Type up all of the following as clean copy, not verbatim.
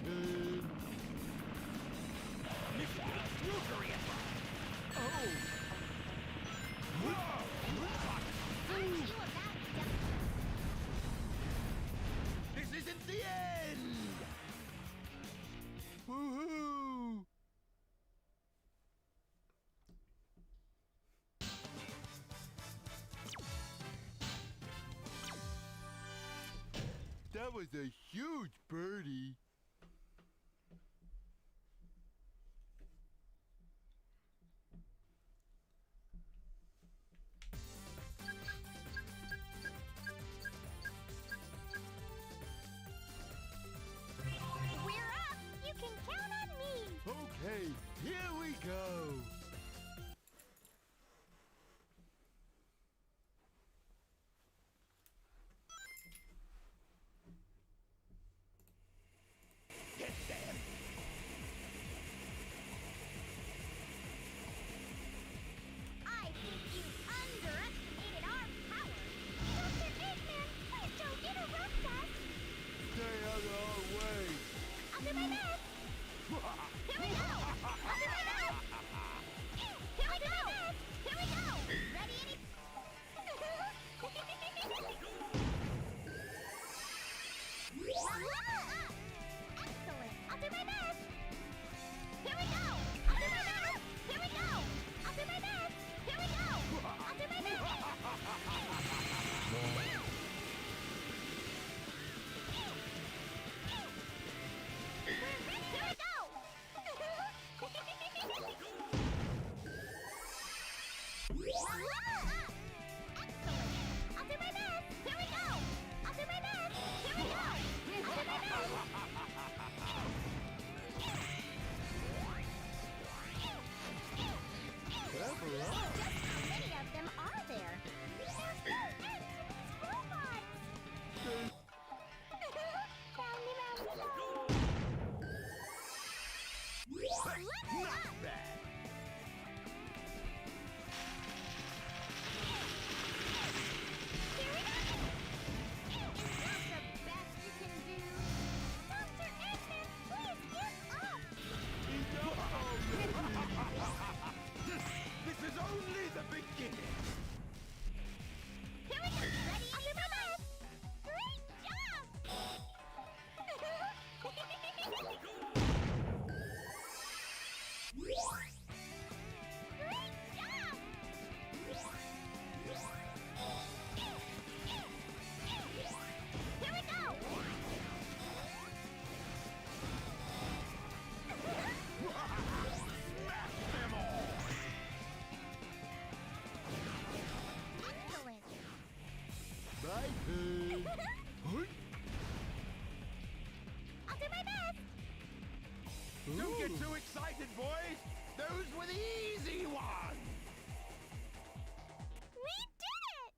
pin. This isn't the end! Woohoo! That was a huge birdie. We're up! You can count on me! Okay, here we go. Get them! I think you underestimated our power! Doctor Eggman, please don't interrupt us! Stay out of our way. I'll do my best! Here we go! I'll do my best! Here we go! Here we go! Ready any... Level up! Excellent! I'll do my best! Here we go! I'll do my best! Here we go! I'll do my best! Here we go! I'll do my best! We're ready! Here we go! Level up! Excellent! I'll do my best! Here we go! I'll do my best! Here we go! I'll do my Level up. Just how many of them are there? There's no end to these robots! Roundy, roundy, round. Level Not up! bad! Here we go! Is that the best you can do? Dr. Eggman, please give up! This is only the beginning! Here we go! Ready? I'll do my best! Great job! Great job! Here we go! Smash them all! Excellent! My turn. I'll do my best! Don't get too excited, boys! Those were the easy ones! We did it!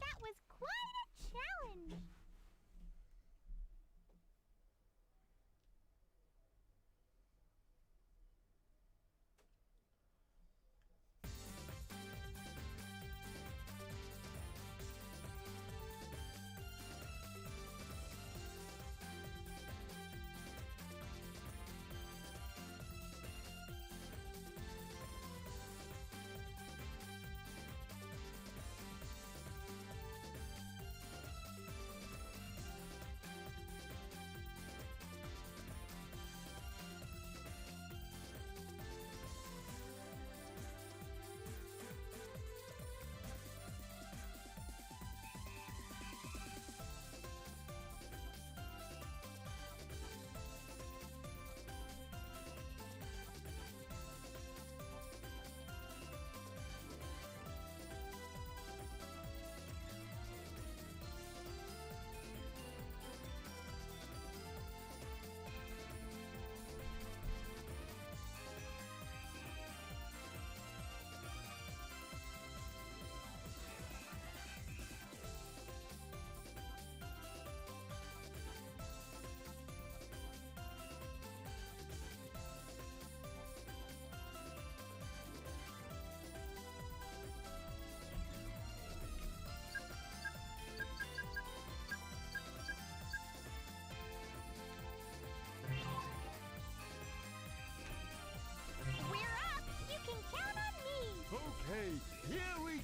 That was quite a challenge!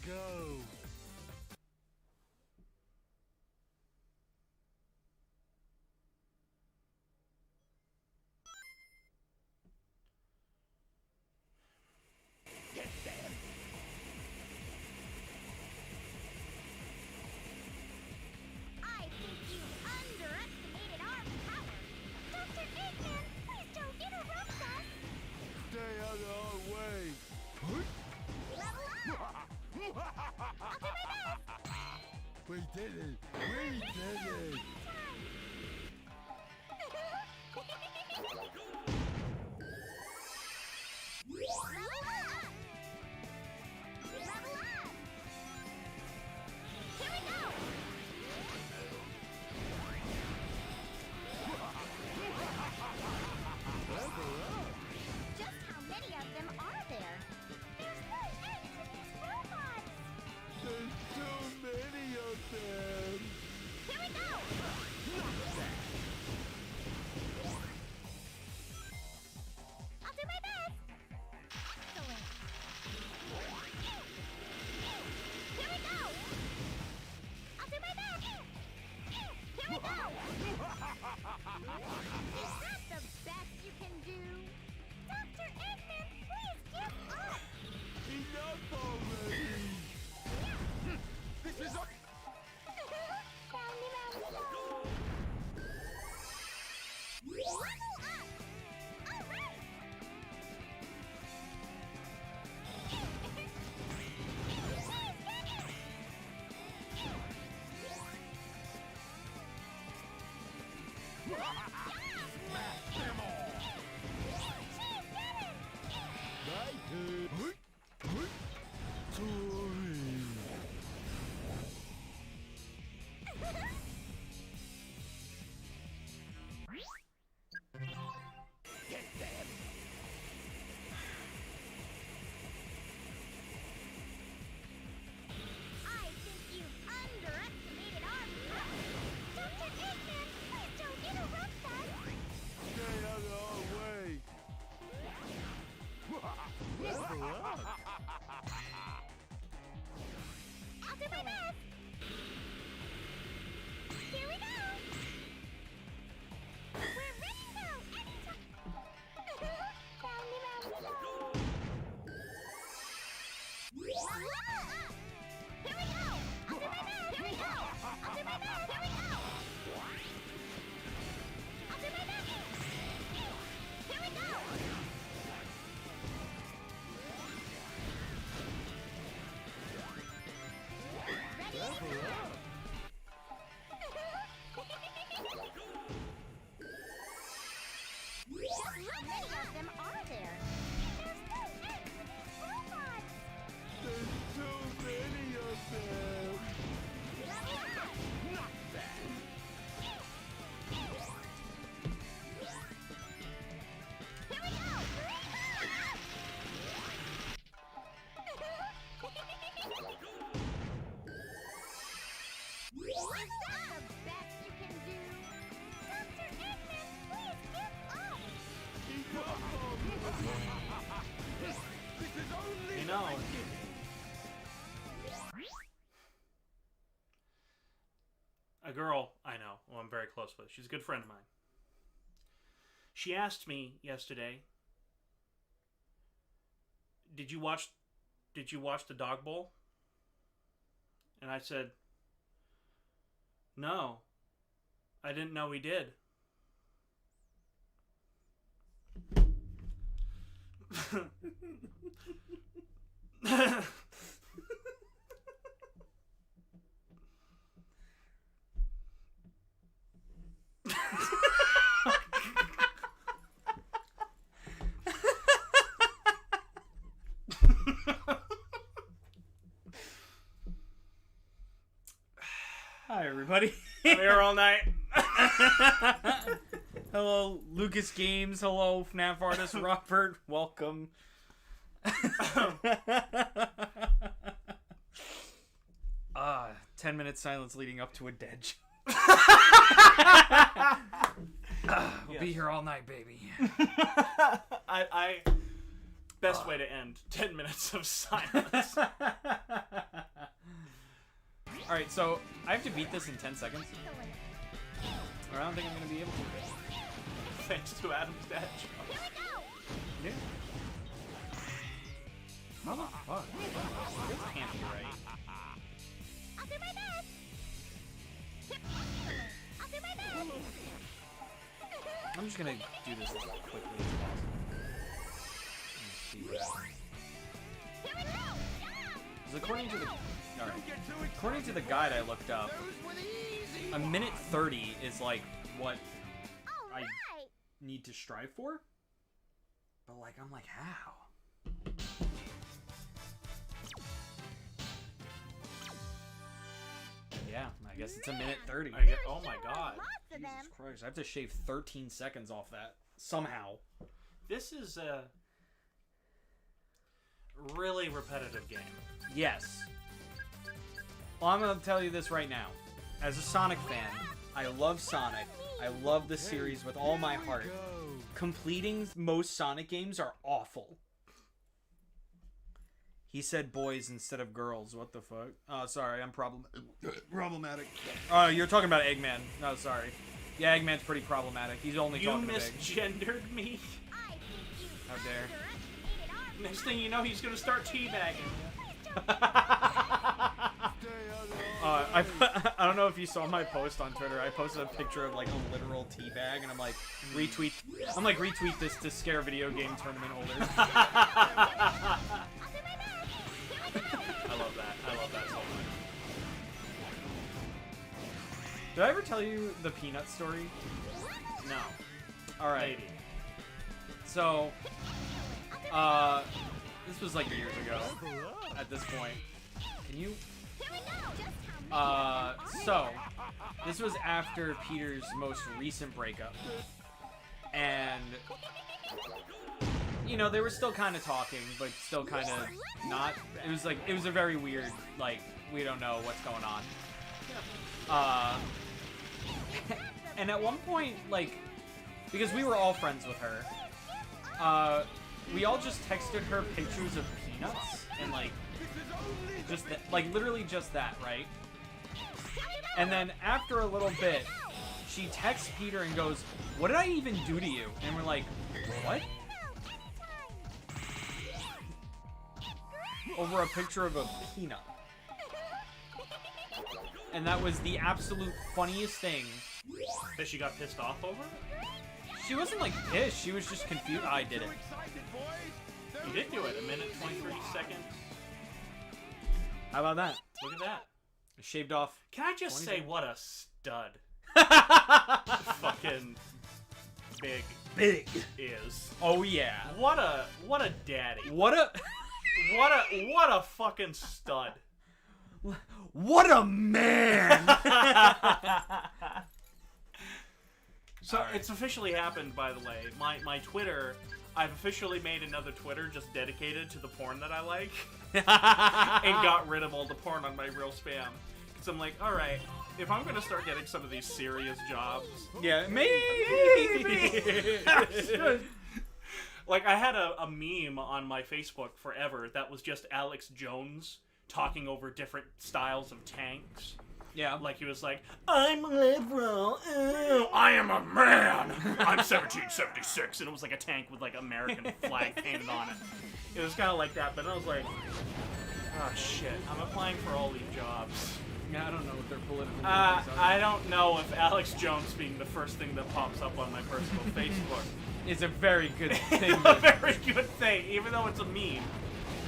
go. Get them. I think you've underestimated our power. Dr. Eggman, please don't interrupt us. Stay out of our way. Level up. I'll do my best. We did it. We did it. Level up. Level up. Here we go. Level up. Just how many of them are there? There's no end to these robots. There's so many of them. Here we go. I'll do my best. Excellent. Here we go. I'll do my best. Here we go. Is that the best you can do? Dr. Eggman, please give up. Enough already. This is a... Boundy, boundy, boundy. Level up. All right. Smash them all. My turn. Sorry. Get them. I think you've underestimated our power. Dr. Eggman, please don't interrupt us. Stay out of our way. Level up. I'll do my best. Here we go. We're ready to go anytime. Boundy, boundy, boundy. Level up. Here we go. I'll do my best. Here we go. I'll do my best. Here we go. I'll do my best. Here we go. Ready Level anytime. up. Just how many of them are there? There's no end to these robots. There's so many of them. Level up. Not bad. Here we go. Is that the best you can do? Dr. Eggman, please give up. Enough already. This is only You know. the beginning. A girl I know, who I'm very close with. She's a good friend of mine. She asked me yesterday, "Did you watch the Dog Bowl?" And I said, "No. I didn't know he did." Hi, everybody. I'm here all night. Hello, Lucas Games. Hello, FNAF artist Robert. Welcome. 10-minute silence leading up to a dead joke. We'll be here all night, baby. Best way to end 10 minutes of silence. Alright, so I have to beat this in 10 seconds. Or I don't think I'm going to be able to. Thanks to Adam's dad joke. Yeah. Motherfucker. This can't be right. I'll do my best. I'll do my best. I'm just going to do this as quickly as possible. Here we go. Because according to the... Alright. According to the guide I looked up, a minute 30 is like what I Alright. need to strive for. But like, I'm like, how? Yeah, I guess it's a minute 30. Oh my god. Lots of them. Jesus Christ, I have to shave 13 seconds off that. Somehow. This is a really repetitive game. Yes. Well, I'm going to tell you this right now. As a Sonic fan, I love Sonic. I love the series with all my heart. Completing most Sonic games are awful. He said boys instead of girls. What the fuck? Oh, sorry. I'm problematic. Oh, you're talking about Eggman. No, sorry. Yeah, Eggman's pretty problematic. He's only You talking to Big. misgendered me. How dare. Next thing you know, he's gonna start teabagging. I don't know if you saw my post on Twitter. I posted a picture of like a literal teabag, and I'm like, retweet this to scare video game tournament holders. I love that. I love that so much. Did I ever tell you the Peanut story? No. All right. Maybe. So, this was like years ago. At this point, can you? So, this was after Peter's most recent breakup, and you know they were still kind of talking, but still kind of not. It was a very weird, like, we don't know what's going on. And at one point, like, because we were all friends with her, we all just texted her pictures of peanuts and like just literally just that, right? And then after a little bit, she texts Peter and goes, "What did I even do to you?" And we're like, "What?" Over a picture of a peanut. And that was the absolute funniest thing. That she got pissed off over? She wasn't like pissed, she was just confused. I did it. You did do it. 1:23 seconds. How about that? Look at that. I shaved off. Can I just say what a stud fucking Big is? Oh yeah. What a daddy. What a fucking stud. what a man. So All right. It's officially happened, by the way. My Twitter, I've officially made another Twitter just dedicated to the porn that I like. And got rid of all the porn on my real spam. Because I'm like, alright, if I'm going to start getting some of these serious jobs... Yeah, maybe. Like, I had a meme on my Facebook forever that was just Alex Jones talking over different styles of tanks. Yeah. Like, he was like, I'm liberal, ew, I am a man, I'm 1776, and it was like a tank with, like, American flag painted on it. It was kind of like that, but I was like, oh, shit, I'm applying for all these jobs. Yeah, I don't know what their political I don't know if Alex Jones being the first thing that pops up on my personal Facebook is a very good thing. a very good thing, even though it's a meme.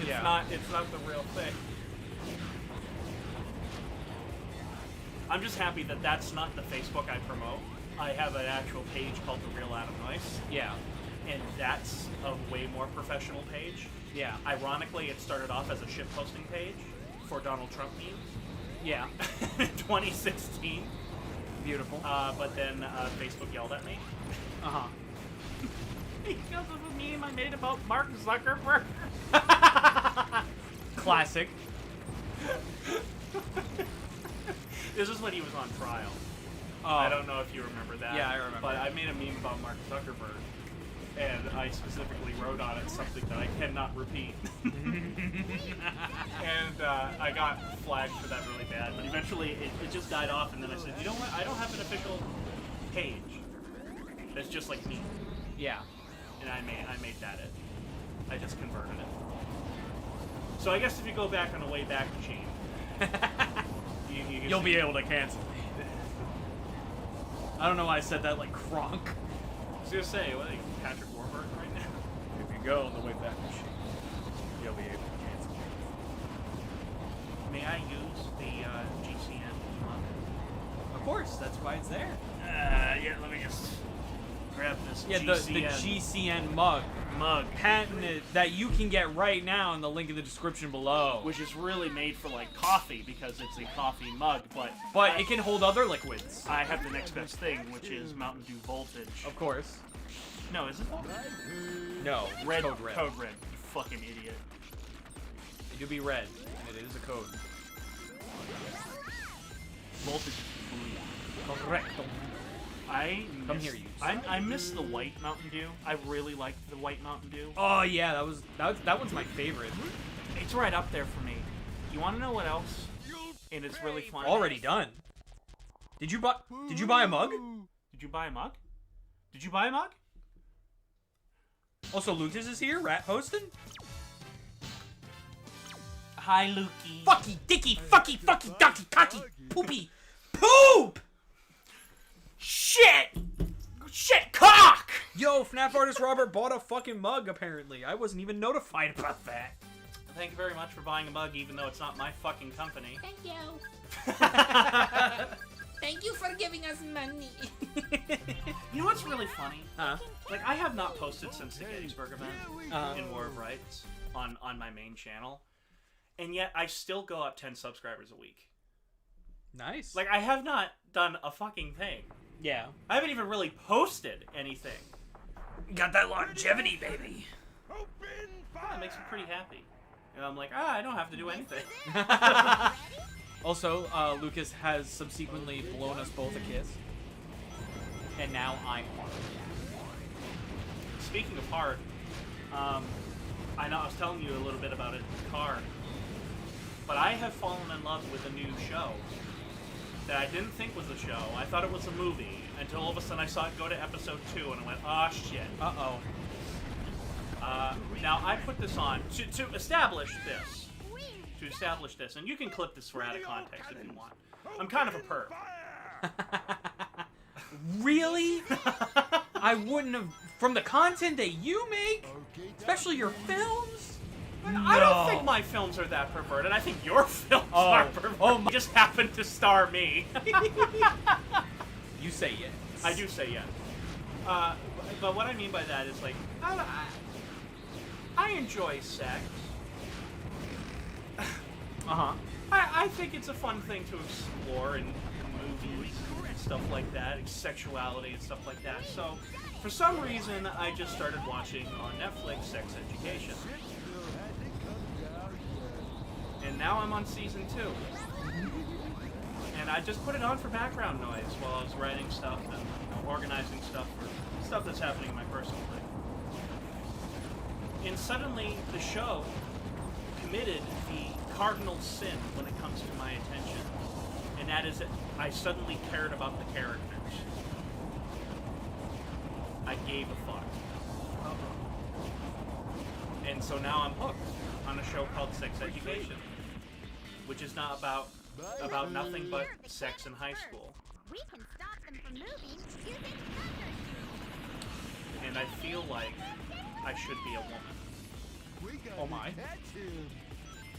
It's Yeah. not the real thing. I'm just happy that that's not the Facebook I promote. I have an actual page called The Real Adam Nice, Yeah. and that's a way more professional page. Yeah. Ironically, it started off as a shitposting page for Donald Trump memes Yeah. in 2016. Beautiful. But then Facebook yelled at me. Uh-huh. Because of a meme I made about Mark Zuckerberg. Classic. This is when he was on trial. Oh. I don't know if you remember that. Yeah, I remember. But I made a meme about Mark Zuckerberg. and I specifically wrote on it something that I cannot repeat. And I got flagged for that really bad, but eventually it just died off, and then I said, you know what, I don't have an official page that's just like me. Yeah. And I made that it. I just converted it. So I guess if you go back on the way back machine, you'll be able to cancel me. I don't know why I said that like Kronk. I was gonna say, what are you, Patrick Warburton right now? If you go on the way back machine, you'll be able to cancel me. May I use the GCN mug? Of course, that's why it's there. Yeah, let me just grab this Yeah, GCN the GCN mug. Patented that you can get right now in the link in the description below. Which is really made for like coffee because it's a coffee mug, but it can hold other liquids. I have the next best thing, which is Mountain Dew Voltage. Of course. No, is it Voltage? No, Red. code red. Code red. You fucking idiot. It do be red, and it is a code. Voltage is blue. Correct. Come here, you. I miss the white Mountain Dew. I really liked the white Mountain Dew. Oh yeah, that one's my favorite. It's right up there for me. You want to know what else? And it's really fun. Already done. Did you buy a mug? Did you buy a mug? Did you buy a mug? Also, Lucas is here, rat hosting. Hi, Lukey. Fucky, dicky, fucky, ducky, cocky, poopy, poop! Shit! Shit, cock! Yo, FNAF artist Robert bought a fucking mug, apparently. I wasn't even notified about that. Thank you very much for buying a mug, even though it's not my fucking company. Thank you. Thank you for giving us money. You know what's really funny? Huh? Like, I have not posted since the Gettysburg event in War of Rights on my main channel, and yet I still go up 10 subscribers a week. Nice. Like, I have not done a fucking thing. Yeah. I haven't even really posted anything. Got that longevity, baby. That makes me pretty happy. And I'm like, I don't have to do anything. Also, Lucas has subsequently blown us both a kiss. And now I'm hard. Speaking of hard, I know I was telling you a little bit about it in the car, but I have fallen in love with a new show that I didn't think was a show. I thought it was a movie, until all of a sudden I saw it go to episode 2, and I went, oh shit. Uh-oh. Now, I put this on to establish this. To establish this, and you can clip this for out of context if you want. I'm kind of a perv. Really? I wouldn't have... From the content that you make, especially your films? I don't think my films are that perverted. I think your films are perverted. You just happen to star me. You say yes. I do say yes. But what I mean by that is, like, I enjoy sex. Uh-huh. I think it's a fun thing to explore in movies and stuff like that, sexuality and stuff like that. So, for some reason, I just started watching on Netflix Sex Education. And now I'm on season 2. And I just put it on for background noise while I was writing stuff and organizing stuff for stuff that's happening in my personal life. And suddenly, the show committed the cardinal sin when it comes to my attention. And that is that I suddenly cared about the characters. I gave a fuck. And so now I'm hooked on a show called Sex Education, which is not about nothing but sex in high school. We can stop them from moving using thunder. And I feel like I should be a woman. Oh my.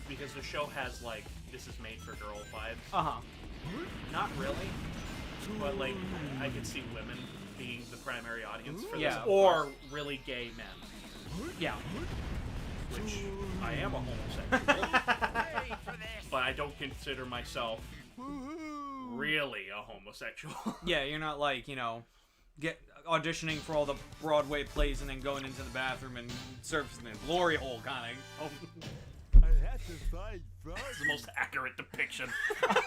Because the show has, like, this is made for girl vibes. Uh-huh. Not really. But, like, I could see women being the primary audience for Yeah, this. of Or really gay men. Yeah. Which I am a homosexual. But I don't consider myself really a homosexual. Yeah, you're not like, auditioning for all the Broadway plays and then going into the bathroom and surfacing the glory hole kind of. It's the most accurate depiction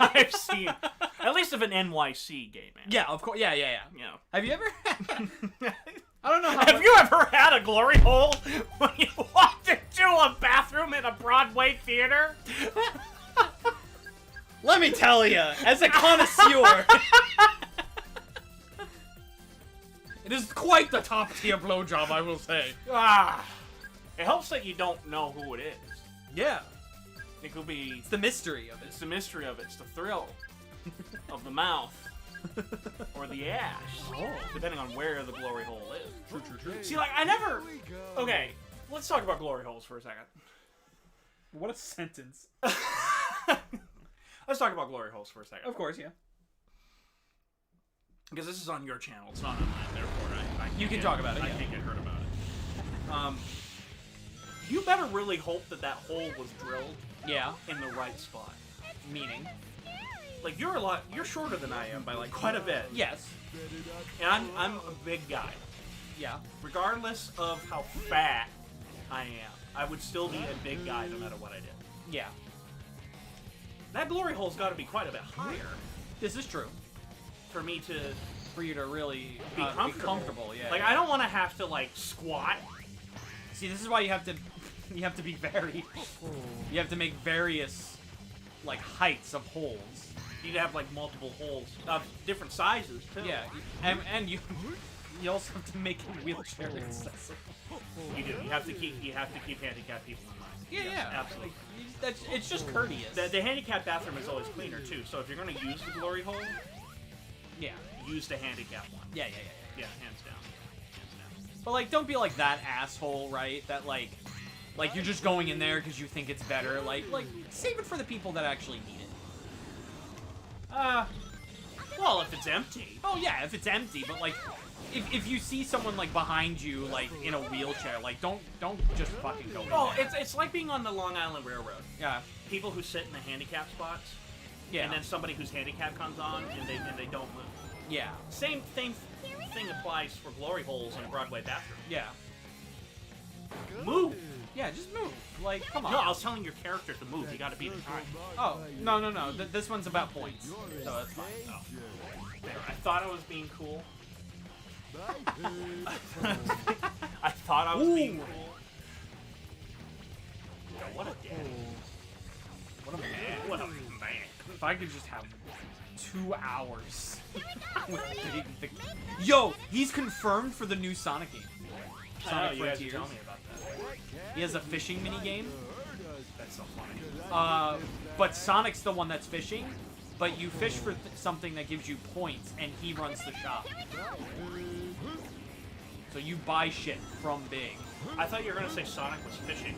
I've seen. At least of an NYC gay man. Yeah, of course. Yeah. You know. Have you ever? I don't know how. Have you ever had had a glory hole when you walked into a bathroom in a Broadway theater? Let me tell you, as a connoisseur, it is quite the top tier blowjob, I will say. It helps that you don't know who it is. Yeah. It could be... It's the mystery of it. It's the mystery of it. It's the thrill of the mouth or the ash, depending on where the glory hole is. True. See, like, I never... Okay, let's talk about glory holes for a second. What a sentence. Let's talk about glory holes for a second. Of course, yeah. Because this is on your channel, it's not on mine, therefore I You can talk about it, I yeah. can't get hurt about it. You better really hope that that hole was drilled Yeah. in the right spot. Meaning? Like, you're shorter than I am by, like, quite a bit. Yes. And I'm a big guy. Yeah. Regardless of how fat I am, I would still be a big guy no matter what I did. Yeah. That glory hole's got to be quite a bit higher This is true. for me to For you to really be comfortable. yeah. Like, I don't want to have to, like, squat. See, this is why you have to be very... You have to make various, like, heights of holes. You'd have, like, multiple holes of different sizes, too. Yeah, and you also have to make it wheelchair accessible. You do. You have to keep handicapped people in mind. Yeah, Yes, yeah. absolutely. It's just courteous. The handicapped bathroom is always cleaner, too, so if you're going to use the glory hole, Yeah. use the handicapped one. Yeah. Yeah, hands down. Hands down. But, like, don't be like that asshole, right? That, like you're just going in there because you think it's better. Like, save it for the people that actually need it. Well, if it's empty. Oh, yeah, if it's empty, but, like, if you see someone, like, behind you, like, in a wheelchair, like, don't just fucking go in Oh, there. it's like being on the Long Island Railroad. Yeah. People who sit in the handicap spots, Yeah. and then somebody whose handicap comes on, and they don't move. Yeah. Same thing applies for glory holes in a Broadway bathroom. Yeah. Move! Yeah, just move. Like, come on. No, I was telling your character to move. You gotta be the time. Oh, no. This one's about points. So that's fine. Oh. There, I thought I was being cool. I thought I was being cool. Yo, what a daddy. What a man. What a man. If I could just have 2 hours with the... Yo, he's confirmed for the new Sonic game. Sonic you guys Frontiers. tell me about that. He has a fishing mini game. That's so funny. But Sonic's the one that's fishing. But you fish for something that gives you points, and he runs the shop. So you buy shit from Big. I thought you were gonna say Sonic was fishing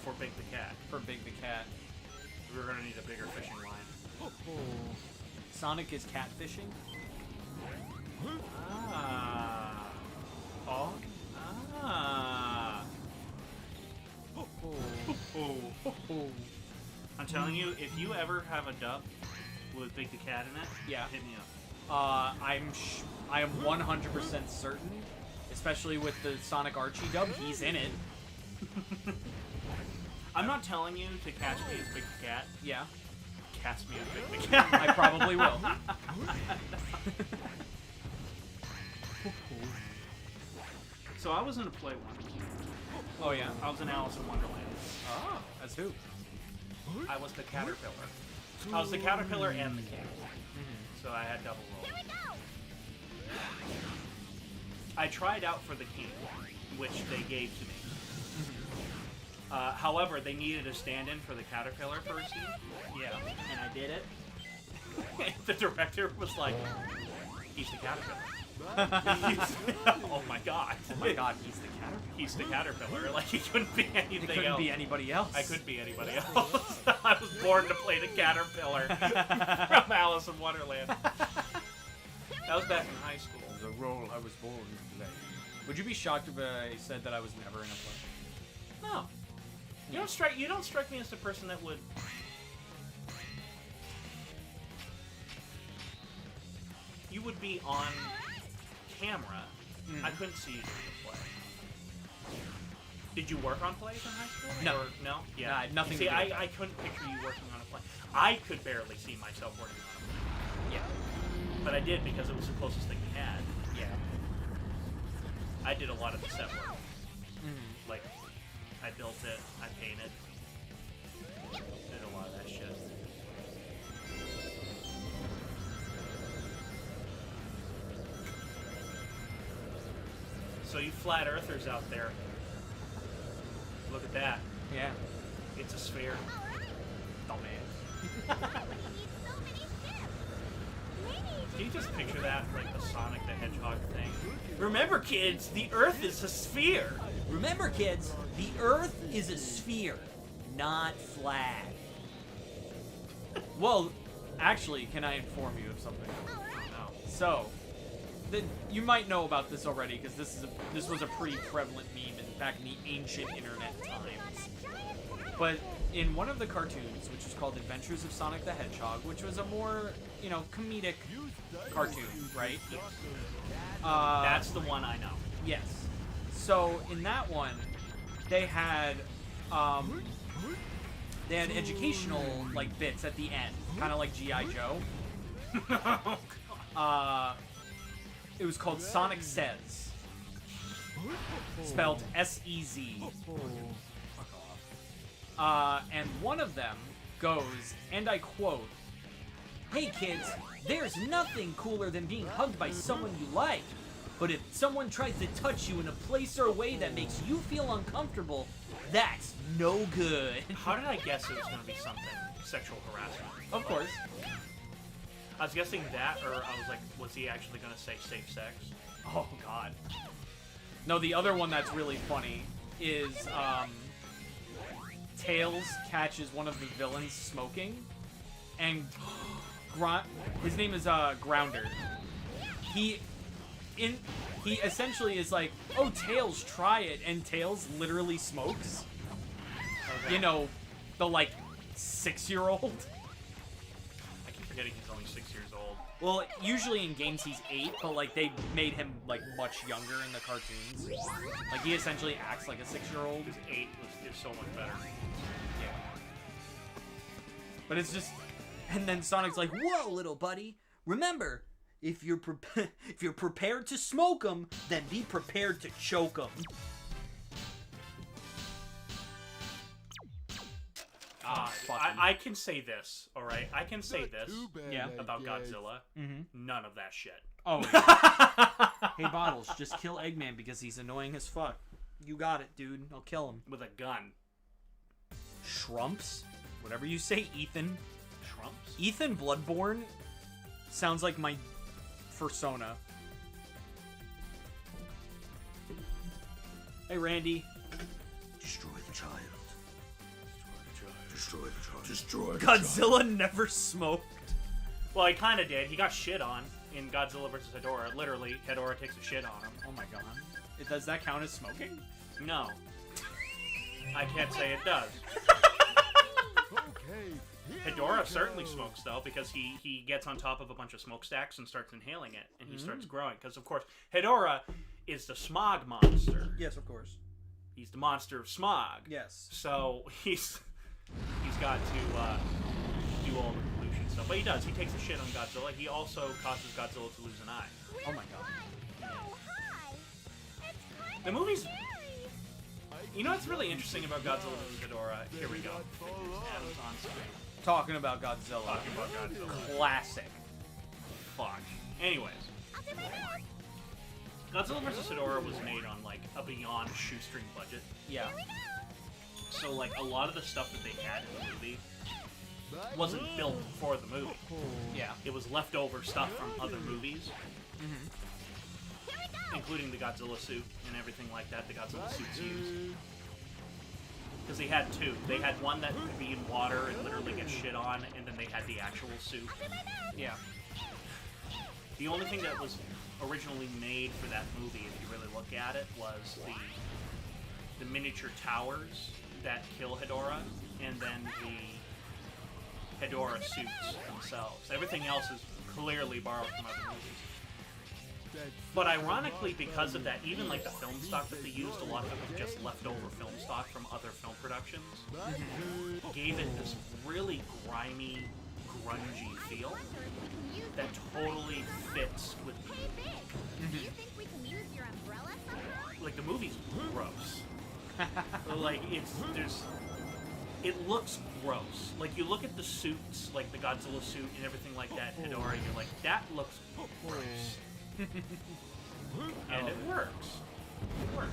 for Big the Cat. For Big the Cat. We were gonna need a bigger fishing line. Sonic is catfishing? Ah. Oh. Ah. I'm telling you, if you ever have a dub with Big the Cat in it, Yeah. hit me up. I am 100% certain, especially with the Sonic Archie dub, he's in it. I'm not telling you to catch me as Big the Cat. Yeah. Catch me as Big the Cat. I probably will. So I was in a play once. Oh, yeah? I was in Alice in Wonderland. Oh, as who? I was the caterpillar. I was the caterpillar and the king. So I had double roles. I tried out for the king, which they gave to me. However, they needed a stand-in for the caterpillar for a scene. Yeah. And I did it. The director was like, he's the caterpillar. Oh my god. Oh my god, he's the caterpillar. He's the caterpillar. Like, he couldn't be anything It couldn't else. be anybody else. I could be anybody else. I was born to play the caterpillar from Alice in Wonderland. That was back in high school. The role I was born to play. Would you be shocked if I said that I was never in a play? No. You don't strike me as the person that would. You would be on camera. I couldn't see you doing a play. Did you work on plays in high school? No. Or, no? Yeah. Nah, nothing See, to do with that. I couldn't picture you working on a play. I could barely see myself working on a play. Yeah. But I did because it was the closest thing we had. Yeah. I did a lot of the set work. Like, I built it, I painted. Did a lot of that shit. So you flat earthers out there, look at that. Yeah. It's a sphere. Dumbass. Can you just picture that, like the Sonic the Hedgehog thing? Remember, kids, the Earth is a sphere. Remember, kids, the Earth is a sphere, not flat. Well, actually, can I inform you of something? No. So, you might know about this already because this was a pretty prevalent meme back in the ancient internet times. But in one of the cartoons, which was called Adventures of Sonic the Hedgehog, which was a more, comedic cartoon, right? That's the one I know. Yes. So in that one, they had educational bits at the end, kind of like G.I. Joe. It was called Sonic Says, spelled S-E-Z. And one of them goes, and I quote, "Hey kids, there's nothing cooler than being hugged by someone you like. But if someone tries to touch you in a place or a way that makes you feel uncomfortable, that's no good." How did I guess it was going to be something? Sexual harassment. Of course. I was guessing that, or I was like, was he actually going to say safe sex? Oh, God. No, the other one that's really funny is, Tails catches one of the villains smoking, and his name is, Grounder. He essentially is like, "Oh, Tails, try it," and Tails literally smokes. Okay. The, 6-year-old. I keep forgetting he's only 6 years old. Well, usually in games he's 8, but, they made him, much younger in the cartoons. He essentially acts like a 6-year-old. His 8 is so much better. Yeah. But it's just... And then Sonic's like, "Whoa, little buddy. Remember, if you're prepared to smoke 'em, then be prepared to choke 'em." I can say this, alright? I can say this Yeah. about Godzilla. Mm-hmm. None of that shit. Oh, yeah. Hey, Bottles, just kill Eggman because he's annoying as fuck. You got it, dude. I'll kill him. With a gun. Shrumps? Whatever you say, Ethan. Trumps? Ethan Bloodborne sounds like my persona. Hey, Randy. Destroy the child. Destroy the child. Destroy the Godzilla never smoked. Well, he kind of did. He got shit on in Godzilla vs. Hedorah. Literally, Hedorah takes a shit on him. Oh my god. Does that count as smoking? No. I can't say it does. Hedorah certainly smokes, though, because he gets on top of a bunch of smokestacks and starts inhaling it, and he starts growing. Because, of course, Hedorah is the smog monster. Yes, of course. He's the monster of smog. Yes. So he's got to do all the pollution stuff. But he does. He takes a shit on Godzilla. He also causes Godzilla to lose an eye. Oh my god. The movie's... You know what's really interesting about Godzilla vs. Hedorah? Here we go. Adam's on screen. Talking about Godzilla. Talking about Godzilla. Classic. Fuck. Anyways. Godzilla vs. Hedorah was made on, a beyond shoestring budget. Yeah. So, a lot of the stuff that they had in the movie wasn't built for the movie. Yeah. It was leftover stuff from other movies. Including the Godzilla suit and everything like that the Godzilla suits use. Because they had two. They had one that could be in water and literally get shit on, and then they had the actual suit. Yeah. The only thing that was originally made for that movie, if you really look at it, was the miniature towers that kill Hedorah, and then the Hedorah suits themselves. Everything else is clearly borrowed from other movies. But ironically, because of that, even the film stock that they used, a lot of it was just leftover film stock from other film productions, gave it this really grimy, grungy feel that totally fits with the... Do you think we can use your umbrella somehow? like the movie's gross. Like it looks gross. Like you look at the suits, like the Godzilla suit and everything like that, in Hedorah, and you're like, that looks gross. And it works. It works.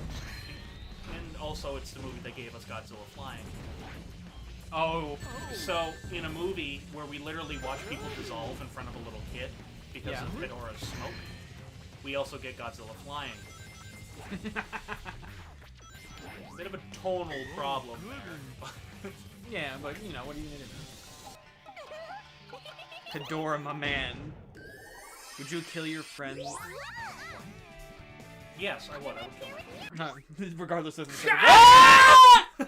And also, it's the movie that gave us Godzilla flying. Oh. So, in a movie where we literally watch people dissolve in front of a little kid because of Hedorah's smoke, we also get Godzilla flying. Bit of a tonal problem there. Yeah, but you know, what are you gonna do? Hedorah, my man. Would you kill your friend? Yes, I would. I would kill my Regardless of the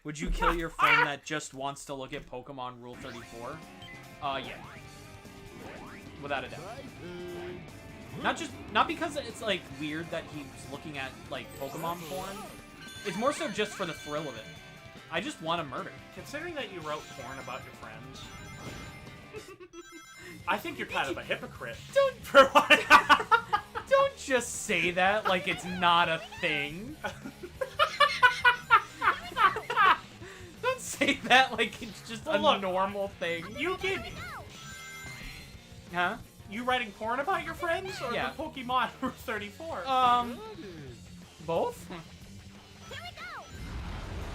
Would you kill your friend that just wants to look at Pokemon Rule 34? Yeah. Without a doubt. Not because it's like weird that he's looking at like Pokemon porn. It's more so just for the thrill of it. I just want to murder. Considering that you wrote porn about your friends, I think you're kind of a hypocrite. Don't just say that like it's not a thing. Don't say that like it's just a normal thing. You can... Huh? You writing porn about your friends, or Yeah. the Pokemon Rule 34? Both?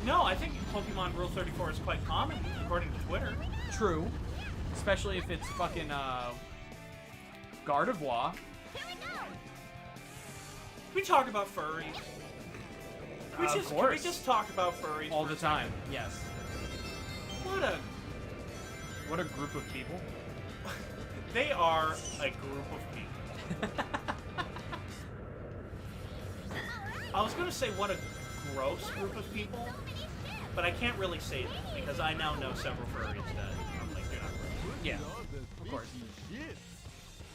No, I think Pokemon Rule 34 is quite common, according to Twitter. True. Especially if it's fucking, Gardevoir. We talk about furries. Can we just talk about furries All for the a second? time, yes. What a group of people. They are a group of people. I was going to say what a gross group of people, but I can't really say that because I now know several furries that I'm like, they're not gross. Yeah, of course.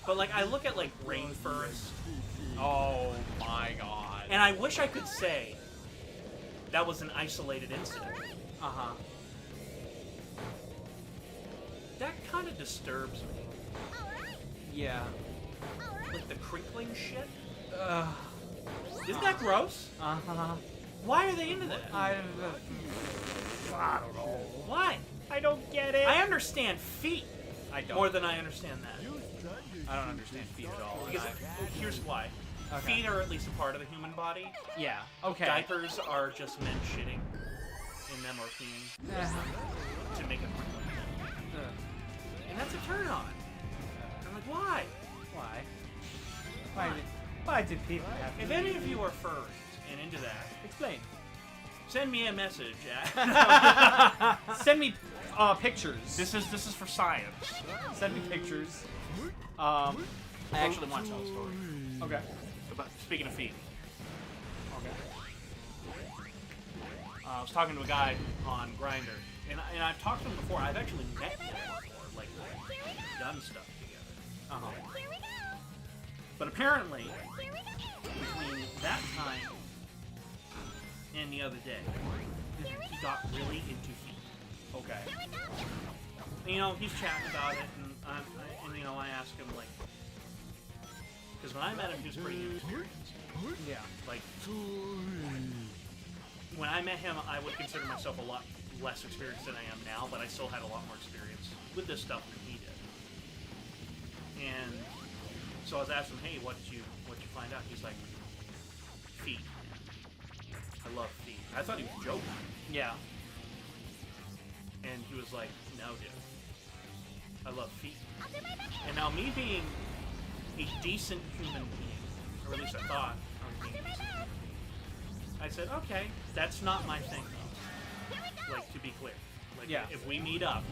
But like, I look at like rainforests, Oh my god. and I wish I could say that was an isolated incident. Uh-huh. That kind of disturbs me. Yeah. Like the crinkling shit. Isn't that gross? Uh-huh. Why are they into that? I don't know. Why? I don't get it. I understand feet I don't. more than I understand that. I don't understand feet at all. Because here's why. Okay. Feet are at least a part of the human body. Yeah, okay. Diapers are just men shitting in them or peeing to make a crinkling. And that's a turn on. I'm like, why? Why did people have to If any of you are furries and into that, explain? send me a message at... Send me pictures. This is for science. Send me pictures. I actually want to tell a story. Okay. Speaking of feet. Okay. I was talking to a guy on Grindr, and I've talked to him before. I've actually met him before, like, done stuff together. Uh-huh. But apparently, between that time and the other day, he got really into feet. Okay. And, you know, he's chatting about it, and you know, I asked him, like, because when I met him, he was pretty inexperienced. Yeah. Like, when I met him, I would consider myself a lot less experienced than I am now, but I still had a lot more experience with this stuff than he did. And so I was asking him, hey, what'd you find out? He's like, feet. I love feet. I thought he was joking. Yeah. And he was like, no, dude. I love feet. And now me being a decent human being, or at least I thought I was being decent, I said, okay, that's not my thing, though. Like, to be clear. Like, Yeah. if we meet up,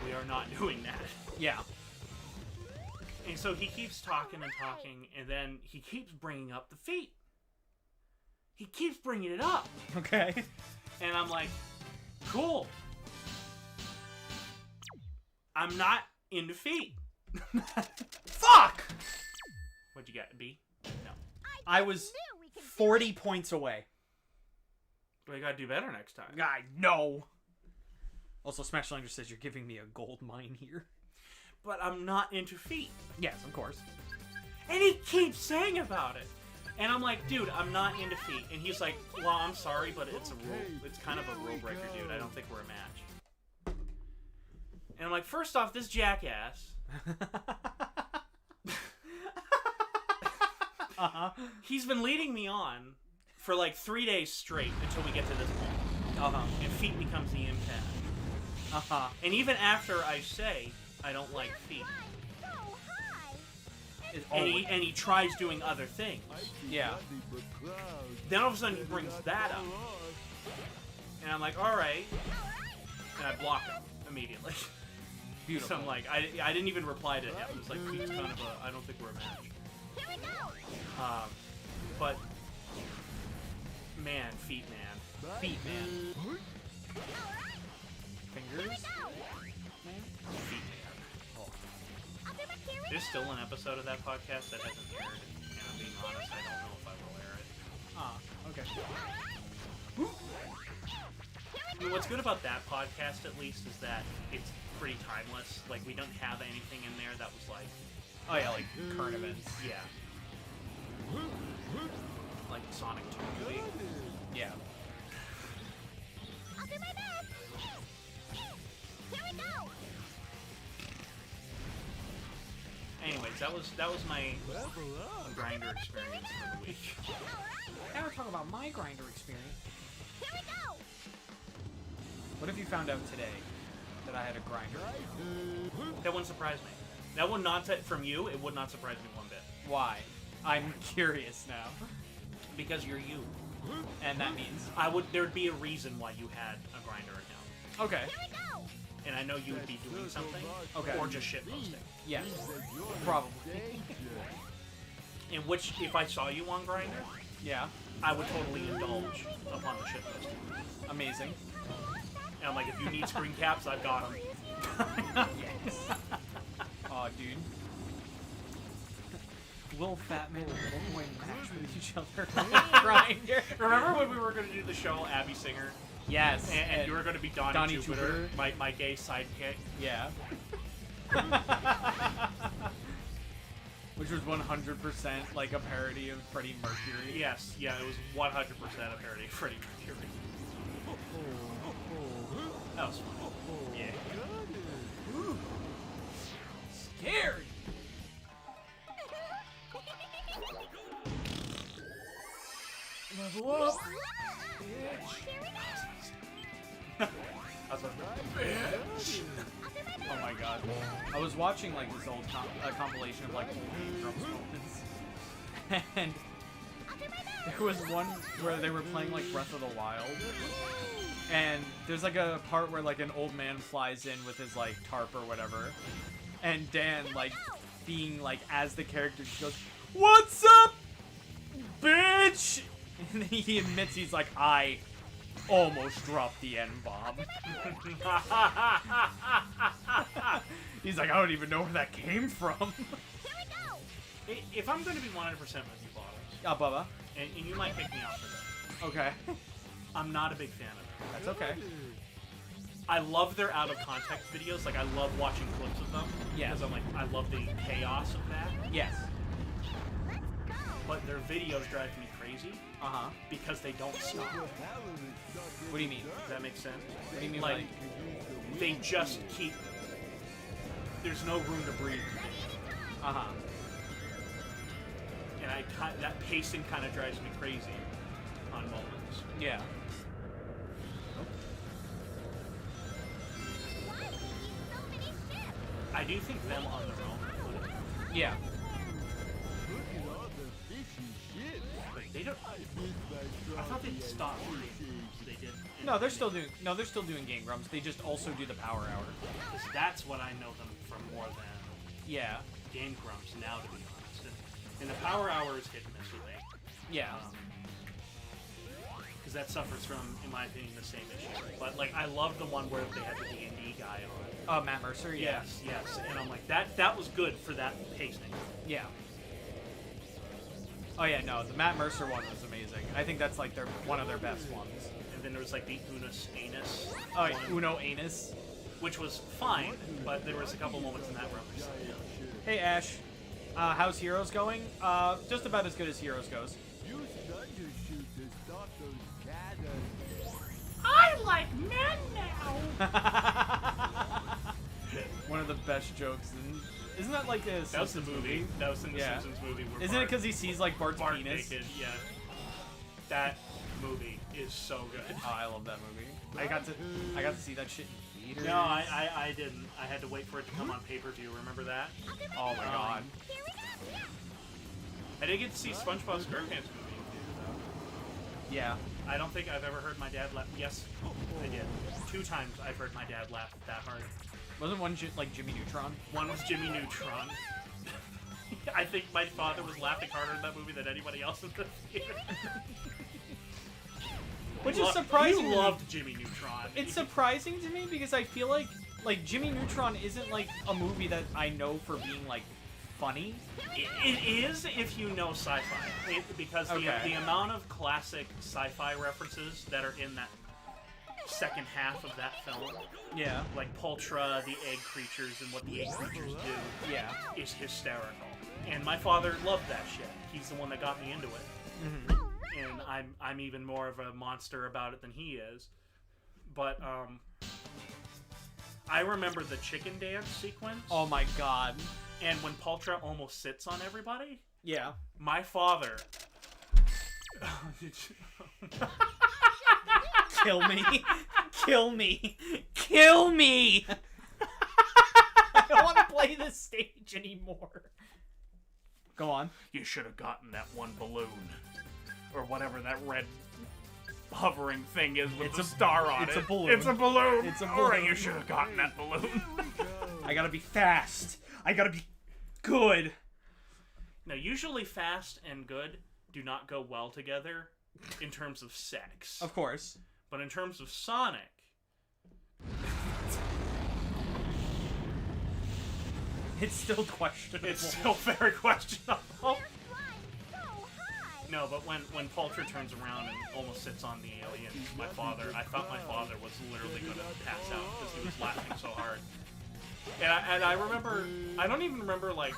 we are not doing that. Yeah. And so he keeps talking and talking, and then he keeps bringing up the feet. He keeps bringing it up. Okay. And I'm like, cool. I'm not into feet. Fuck! What'd you get, B? No. I was 40 points away. Well, you gotta do better next time. I know. Also, Smash Langer says you're giving me a gold mine here. But I'm not into feet. Yes, of course. And he keeps saying about it. And I'm like, dude, I'm not into feet. And he's like, well, I'm sorry, but it's a rule. It's kind of a rule breaker, dude. I don't think we're a match. And I'm like, first off, this jackass. He's been leading me on for like 3 days straight until we get to this point. And feet becomes the impact. And even after I say I don't like feet, and he tries doing other things. Yeah. Then all of a sudden he brings that up. And I'm like, alright. And I block him immediately. Beautiful. So I'm like, I didn't even reply to him. It was like, feet's kind of a, I don't think we're a match. But, man, feet man. Feet, man. Fingers? Feet man. Oh. There's still an episode of that podcast that hasn't aired, and I'm being honest, I don't know if I will air it. Okay. I mean, what's good about that podcast, at least, is that it's pretty timeless. Like, we don't have anything in there that was like... Oh yeah, like current events. Yeah. Like Sonic 2 movie. Yeah. I'll do my best. Here we go. Anyways, that was my grinder experience for the week. Now we're talking about my grinder experience. Here we go. What if you found out today that I had a grinder? That wouldn't surprise me. That would not, from you, it would not surprise me one bit. Why? I'm curious now. Because you're you. And that means? There'd be a reason why you had a grinder account. Okay. Here we go. And I know you would be doing something. Okay. Or just shitposting. Yes. Probably. In which, if I saw you on Grindr, Yeah. I would totally indulge upon the shitposting. Amazing. And I'm like, if you need screen caps, I've got them. Yes. Aw, dude. Will fat man and little boy match with each other on Grindr? Remember when we were going to do the show Abby Singer? Yes. And you were going to be Donnie Jupiter, my gay sidekick? Yeah. Which was 100% like a parody of Freddie Mercury. Yes, yeah, it was 100% a parody of Freddie Mercury. That was fun. Yeah. Scary! Level up! I was like, bitch! Oh my god. I was watching like this old compilation of like old Game Grumps moments. And there was one where they were playing like Breath of the Wild. And there's like a part where like an old man flies in with his like tarp or whatever. And Dan like being like as the character just goes, "What's up, bitch?" And then he admits he's like, "I almost dropped the N-bomb." He's like, "I don't even know where that came from." If I'm going to be 100% with you, Bottles, Bubba. and you might kick me off for that, Okay. I'm not a big fan of it. That's okay. I love their out-of-context videos. Like, I love watching clips of them. Yeah. Because I'm like, I love the chaos of that. Yes. But their videos drive me crazy Uh-huh. because they don't stop. What do you mean? Does that make sense? What do you mean, Like, they just keep... There's no room to breathe. Uh-huh. And that pacing kind of drives me crazy on moments. Yeah. I do think them on their own. Yeah. But they don't... I thought they'd stop. They did. No, they're still doing Game Grumps. They just also do the Power Hour. That's what I know them from more than Yeah. Game Grumps now, to be honest. And the Power Hour is hit and miss with me. Yeah. Because that suffers from, in my opinion, the same issue. But, like, I love the one where they had the D&D guy on. Matt Mercer, yeah. Yes. And I'm like, that was good for that pacing. Yeah. Oh yeah, no, the Matt Mercer one was amazing. I think that's like one of their best ones. And then there was, like, the Unus Anus. Oh, yeah, one, Uno Anus. which was fine, but there was a couple moments in that where I was like, Hey Ash, how's Heroes going? Just about as good as Heroes goes. One of the best jokes. Isn't that like a That was the Simpsons movie. That was in the Yeah. Simpsons movie. Where Isn't it because he sees like Bart's Bart penis? naked? Yeah. That movie is so good. Oh, I love that movie. I got to see that shit in theaters. No, I didn't. I had to wait for it to come on pay-per-view. Remember that? Oh my god. I did get to see SpongeBob SquarePants movie. Yeah. I don't think I've ever heard my dad laugh. Yes, I did. 2 times I've heard my dad laugh that hard. Wasn't one like Jimmy Neutron? One was Jimmy Neutron. I think my father was laughing harder in that movie than anybody else in the theater. Which is surprising. He loved Jimmy Neutron. It's surprising to me because I feel like Jimmy Neutron isn't like a movie that I know for being like funny. It is if you know sci-fi, because the amount of classic sci-fi references that are in that second half of that film, Yeah. like Poltra, the egg creatures, and what the egg creatures do, Yeah. is hysterical. And my father loved that shit. He's the one that got me into it. Mm-hmm. And I'm even more of a monster about it than he is. But I remember the chicken dance sequence. Oh my god. And when Poltra almost sits on everybody, Yeah. my father. Kill me. Kill me. Kill me. I don't want to play this stage anymore. Go on. You should have gotten that one balloon. Or whatever that red hovering thing is with the star on it. It's a balloon. It's a balloon. It's a Alright, balloon. you should have gotten that balloon. I gotta be fast. I gotta be good. Now, usually fast and good do not go well together in terms of sex. Of course. But in terms of Sonic... It's still questionable. It's still very questionable. No, but when Poltra turns around and almost sits on the alien, I thought my father was literally going to pass out because he was laughing so hard. And I remember, I don't even remember, like,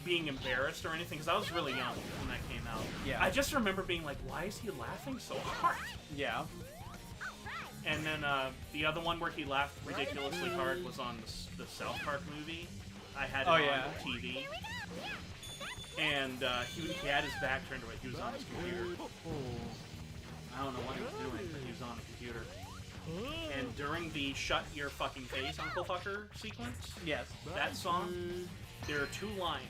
being embarrassed or anything, because I was really young when that came out. Yeah. I just remember being like, why is he laughing so hard? Yeah. And then the other one where he laughed ridiculously hard was on the South Park movie. I had it on TV. And he had his back turned away. He was on his computer. I don't know what he was doing, but he was on the computer. And during the "Shut Your Fucking Face, Uncle Fucker" sequence, Yes. that song, there are 2 lines,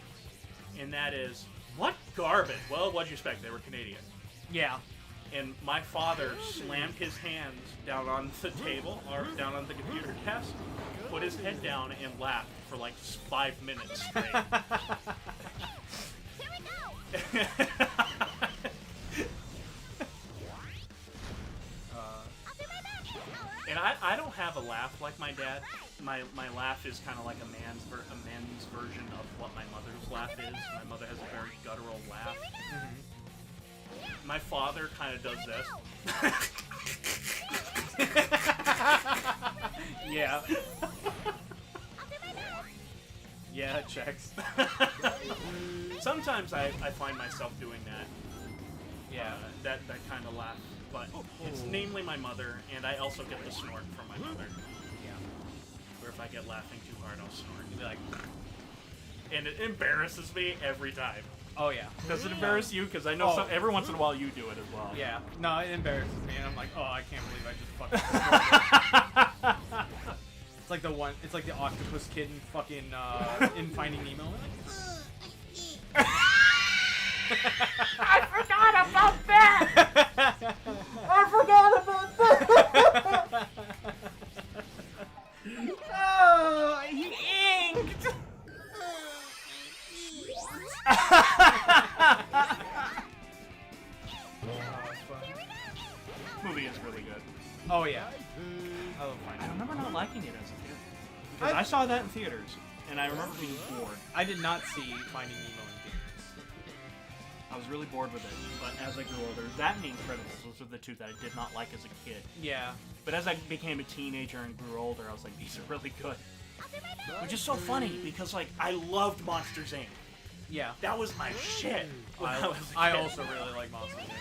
and that is, "What garbage?" Well, what'd you expect? They were Canadian. Yeah. And my father slammed his hands down on the table, or down on the computer desk, put his head down, and laughed for like 5 minutes straight. And I don't have a laugh like my dad. My laugh is kind of like a men's version of what my mother's laugh is. My mother has a very guttural laugh. Mm-hmm. My father kind of does this. Yeah. Yeah, it checks. Sometimes I find myself doing that. Yeah. That kind of laugh. But it's namely my mother, and I also get the snort from my mother. Yeah. Where if I get laughing too hard, I'll snort. You'll be like... And it embarrasses me every time. Oh, yeah. Does it embarrass you? Because I know every once in a while you do it as well. Yeah. No, it embarrasses me, and I'm like, oh, I can't believe I just fucking... It's like the one... It's like the octopus kid in fucking, in Finding Nemo. I forgot about that! I forgot about that! Oh, he inked! Movie is really good. Oh, yeah. I love I Finding Nemo. remember not liking it as a kid. Because I saw that in theaters, and I remember being bored. I did not see Finding Nemo in theaters. I was really bored with it, but as I grew older, that and The Incredibles, those are the 2 that I did not like as a kid. Yeah. But as I became a teenager and grew older, I was like, these are really good. Which is so funny, because, like, I loved Monsters, Inc. Yeah. That was my shit when I was a kid. I also really like Monsters, Inc.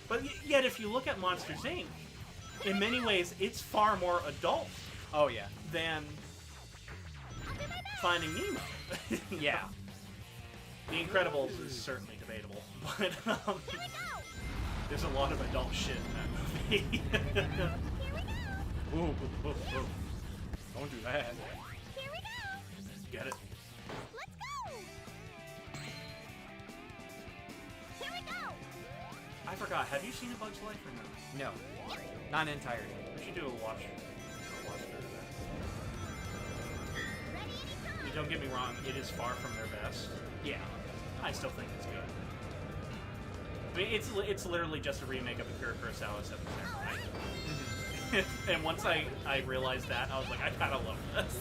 But yet, if you look at Monsters, Inc., in many ways, it's far more adult Oh yeah. than Finding Nemo. Yeah. The Incredibles is certainly debatable, but there's a lot of adult shit in that movie. Ooh, ooh, ooh, ooh. Don't do that. Here we go. Get it? Let's go. Here we go. I forgot. Have you seen A Bug's Life or no? No. Not in entirety. We should do a watch through of that. Ready anytime. Don't get me wrong, it is far from their best. Yeah. I still think it's good. I mean, it's literally just a remake of Akira Kurosawa's Seven Samurai. And once I realized that, I was like, I kind of love this.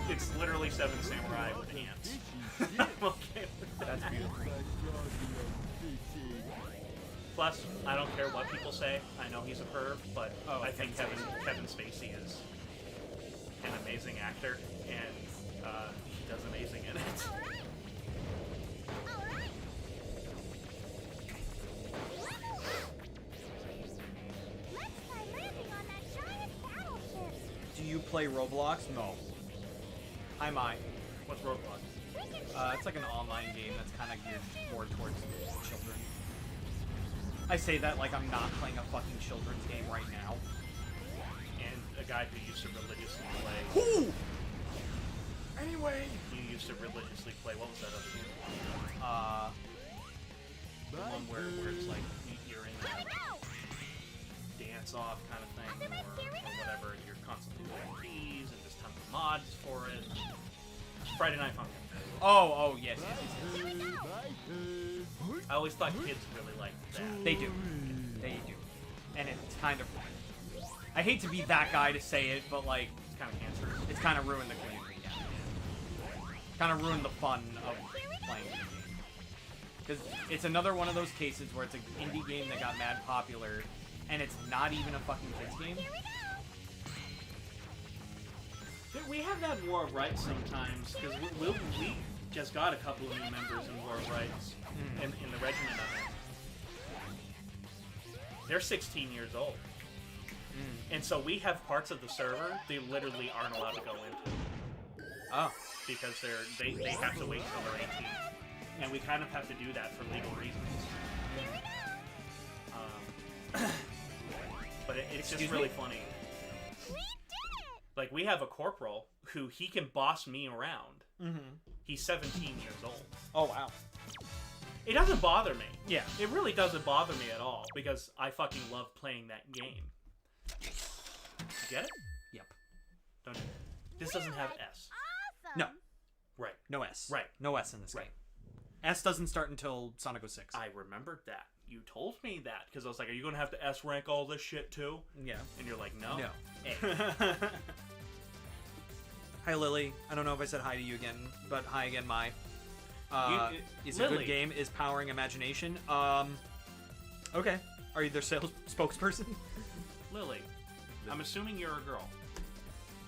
It's literally Seven Samurai with ants. I'm okay with that. That's beautiful. Plus, I don't care what people say. I know he's a perv, but Oh, I think Kevin Kevin Spacey is an amazing actor, and he does amazing in it. Let's try landing on that giant battleship. Do you play Roblox? No. Hi, Mai. What's Roblox? It's like an online game that's kind of geared more towards children. I say that like I'm not playing a fucking children's game right now. And a guy who used to religiously play. Who? Anyway, you used to religiously play. What was that other game? The one where it's like you're in that dance off kind of thing, or whatever. And you're constantly doing keys, and there's tons of mods for it. Friday Night Funkin'. Oh, yes, yes, yes. I always thought kids really liked that. They do. They do. And it's kind of... I hate to be that guy to say it, but like... It's kind of cancerous. It's kind of ruined the community, yeah. Kind of ruined the fun of playing the game. Because it's another one of those cases where it's an indie game that got mad popular, and it's not even a fucking kids game. We have that War of Rights sometimes, because we just got a couple of new members in War of Rights, in the regiment of it. They're 16 years old. And so we have parts of the server they literally aren't allowed to go into. Oh. Because they have to wait until they're 18. And we kind of have to do that for legal reasons. But it's just really funny. Like, we have a corporal who he can boss me around. He's 17 years old. Oh, wow. It doesn't bother me. Yeah. It really doesn't bother me at all, because I fucking love playing that game. You get it? Yep. Don't you? This doesn't have S. Awesome. No. Right. No S. Right. No S in this Right. game. S doesn't start until Sonic 06. I remembered that. You told me that, because I was like, are you going to have to S rank all this shit too? Yeah. And you're like, no. No. A. Hi, Lily. I don't know if I said hi to you again, but hi again, Mai. Is a Lily. good game, is powering imagination. Okay. Are you their sales spokesperson? Lily, I'm assuming you're a girl.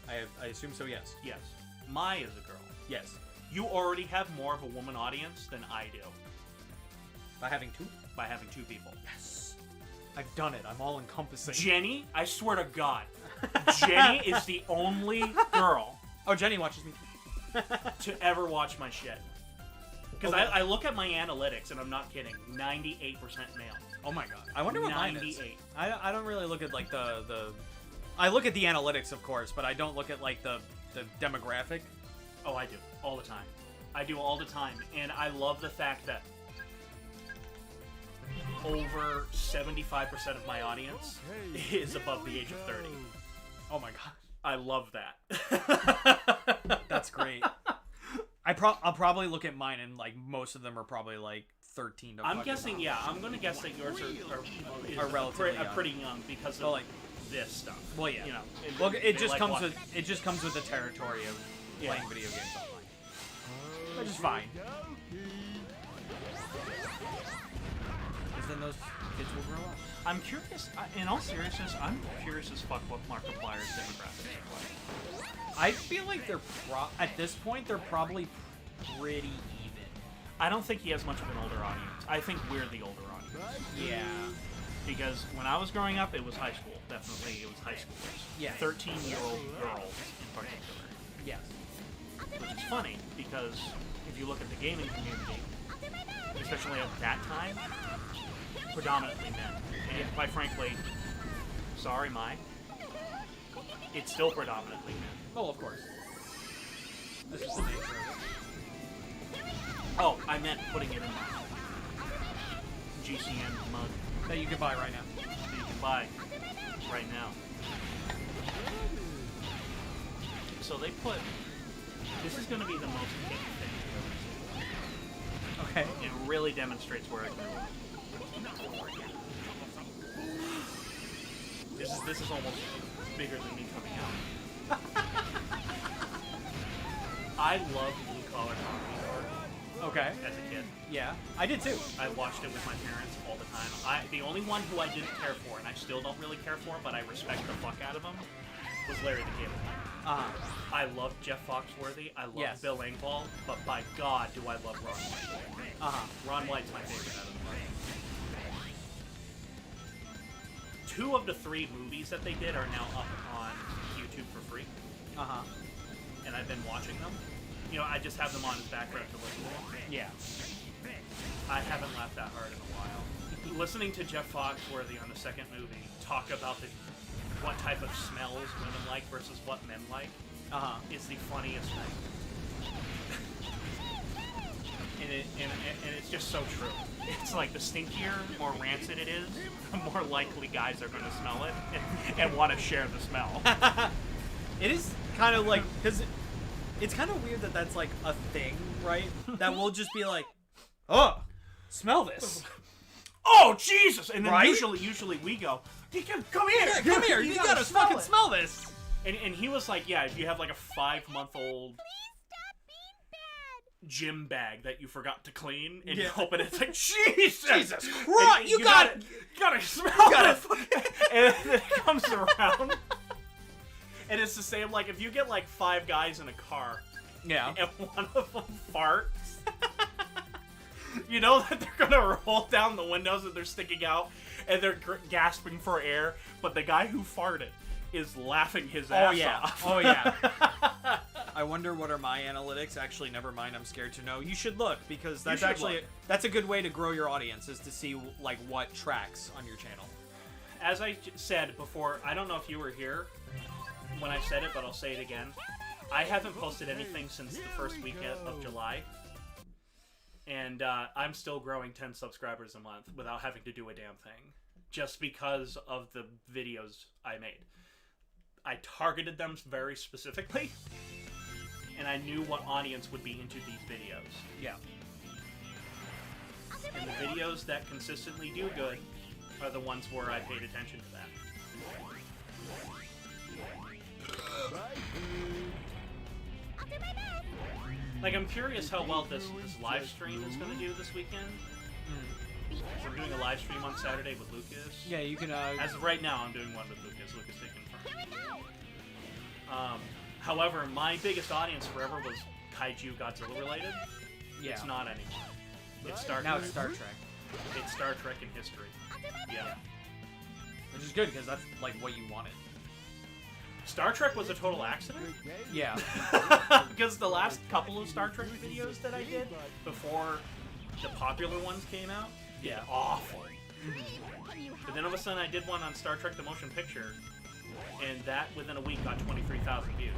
I assume so, yes. Yes. Mai is a girl. Yes. You already have more of a woman audience than I do By having two? by having two people. Yes. I've done it. I'm all encompassing. Jenny, I swear to God, Jenny is the only girl Oh, Jenny watches me. to ever watch my shit. Because Okay. I look at my analytics, and I'm not kidding, 98% male. Oh my god. I wonder what mine is. 98. I don't really look at like the I look at the analytics, of course, but I don't look at like the demographic. Oh, I do. All the time. I do all the time. And I love the fact that over 75% of my audience is above the age of 30. Oh my god. I love that. That's great. I'll probably look at mine, and like most of them are probably like 13 to. I'm guessing, yeah. I'm gonna guess that yours Are relatively young. pretty young because of Well, like this stuff. well, yeah. You know, Well, they it just like comes watching. with the territory of Yeah. playing video games online, which is fine. Because then those kids will grow up. I'm curious. In all seriousness, I'm curious as fuck what Markiplier's demographics are like. I feel like they're at this point they're probably pretty even. I don't think he has much of an older audience. I think we're the older audience. Yeah. Because when I was growing up, it was high school. Definitely, it was high schoolers. Yeah. 13-year-old girls in particular. Yes. Which is funny, because if you look at the gaming community, especially at that time, predominantly men. And quite frankly, sorry, it's still predominantly men. Oh, of course. This is the nature of it. Oh, I meant putting it in my GCN mug That you can buy right now. that you can buy right now. So they put... This is going to be the most pink thing you've ever seen. Okay. It really demonstrates where I grew up. This is almost bigger than me coming out. I loved Blue Collar Comedy Art Okay. as a kid. Yeah. I did too. I watched it with my parents all the time. The only one who I didn't care for, and I still don't really care for, but I respect the fuck out of him, was Larry the Cable Guy. Uh-huh. I loved Jeff Foxworthy. I loved Yes. Bill Engvall, but by God, do I love Ron White. Uh-huh. Ron White's my favorite out of the bunch. 2 of the 3 movies that they did are now up on YouTube for free, Uh-huh. and I've been watching them. You know, I just have them on as background to listen to them. Yeah. I haven't laughed that hard in a while. Listening to Jeff Foxworthy on the second movie talk about what type of smells women like versus what men like Uh-huh. is the funniest thing. and it's just so true. It's like the stinkier, more rancid it is, the more likely guys are going to smell it and want to share the smell. It is kind of like, because it's kind of weird that that's like a thing, right? That we'll just be like, oh, smell this. Oh, Jesus! And then Right? usually we go, come here! Yeah, come here, you gotta fucking smell this. And he was like, yeah, if you have like a 5-month-old gym bag that you forgot to clean, and you open it, it's like, Jesus Christ, And you gotta smell it! And then it comes around, and it's the same, like, if you get like 5 guys in a car, Yeah. and one of them farts, you know that they're gonna roll down the windows and they're sticking out, and they're gasping for air, but the guy who farted is laughing his ass off. Oh yeah. I wonder what are my analytics. Actually, never mind. I'm scared to know. You should look, because that's that's a good way to grow your audience, is to see like what tracks on your channel. As I said before, I don't know if you were here when I said it, but I'll say it again. I haven't posted anything since the first weekend of July, and I'm still growing 10 subscribers a month without having to do a damn thing, just because of the videos I made. I targeted them very specifically, and I knew what audience would be into these videos. Yeah. And the videos that consistently do good are the ones where I paid attention to that. Like, I'm curious how well this live stream is going to do this weekend. So I'm doing a live stream on Saturday with Lucas. Yeah, you can. As of right now, I'm doing one with Lucas. Lucas did confirm. However, my biggest audience forever was Kaiju Godzilla related. Yeah. It's not anymore. It's Star Now Trek. it's Star Trek, It's Star Trek in history. Yeah. which is good because that's like what you wanted. Star Trek was a total accident. Yeah. Because the last couple of Star Trek videos that I did before the popular ones came out, did awful. But then all of a sudden I did one on Star Trek the Motion Picture, and that within a week got 23,000 views.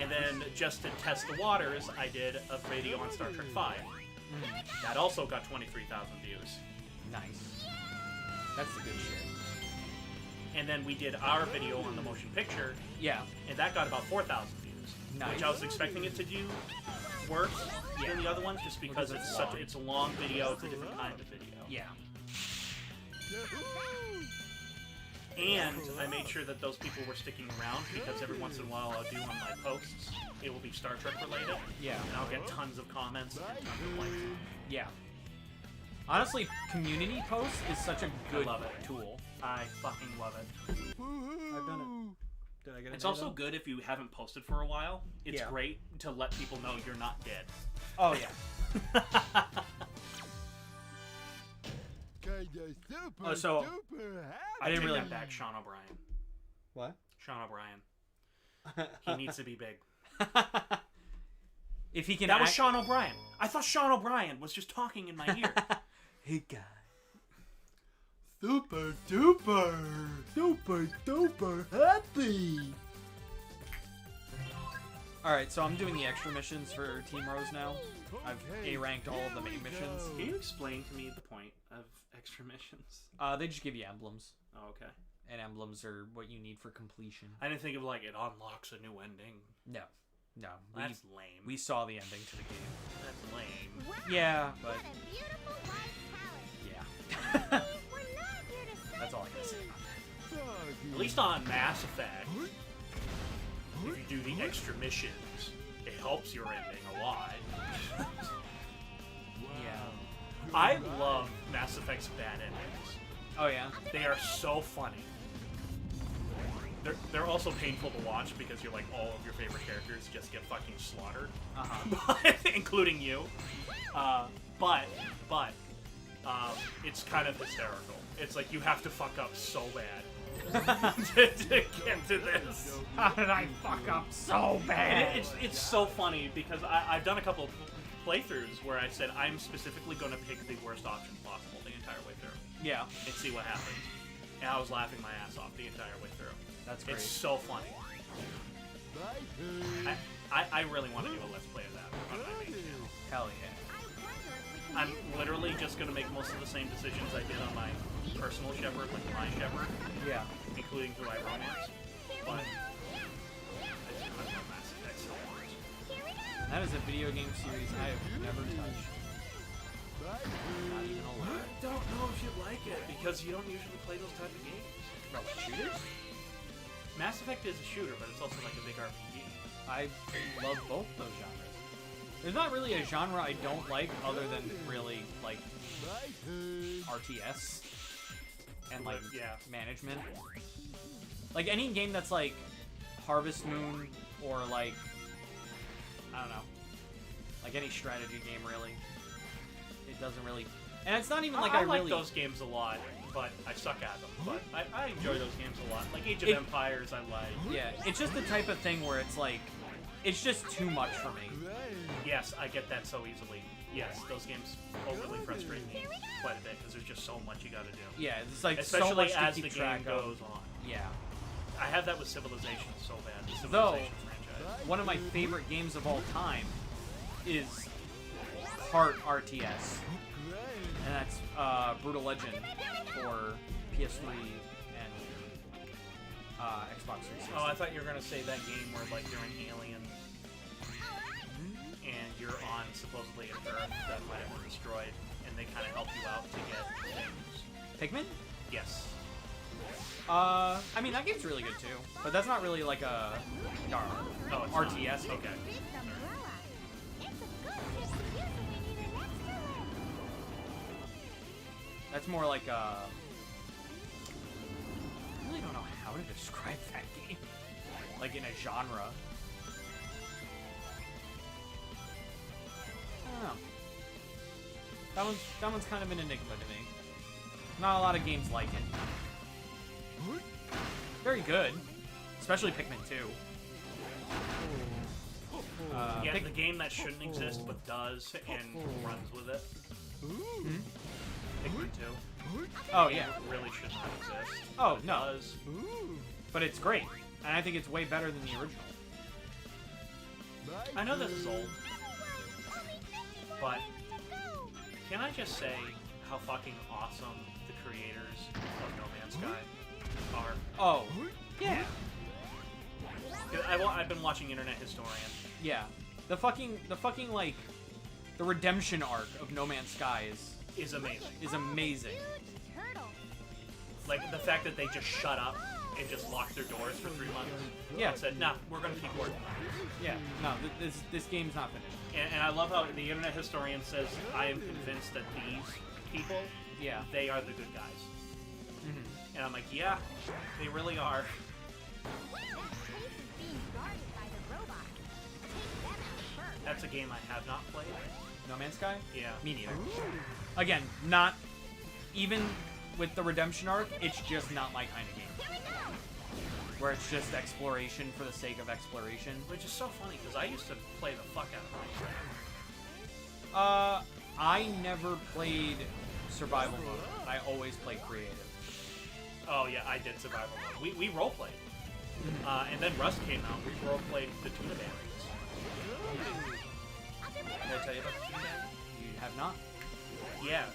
And then just to test the waters, I did a video on Star Trek 5. That also got 23,000 views. Nice. That's the good shit. And then we did our video on the motion picture, Yeah. and that got about 4,000 views. Nice. Which I was expecting it to do worse than the other ones, just because it's a long video, it's a different kind of video. Yeah. And I made sure that those people were sticking around, because every once in a while I'll do on my posts, it will be Star Trek related, Yeah. and I'll get tons of comments and tons of likes. Yeah. Honestly, community posts is such a good love it. tool. I fucking love it. I've done it. Did I get it? It's also good if you haven't posted for a while. It's Yeah. great to let people know you're not dead. Oh yeah. Oh, so I didn't really Take that back, Sean O'Brien. What? Sean O'Brien. He needs to be big. If he can. That was Sean O'Brien. I thought Sean O'Brien was just talking in my ear. Hey guy. Super duper happy. Alright, so I'm doing the extra missions for Team Rose now. I've A-ranked all of the main missions. Can you explain to me the point of extra missions? They just give you emblems. Oh, okay. And emblems are what you need for completion. I didn't think of like it unlocks a new ending. No. That's lame. We saw the ending to the game. That's lame. Wow, Yeah, but what a beautiful white yeah. palette. We're not here to That's all I gotta say about that. At least on Mass Effect, if you do the extra missions, it helps your ending a lot. Yeah. I love Mass Effect's bad endings. Oh yeah. They are so funny. They're also painful to watch because you're like all of your favorite characters just get fucking slaughtered, including you. But it's kind of hysterical. It's like you have to fuck up so bad to get to this. How did I fuck up so bad? And it's so funny because I've done a couple playthroughs where I said I'm specifically going to pick the worst option possible the entire way through. Yeah. And see what happens. And I was laughing my ass off the entire way through. That's great. It's so funny. I really want to do a Let's Play of that on my main channel. Hell yeah. I'm literally just going to make most of the same decisions I did on my personal Shepherd, like my Shepherd, Yeah. including who I romance. But I love Mass Effect so much. That is a video game series I have never touched. Not even a I little. don't know if you'd like it because you don't usually play those type of games. Bro, like shooters? Mass Effect is a shooter, but it's also like a big RPG. I love both those genres. There's not really a genre I don't like other than really like RTS and like management. Like any game that's like Harvest Moon or like I don't know, like any strategy game really. It doesn't really, and it's not even like I like really those games a lot, but I suck at them. But I enjoy those games a lot. Like Age of Empires, I like. Yeah, it's just the type of thing where it's like, it's just too much for me. Yes, I get that so easily. Yes, those games overly frustrate me quite a bit because there's just so much you gotta do. Yeah, it's like especially so much to as keep the game track of. goes on. Yeah. I have that with Civilization so bad. The Though, Civilization franchise. one of my favorite games of all time is part RTS, and that's Brutal Legend for PS3 and Xbox 360. Oh, I thought you were gonna say that game where like you're an alien and you're on supposedly an Earth that might have been destroyed, and they kind of help you out to get things. Pikmin? Yes. I mean, that game's really good too, but that's not really like a Oh, it's RTS. not. Okay. This umbrella. It's a good distribution we needed next time. That's more like a... I really don't know how to describe that game. Like in a genre. I don't know. That one's kind of an enigma to me. Not a lot of games like it. Very good. Especially Pikmin 2. Yeah, the game that shouldn't exist but does and runs with it. Pikmin 2. Oh, yeah. Really should not exist. Oh, but it no. does. But it's great. And I think it's way better than the original. I know this is old, but can I just say how fucking awesome the creators of No Man's Sky are? Oh. Yeah. 'Cause I've been watching Internet Historian. Yeah. The fucking, like, the redemption arc of No Man's Sky Is amazing. is amazing. Turtle. Like the fact that they just shut up and just locked their doors for 3 months. Yeah. And said, nah, we're gonna keep working on it. Yeah. No, this game's not finished. And I love how the Internet Historian says, I am convinced that these people, Yeah. they are the good guys. Mm-hmm. And I'm like, yeah, they really are. That place is being guarded by the robots. Take them out first. That's a game I have not played. No Man's Sky? Yeah. Me neither. Again, not even with the redemption arc, it's just not my kind of game. Where it's just exploration for the sake of exploration. Which is so funny, because I used to play the fuck out of Minecraft. I never played survival mode. I always played creative. Oh yeah, I did survival mode. We roleplayed. And then Rust came out, we roleplayed the Tuna Bandits. Did I tell you about the Tuna Bandits? You have not? Yeah,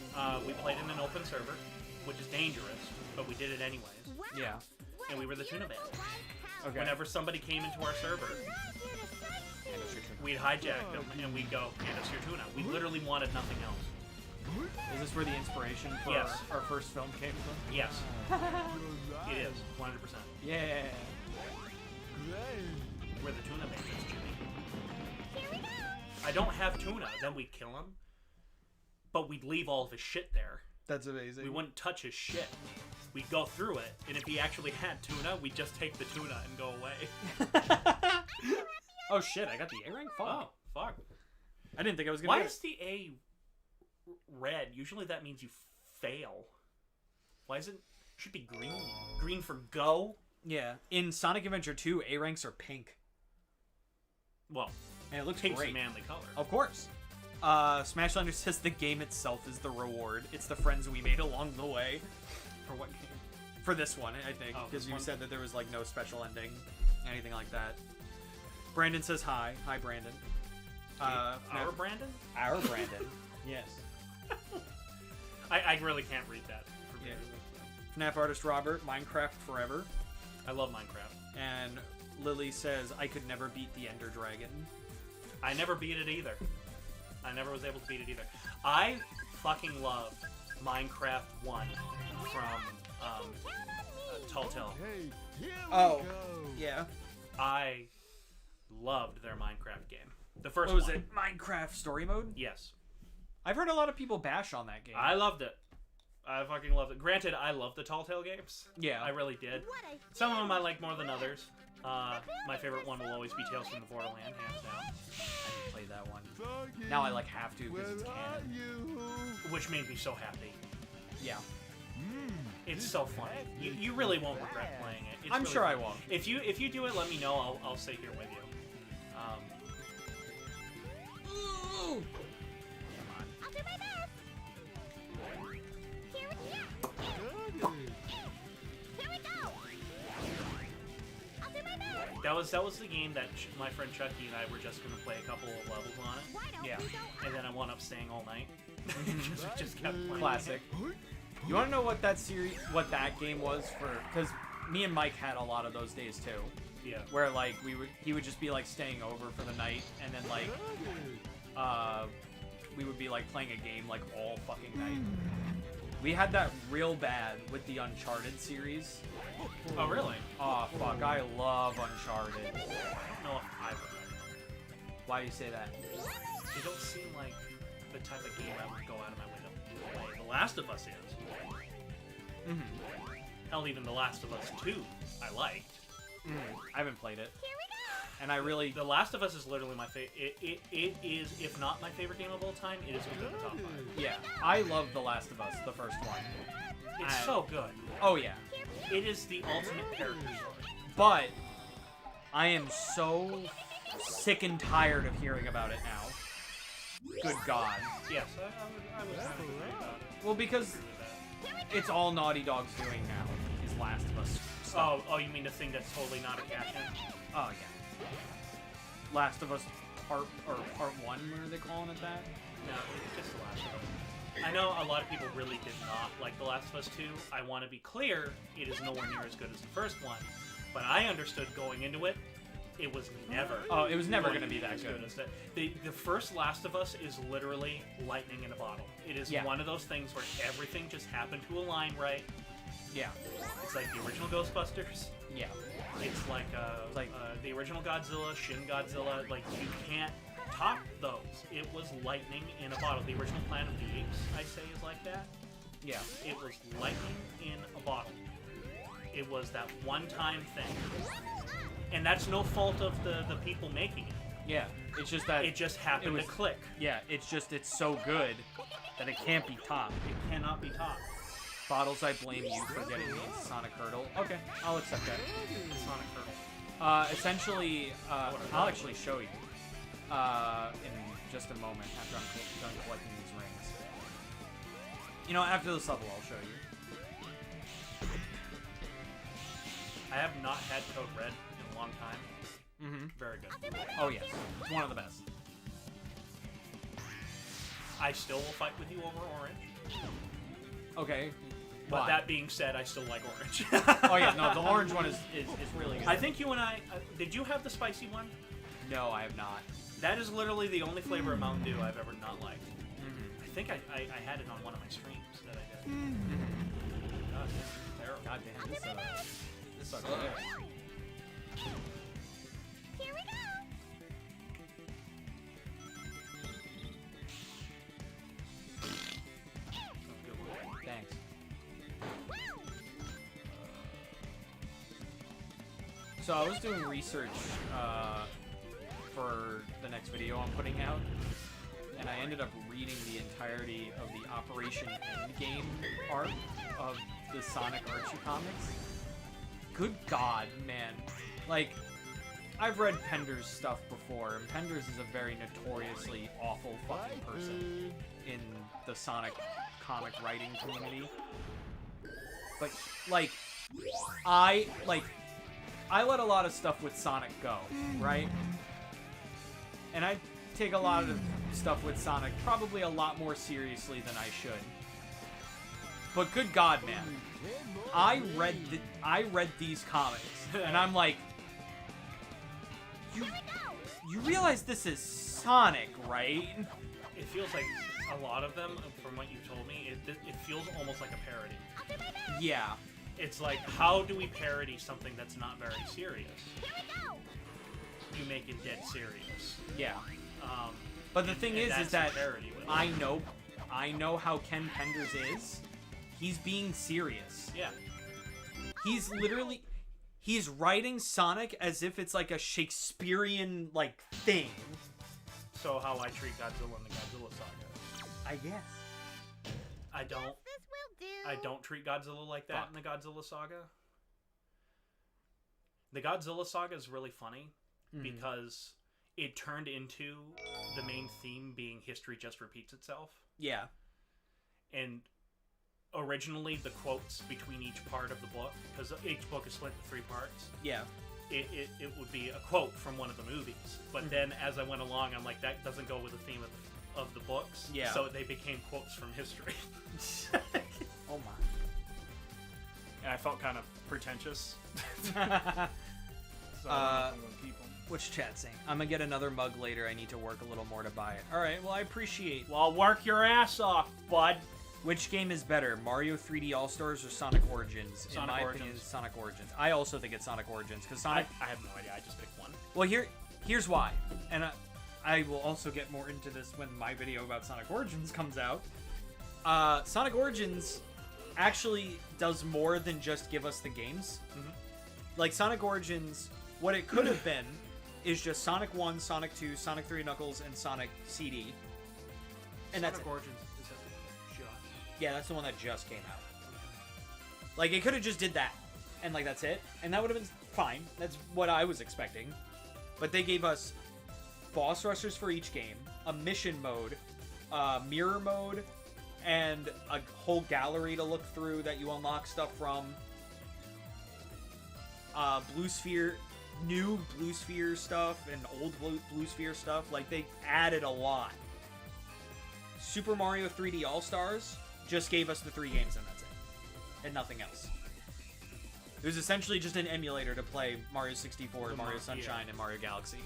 we played in an open server, which is dangerous, but we did it anyways. Yeah. And we were the Tuna Bandits. Okay. Whenever somebody came into our server, we'd hijack them and we'd go, hand us your tuna. We literally wanted nothing else. Is this where the inspiration for Yes. our first film came from? Yes. It is, 100%. Yeah. We're the Tuna Bandits, Jimmy. I don't have tuna, then we'd kill him, but we'd leave all of his shit there. That's amazing. We wouldn't touch his shit. We'd go through it, and if he actually had tuna, we'd just take the tuna and go away. Oh shit, I got the A rank? Fuck. Oh, fuck. I didn't think I was gonna Why get is the A red? Usually that means you fail. Why is it? Should be green. Green for go? Yeah. In Sonic Adventure 2, A ranks are pink. Well, And it looks pink's great. a manly color. Of course. Smashlander says the game itself is the reward. It's the friends we made along the way. For what game? For this one, I think. Oh, Because this you one? said that there was, like, no special ending. Anything like that. Brandon says hi. Hi, Brandon. Our Brandon? Our Brandon. Yes. I really can't read that. Yeah. FNAF artist Robert, Minecraft forever. I love Minecraft. And Lily says, I could never beat the Ender Dragon. I never beat it either. I never was able to beat it either. I fucking loved Minecraft 1 from Telltale. Hey, here we Oh. go. Yeah. I loved their Minecraft game. The first What was one. it? Minecraft story mode? Yes. I've heard a lot of people bash on that game. I loved it. I fucking loved it. Granted, I love the Telltale games. Yeah. I really did. Some of them I like more than others. My favorite one will always be Tales from the Borderland, hands down. I didn't play that one. Doggy, Now I like have to because where it's are canon. you? Which made me so happy. Yeah. It's so funny. You really won't regret playing it. It's I'm really sure I fun. won't. If you do it, let me know. I'll stay here with you. I'll do my best. Here we Doggy. Here we go. I'll do my best. That was the game that my friend Chucky and I were just gonna play a couple of levels on it, Why don't Yeah. we go and then I wound up staying all night. Because we just kept playing. Classic. You want to know what that game was for? Because me and Mike had a lot of those days too, Yeah. where like he would just be like staying over for the night, and then like we would be like playing a game like all fucking night. We had that real bad with the Uncharted series. Oh really? Oh fuck, I love Uncharted. I don't know if I would. Why do you say that? They don't seem like the type of game I would go out of my way to play. The Last of Us is. Hell, even The Last of Us 2, I liked. I haven't played it, and I really The Last of Us is literally my favorite. It is, if not my favorite game of all time, it is within the top 5. yeah, I love The Last of Us, the first one. It's so good. Oh yeah. It is the ultimate character story. But I am so sick and tired of hearing about it now. Good God. Yes, I would kind of agree about it. Well, because it's all Naughty Dog's doing now, is Last of Us. Oh, you mean the thing that's totally not a cash-in? Oh, yeah. Last of Us Part 1, what are they calling it that? No, it's just The Last of Us. I know a lot of people really did not like The Last of Us 2. I want to be clear, it is nowhere near as good as the first one. But I understood going into it, it was never. Oh, it was never going to be that good. As that. The first Last of Us is literally lightning in a bottle. It is one of those things where everything just happened to align right. Yeah. It's like the original Ghostbusters. Yeah. It's like the original Godzilla, Shin Godzilla. Like, you can't top those. It was lightning in a bottle. The original Planet of the Apes, I say, is like that. Yeah. It was lightning in a bottle. It was that one-time thing. And that's no fault of the people making it. Yeah. It's just that It just happened to click. Yeah, it's so good that it can't be topped. It cannot be topped. Bottles, I blame you for getting me into Sonic Hurdle. Okay, I'll accept that. Sonic Hurdle. Essentially, I'll actually show you in just a moment after I'm done collecting these rings. You know, after this level, I'll show you. I have not had Code Red in a long time. Mm-hmm. Very good. Oh, yes. It's one of the best. I still will fight with you over Orange. Okay. But Why? that being said, I still like Orange. Oh, yeah, no, the orange one is really good. I think you and I... did you have the spicy one? No, I have not. That is literally the only flavor of Mountain Dew I've ever not liked. Mm-hmm. I think I had it on one of my streams that I did. Mm-hmm. God, this is terrible. God damn, this sucks. Here we go. Good one. Thanks. So I was doing research for the next video I'm putting out, and I ended up reading the entirety of the Operation Endgame arc of the Sonic Archie comics. Good God, man. Like, I've read Pender's stuff before, and Penders is a very notoriously awful fucking person in the Sonic comic writing community. But, like, I let a lot of stuff with Sonic go, right? And I take a lot of stuff with Sonic probably a lot more seriously than I should. But good God, man. I read these comics, and I'm like, you realize this is Sonic, right? It feels like a lot of them, from what you told me, it feels almost like a parody. Yeah. It's like, how do we parody something that's not very serious? You make it dead serious. Yeah. But the thing is that parody with I know how Ken Penders is. He's being serious. Yeah. He's writing Sonic as if it's like a Shakespearean like thing. So how I treat Godzilla in the Godzilla saga. I guess. I don't. This will do. I don't treat Godzilla like that in the Godzilla saga. The Godzilla saga is really funny because it turned into the main theme being history just repeats itself. Yeah. And originally the quotes between each part of the book, because each book is split into 3 parts. Yeah. It would be a quote from one of the movies. But then as I went along, I'm like, that doesn't go with the theme of the books. Yeah. So they became quotes from history. Oh my. And I felt kind of pretentious. So Uh, I'm gonna keep them. What's chat saying? I'm gonna get another mug later. I need to work a little more to buy it. Alright, well I appreciate. Well, work your ass off, bud. Which game is better, Mario 3D All-Stars or Sonic Origins? In Sonic my Origins. opinion, it's Sonic Origins. I also think it's Sonic Origins, because Sonic... I have no idea. I just picked one. Well, here's why. And I will also get more into this when my video about Sonic Origins comes out. Sonic Origins actually does more than just give us the games. Mhm. Like, Sonic Origins, what it could have been is just Sonic 1, Sonic 2, Sonic 3 Knuckles, and Sonic CD. And that's Sonic it. Origins is just. Yeah, that's the one that just came out. Like, it could have just did that, and, like, that's it. And that would have been fine. That's what I was expecting. But they gave us boss rushers for each game, a mission mode, mirror mode, and a whole gallery to look through that you unlock stuff from. Blue Sphere, new Blue Sphere stuff, and old Blue Sphere stuff. Like, they added a lot. Super Mario 3D All-Stars just gave us the 3 games, and that's it. And nothing else. It was essentially just an emulator to play Mario 64, Mario Sunshine, and Mario Galaxy.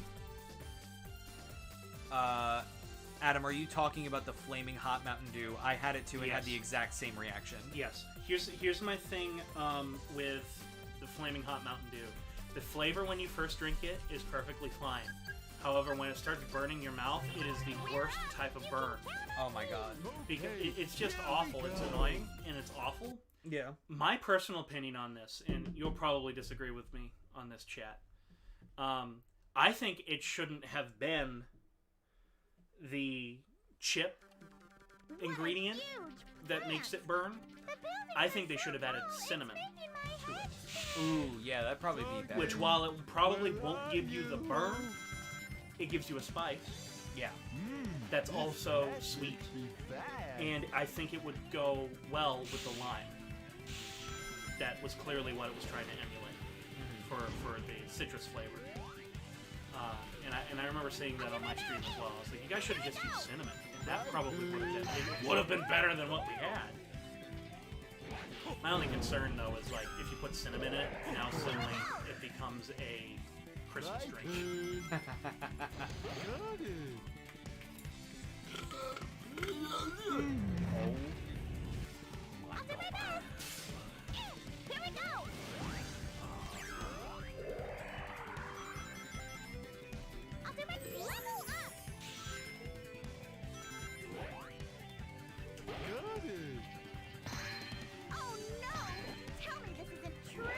Adam, are you talking about the Flaming Hot Mountain Dew? I had it too and had the exact same reaction. Yes. Here's my thing with the Flaming Hot Mountain Dew. The flavor when you first drink it is perfectly fine. However, when it starts burning your mouth, it is the worst type of burn. Oh my god. Because it's just awful. It's annoying, and it's awful. Yeah. My personal opinion on this, and you'll probably disagree with me on this, chat. I think it shouldn't have been the chip ingredient that makes it burn. I think they should have added cinnamon to it. Ooh, yeah, that'd probably be better. Which, while it probably won't give you the burn, it gives you a spice yeah. that's also sweet. And I think it would go well with the lime. That was clearly what it was trying to emulate for the citrus flavor. And I remember seeing that on my stream as well. I was like, you guys should have just used cinnamon. And that probably would have been better than what we had. My only concern, though, is like if you put cinnamon in it, now suddenly it becomes a Christmas drink. I'll do my best. Here we go. I'll do my level up. Oh no! Tell me this isn't true.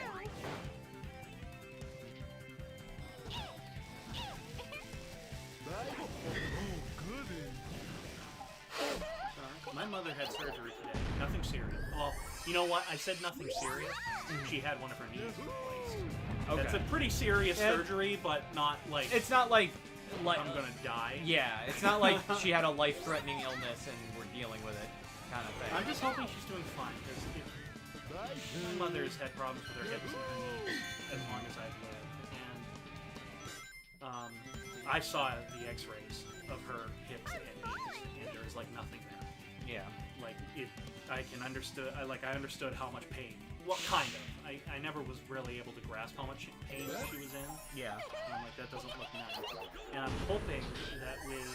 My mother had surgery today. Nothing serious. Well, you know what? I said nothing serious. She had one of her knees replaced. Okay. That's a pretty serious surgery, but not like It's not like I'm gonna die. Yeah, it's not like she had a life-threatening illness and we're dealing with it, kind of thing. I'm just hoping she's doing fine. Because my mother's had problems with her hips and her knees as long as I've lived. And I saw the X-rays of her hips and knees, and there was like nothing there. Yeah. Like I understood how much pain. Well, kind of. I never was really able to grasp how much pain she was in. Yeah. And I'm like, that doesn't look nice. And I'm hoping that with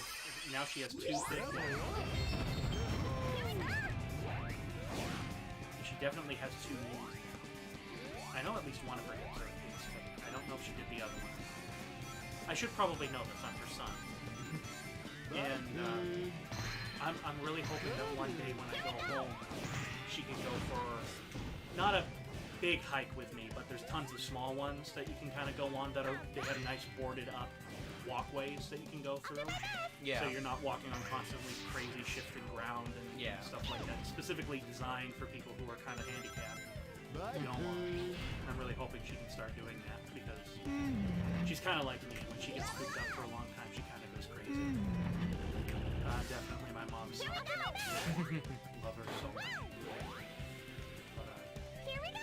now she has 2 big hips. She definitely has 2 knees. I know at least one of her hips are at least, but I don't know if she did the other one. I should probably know this. I'm her son. And I'm really hoping that one day when I go home, she can go for not a big hike with me, but there's tons of small ones that you can kind of go on that they have nice boarded up walkways that you can go through. Yeah. So you're not walking on constantly crazy shifting ground and stuff like that. Specifically designed for people who are kind of handicapped. I'm really hoping she can start doing that because she's kind of like me. When she gets cooped up for a long time, she kind of goes crazy. Definitely my mom's son. Love her so much. But, Here we go.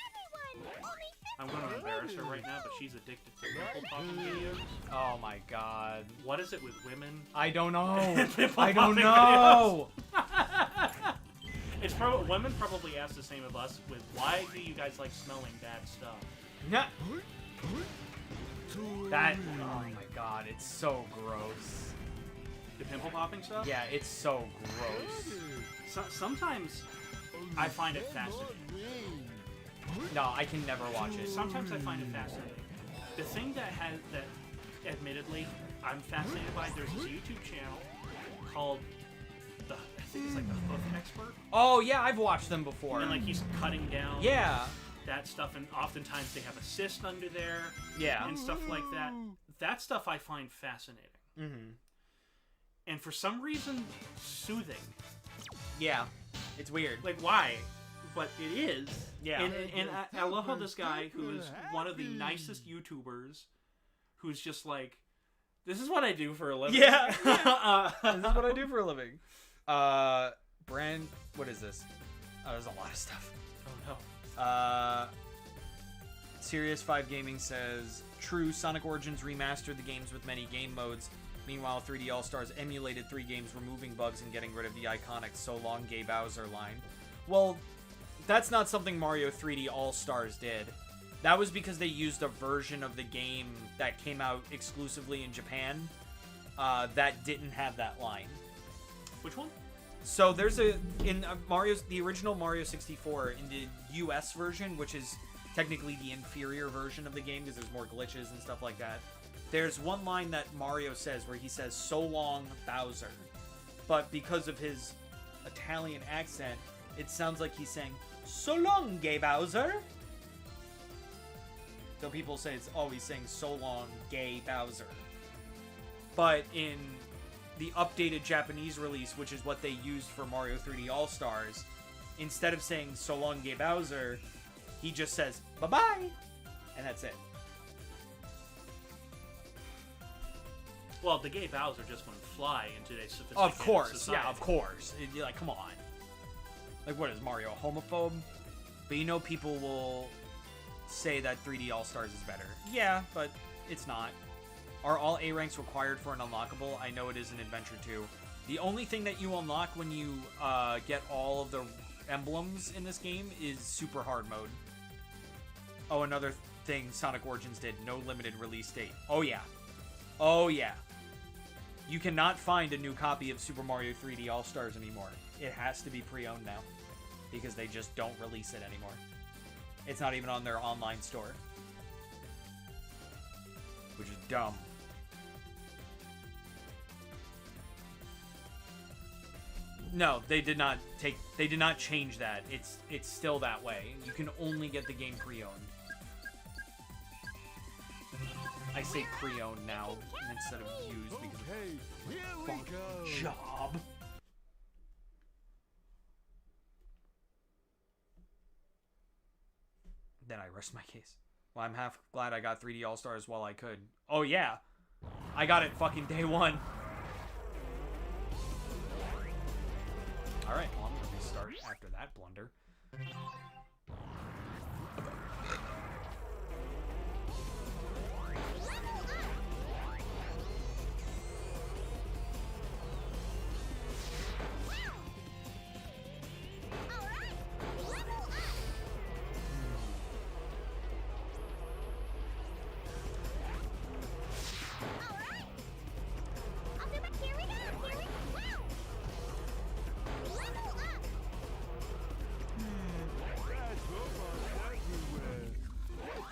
Everyone, only I'm going to embarrass her right now, but she's addicted to nipple popping videos. Oh my god. What is it with women? I don't know. Nipple I don't popping know. It's probably women probably ask the same of us with why do you guys like smelling bad stuff? Yeah. That, oh my god, it's so gross. The pimple popping stuff? Yeah, it's so gross. Sometimes I find it fascinating. No, I can never watch it. Sometimes I find it fascinating. The thing that admittedly, I'm fascinated by, there's this YouTube channel called I think it's like the Hoof Expert. Oh yeah, I've watched them before. And like he's cutting down that stuff, and oftentimes they have a cyst under there. Yeah. And stuff like that. That stuff I find fascinating. Mm-hmm. And for some reason, soothing. Yeah. It's weird. Like, why? But it is. Yeah. And I love how this guy, who is one of the nicest YouTubers, who's just like, this is what I do for a living. Yeah. This is what I do for a living. Brand, what is this? Oh, there's a lot of stuff. Oh no. Serious 5 Gaming says, true, Sonic Origins remastered the games with many game modes. Meanwhile, 3D All-Stars emulated 3 games, removing bugs and getting rid of the iconic "So Long, Gay Bowser" line. Well, that's not something Mario 3D All-Stars did. That was because they used a version of the game that came out exclusively in Japan that didn't have that line. Which one? So there's the original Mario 64 in the US version, which is technically the inferior version of the game because there's more glitches and stuff like that. There's one line that Mario says where he says, "So long, Bowser." But because of his Italian accent, it sounds like he's saying, "So long, Gay Bowser." So people say it's always saying "So long, Gay Bowser." But in the updated Japanese release, which is what they used for Mario 3D All-Stars, instead of saying "So long, Gay Bowser," he just says "Bye-bye," and that's it. Well, the gay Bowser just wouldn't fly in today's sophisticated Of course, society. yeah, of course. You're like, come on. Like, what is Mario, a homophobe? But you know people will say that 3D All-Stars is better. Yeah, but it's not. Are all A ranks required for an unlockable? I know it is in Adventure 2. The only thing that you unlock when you get all of the emblems in this game is Super Hard Mode. Oh, another thing Sonic Origins did. No limited release date. Oh, yeah. Oh, yeah. You cannot find a new copy of Super Mario 3D All-Stars anymore. It has to be pre-owned now. Because they just don't release it anymore. It's not even on their online store. Which is dumb. No, they did not change that. It's still that way. You can only get the game pre-owned. I say pre-owned now instead of used because Okay, here of we my fucking go. job. Then I rest my case. Well, I'm half glad I got 3D All-Stars while I could. Oh yeah, I got it fucking day one. All right, well, I'm gonna restart after that blunder.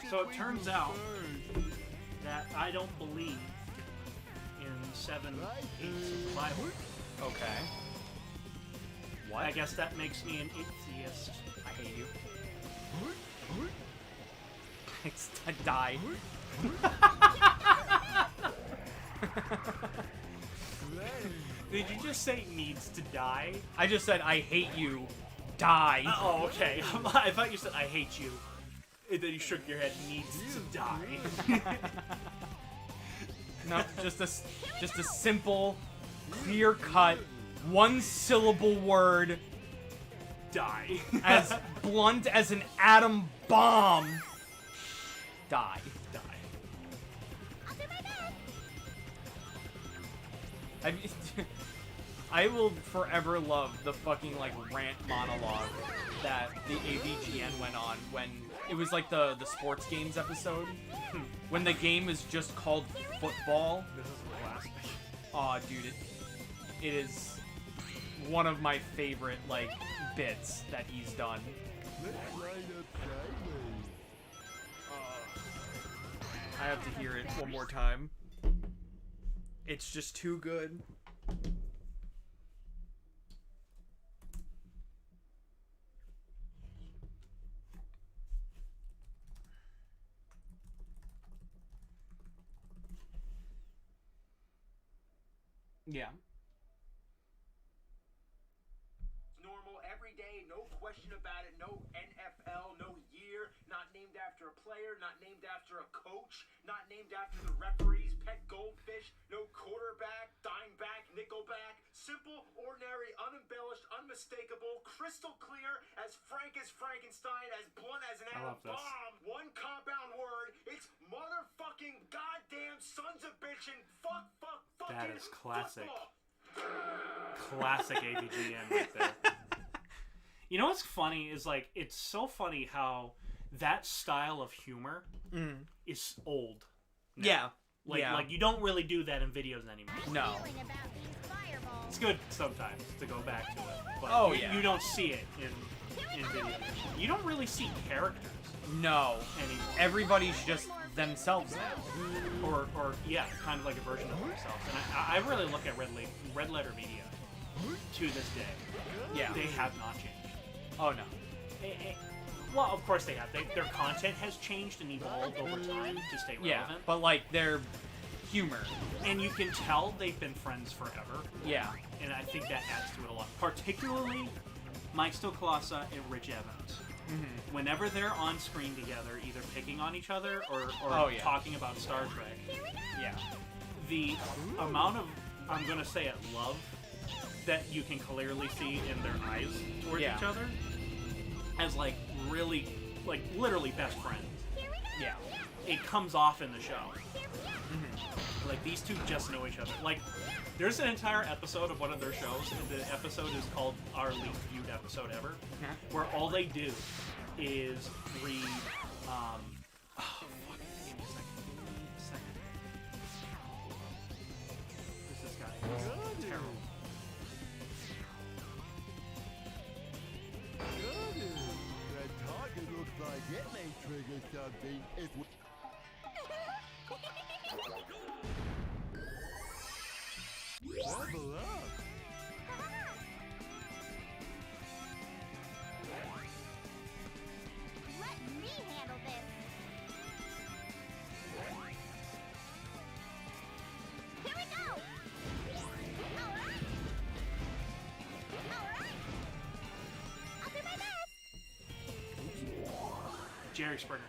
So it turns out that I don't believe in 7/8 survival. Okay. What? I guess that makes me an atheist. I hate you. Die. Did you just say needs to die? I just said I hate you. Die. Oh, okay. I thought you said I hate you. And then you shook your head. Needs to die. No, just a simple, clear-cut, one-syllable word, Die. as blunt as an atom bomb. Die. Die. I mean, I will forever love the fucking like rant monologue that the AVGN went on when it was like the sports games episode when the game is just called football. This is a classic. Aw, dude, it is one of my favorite like bits that he's done. Let's line up sideways. I have to hear it one more time. It's just too good. Yeah. Normal, every day, no question about it, no NFL, no year, not named after a player, not named after a coach, not named after the referees, pet goldfish, no quarterback, dime back, nickelback, simple, ordinary, unembellished, unmistakable, crystal clear, as frank as Frankenstein, as blunt as an I atom love this. bomb, one compound word, it's motherfucking goddamn sons of bitchin' fucking That is classic. football. Classic AVGN right there. You know what's funny is like it's so funny how that style of humor is old. now. Yeah. Like you don't really do that in videos anymore. No. It's good sometimes to go back to it, but Oh, you, yeah. you don't see it in videos. You don't really see characters No. anymore. Everybody's just themselves now. Or yeah, kind of like a version of themselves. And I really look at Red Letter Media to this day. Yeah. They have not changed. Oh no. Well, of course they have. Their content has changed and evolved over time to stay relevant. Yeah, but like their humor. And you can tell they've been friends forever. Yeah. And I think that adds to it a lot. Particularly Mike Stoklasa and Rich Evans. Mm-hmm. Whenever they're on screen together, either picking on each other or talking about Star Trek, Yeah. the amount of, I'm going to say it, love that you can clearly see in their eyes towards each other as, like, really, like, literally best friends. Yeah. It comes off in the show. Mm-hmm. Like, these two just know each other. Like, there's an entire episode of one of their shows, and the episode is called Our Least Viewed Episode Ever, where all they do is read, give me a second. Who's this guy? Terrible. That target looks like it may trigger something. Level up. Let me handle this. Here we go. All right. I'll do my best. Jerry Springer.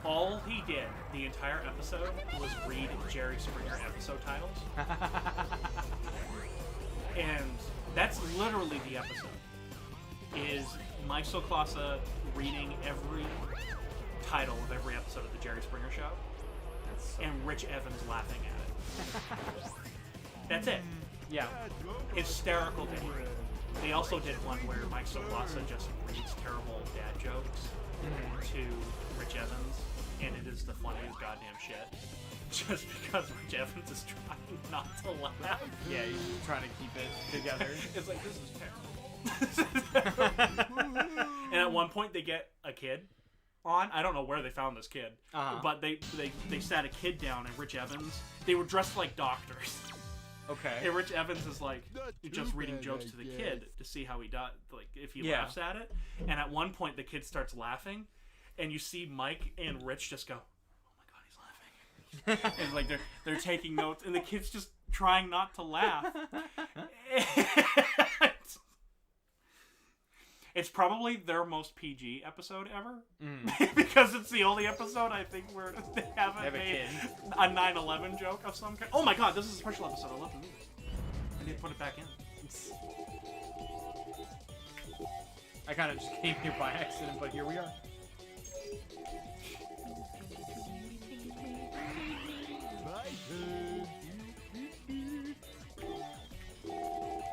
All he did the entire episode was read Jerry Springer episode titles. And that's literally the episode. Is Mike Stoklasa reading every title of every episode of the Jerry Springer Show, and Rich Evans laughing at it. That's it. Yeah. Hysterical to hear. They also did one where Mike Stoklasa just reads terrible dad jokes to Rich Evans, and it is the funniest goddamn shit. Just because Rich Evans is trying not to laugh. Yeah, he's trying to keep it together. It's like, this is terrible. And at one point they get a kid on. I don't know where they found this kid, but they sat a kid down, and Rich Evans, they were dressed like doctors. Okay. And Rich Evans is like just reading jokes to the kid to see how he does, like if he laughs at it. And at one point the kid starts laughing, and you see Mike and Rich just go, "Oh my god, he's laughing!" And like they're taking notes, and the kid's just trying not to laugh. It's probably their most PG episode ever, because it's the only episode I think where they haven't made a 9/11 joke of some kind. Oh my god, this is a special episode. I love the movie. I need to put it back in. I kind of just came here by accident, but here we are.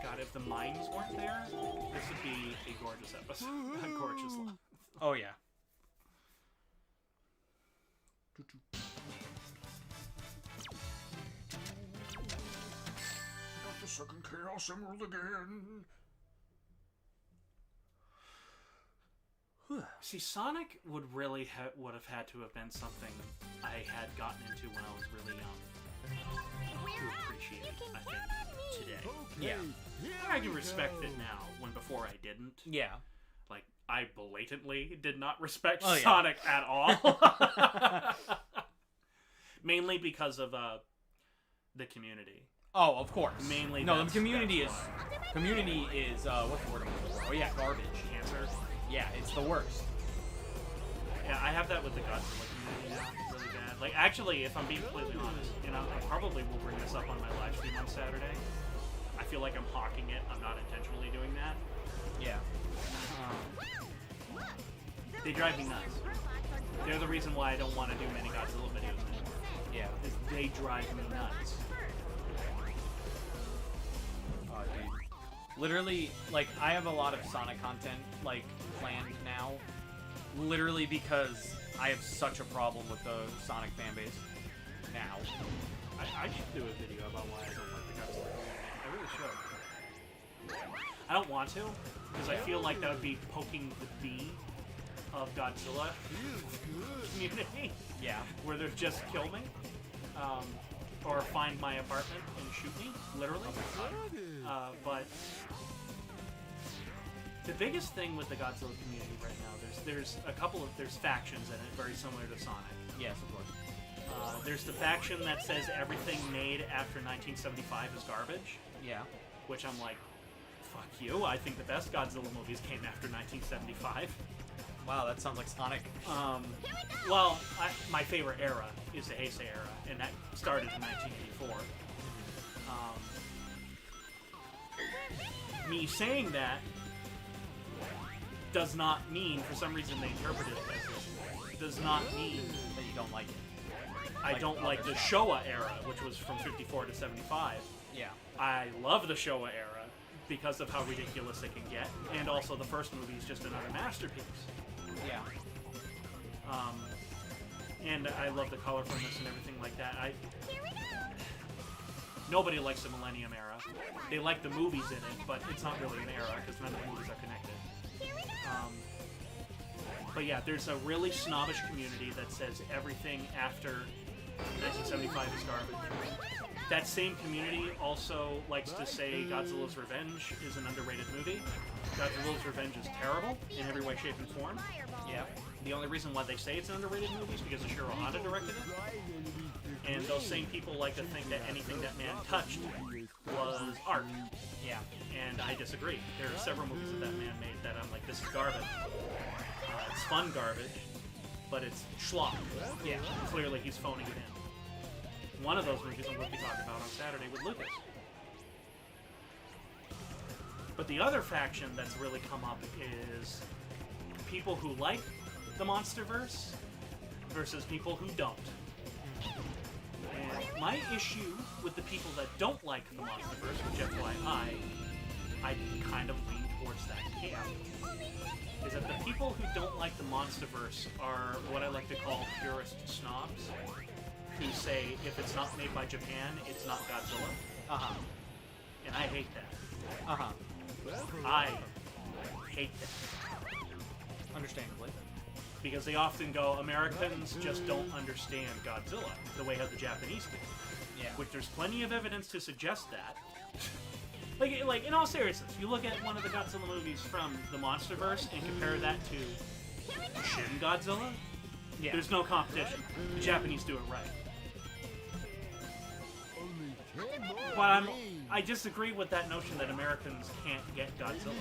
God, if the mines weren't there, this would be a gorgeous episode. A gorgeous love. Oh, yeah. Got the second Chaos Emerald again. See, Sonic would really would have had to have been something I had gotten into when I was really young. To appreciate, I think, today. Yeah. I can respect it now, when before I didn't. Yeah. Like, I blatantly did not respect Oh, yeah. Sonic at all. Mainly because of the community. Oh, of course. Mainly. No, the that's community is why. what's the word I'm looking for? Oh yeah, garbage. Cancer. Yeah, it's the worst. Yeah, I have that with the Godzilla community now. It's really bad. Like, actually, if I'm being completely honest, and I probably will bring this up on my live stream on Saturday. I feel like I'm hawking it. I'm not intentionally doing that. Yeah. They drive me nuts. They're the reason why I don't want to do many Godzilla videos anymore. Yeah. Is they drive me nuts. Oh, dude. Literally, like, I have a lot of Sonic content, like, planned now. Literally because I have such a problem with the Sonic fanbase now. I should do a video about why I don't like the Godzilla community. I really should. I don't want to, because I feel like that would be poking the bee of Godzilla community. Yeah. Where they'd just kill me. Or find my apartment and shoot me, literally. But the biggest thing with the Godzilla community right now, there's a couple of factions in it, very similar to Sonic. Yes, of course. There's the faction that says everything made after 1975 is garbage, Yeah. which I'm like, fuck you. I think the best Godzilla movies came after 1975. Wow, that sounds like Sonic. Well, my favorite era is the Heisei era, and that started in 1984. Me saying that does not mean, for some reason they interpreted it as this, does not mean That you don't like it. I don't like the Showa era, which was from 54 to 75. Yeah. I love the Showa era because of how ridiculous it can get, and also the first movie is just another masterpiece. Yeah. And I love the colorfulness and everything like that. Nobody likes the Millennium era. They like the movies in it, but it's not really an era because none of the movies are connected. But yeah, there's a really snobbish community that says everything after 1975 is garbage. That same community also likes to say Godzilla's Revenge is an underrated movie. Godzilla's Revenge is terrible in every way, shape, and form. Yeah. The only reason why they say it's an underrated movie is because Ishiro Honda directed it. And those same people like to think that anything that man touched was art. Yeah. And I disagree. There are several movies that that man made that I'm like, this is garbage. It's fun garbage, but it's schlock. Yeah. Clearly he's phoning it in. One of those movies I'm going to be talking about on Saturday with Lucas. But the other faction that's really come up is people who like the Monsterverse versus people who don't. And my issue with the people that don't like the Monsterverse, which FYI, I kind of lean towards that camp, is that the people who don't like the Monsterverse are what I like to call purist snobs, who say if it's not made by Japan, it's not Godzilla. Uh-huh. And I hate that. Uh-huh. I hate that. Understandably. Because they often go, Americans just don't understand Godzilla the way how the Japanese do. Yeah. Which there's plenty of evidence to suggest that. like in all seriousness, you look at one of the Godzilla movies from the Monsterverse and compare that to Shin Godzilla, Yeah. there's no competition. The Japanese do it right. But I disagree with that notion that Americans can't get Godzilla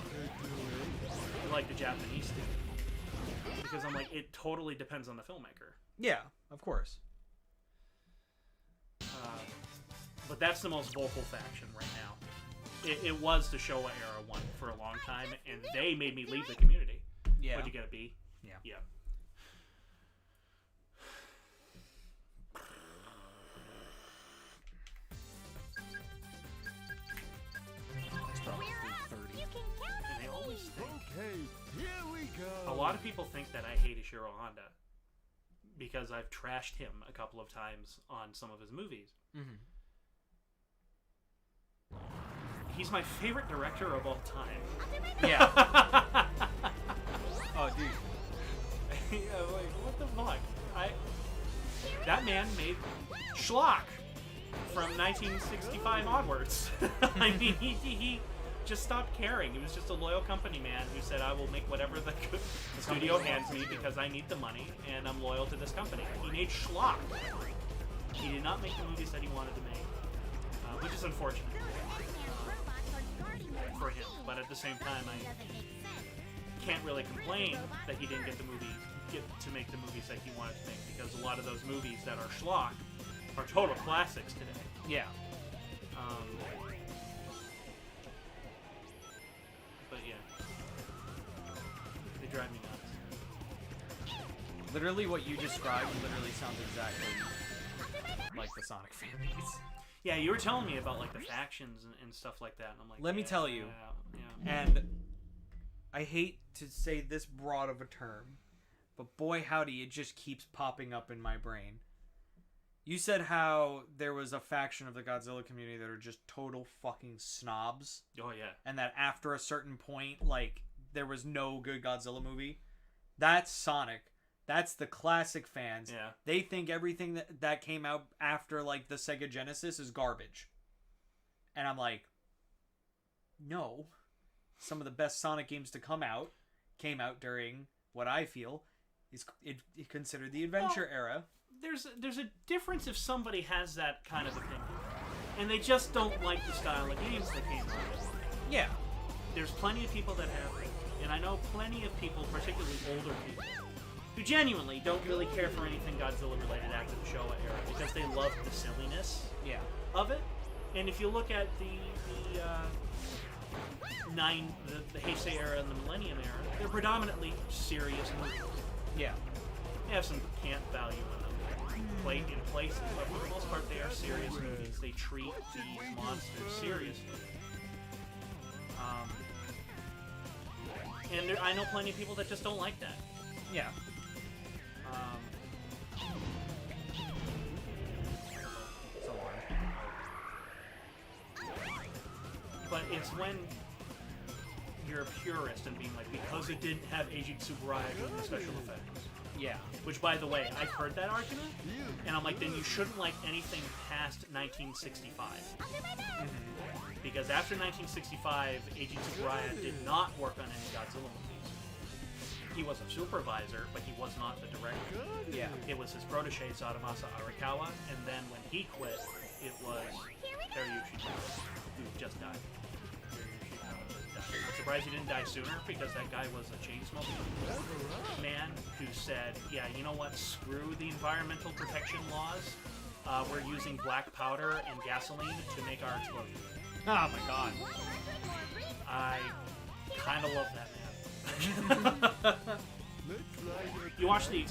like the Japanese do. Because I'm like, it totally depends on the filmmaker. Yeah, of course. But that's the most vocal faction right now. It was the Showa era one for a long time, and they made me leave the community. Yeah. What'd you get a B? Yeah. Yeah. It's probably We're up. 30. You can count And they on always me. think... Okay, here we go. A lot of people think that I hate Ishiro Honda because I've trashed him a couple of times on some of his movies. Mm-hmm. He's my favorite director of all time. Yeah. Oh, dude. Yeah, like, what the fuck? That man made schlock from 1965 onwards. I mean, he just stopped caring. He was just a loyal company man who said, I will make whatever the studio hands me because I need the money and I'm loyal to this company. He made schlock. He did not make the movies that he wanted to make, which is unfortunate for him. But at the same time, I can't really complain that he didn't get to make the movies that he wanted to make, because a lot of those movies that are schlock are total classics today. Yeah. But yeah, they drive me nuts. Literally what you described literally sounds exactly like the Sonic fan base. Yeah, you were telling me about like the factions and stuff like that, and I'm like, Let me tell you. Yeah. And I hate to say this broad of a term, but boy howdy, it just keeps popping up in my brain. You said how there was a faction of the Godzilla community that are just total fucking snobs, Oh yeah. and that after a certain point, like, there was no good Godzilla movie. That's Sonic. That's the classic fans. Yeah. They think everything that came out after, like, the Sega Genesis is garbage. And I'm like, no. Some of the best Sonic games to come out came out during what I feel is considered the adventure era. there's a difference if somebody has that kind of opinion, and they just don't like the style of games that came out. Yeah. There's plenty of people that have it, and I know plenty of people, particularly older people, who genuinely don't really care for anything Godzilla related after the Showa era because they love the silliness of it. And if you look at the Heisei era and the Millennium era, they're predominantly serious movies. Yeah. They have some camp value in them, in places, but for the most part, they are serious movies. They treat these monsters seriously. And I know plenty of people that just don't like that. Yeah. But it's when you're a purist and being like, because it didn't have Eiji Tsuburaya doing the special effects. Yeah. Which, by the way, I've heard that argument, and I'm like, then you shouldn't like anything past 1965. Because after 1965, Eiji Tsuburaya did not work on any Godzilla movies. He was a supervisor, but he was not the director. Yeah. It was his protege, Sadamasa Arakawa, and then when he quit, it was Teruyuki, who just died. I'm surprised he didn't die sooner, because that guy was a chain-smoking man who said, yeah, you know what, screw the environmental protection laws. We're using black powder and gasoline to make our explosions. Oh my god. I kind of love that man. You watch the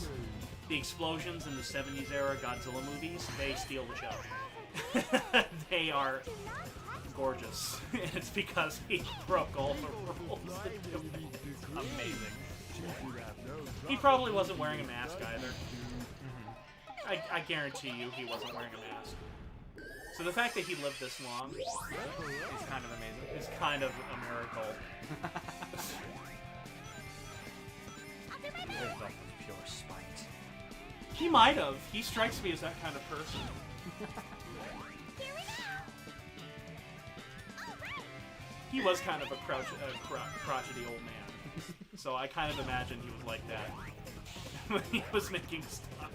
explosions in the 70s era Godzilla movies, they steal the show. They are gorgeous. And it's because he broke all the rules to do it. Amazing. He probably wasn't wearing a mask either. I guarantee you he wasn't wearing a mask. So the fact that he lived this long is kind of amazing. It's kind of a miracle. Pure spite. He might have. He strikes me as that kind of person. He was kind of a crotchety old man. So I kind of imagine he was like that when he was making stuff.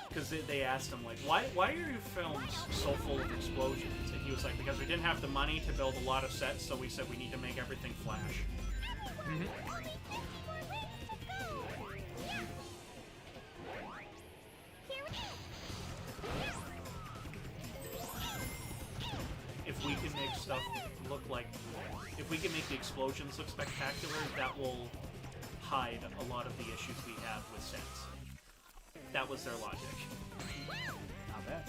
Because they asked him, like, why are your films so full of explosions? And he was like, because we didn't have the money to build a lot of sets, so we said we need to make everything flash. If we can make stuff look like... If we can make the explosions look spectacular, that will hide a lot of the issues we have with sets. That was their logic. Not bad.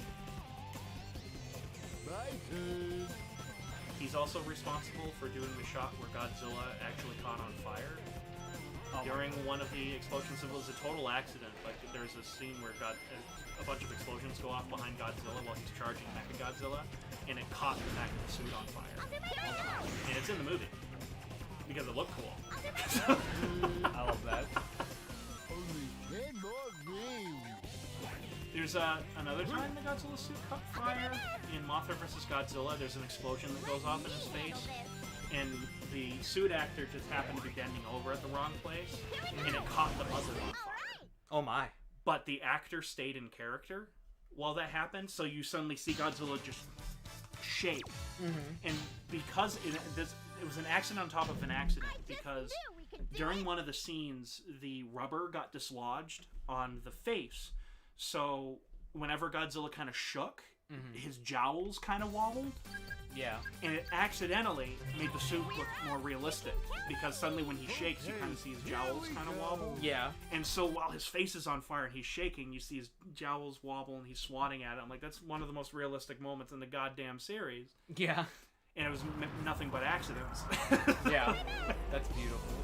He's also responsible for doing the shot where Godzilla actually caught on fire. During one of the explosions, it was a total accident. Like, there's a scene where a bunch of explosions go off behind Godzilla while he's charging Mechagodzilla, and it caught the back of the suit on fire. And it's in the movie. Because it looked cool. I love that. There's another time the Godzilla suit caught fire. In Mothra vs. Godzilla, there's an explosion that goes off in his face, and the suit actor just happened to be bending over at the wrong place, and it caught the muzzle on fire. Oh my. But the actor stayed in character while that happened, so you suddenly see Godzilla just shake. And because it was an accident on top of an accident, because during one of the scenes, the rubber got dislodged on the face. So whenever Godzilla kind of shook, his jowls kind of wobbled. Yeah. And it accidentally made the suit look more realistic, because suddenly when he shakes, you kind of see his jowls kind of wobble. Yeah. And so while his face is on fire and he's shaking, you see his jowls wobble and he's swatting at it. I'm like, that's one of the most realistic moments in the goddamn series. Yeah. And it was nothing but accidents. Yeah. That's beautiful.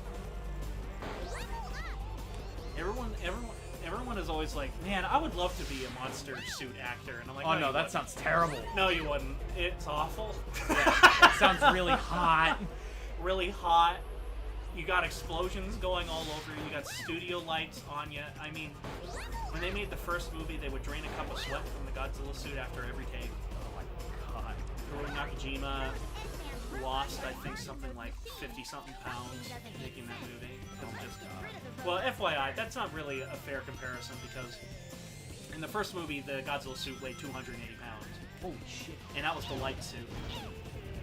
Everyone is always like, man, I would love to be a monster suit actor. And I'm like, oh no, that sounds terrible. No, you wouldn't. It's awful. Yeah, that sounds really hot. Really hot. You got explosions going all over you. You got studio lights on you. I mean, when they made the first movie, they would drain a cup of sweat from the Godzilla suit after every take. Oh my god. Nakajima, lost, I think, something like 50-something pounds making that movie. Well, FYI, that's not really a fair comparison because in the first movie, the Godzilla suit weighed 280 pounds. Holy shit. And that was the light suit.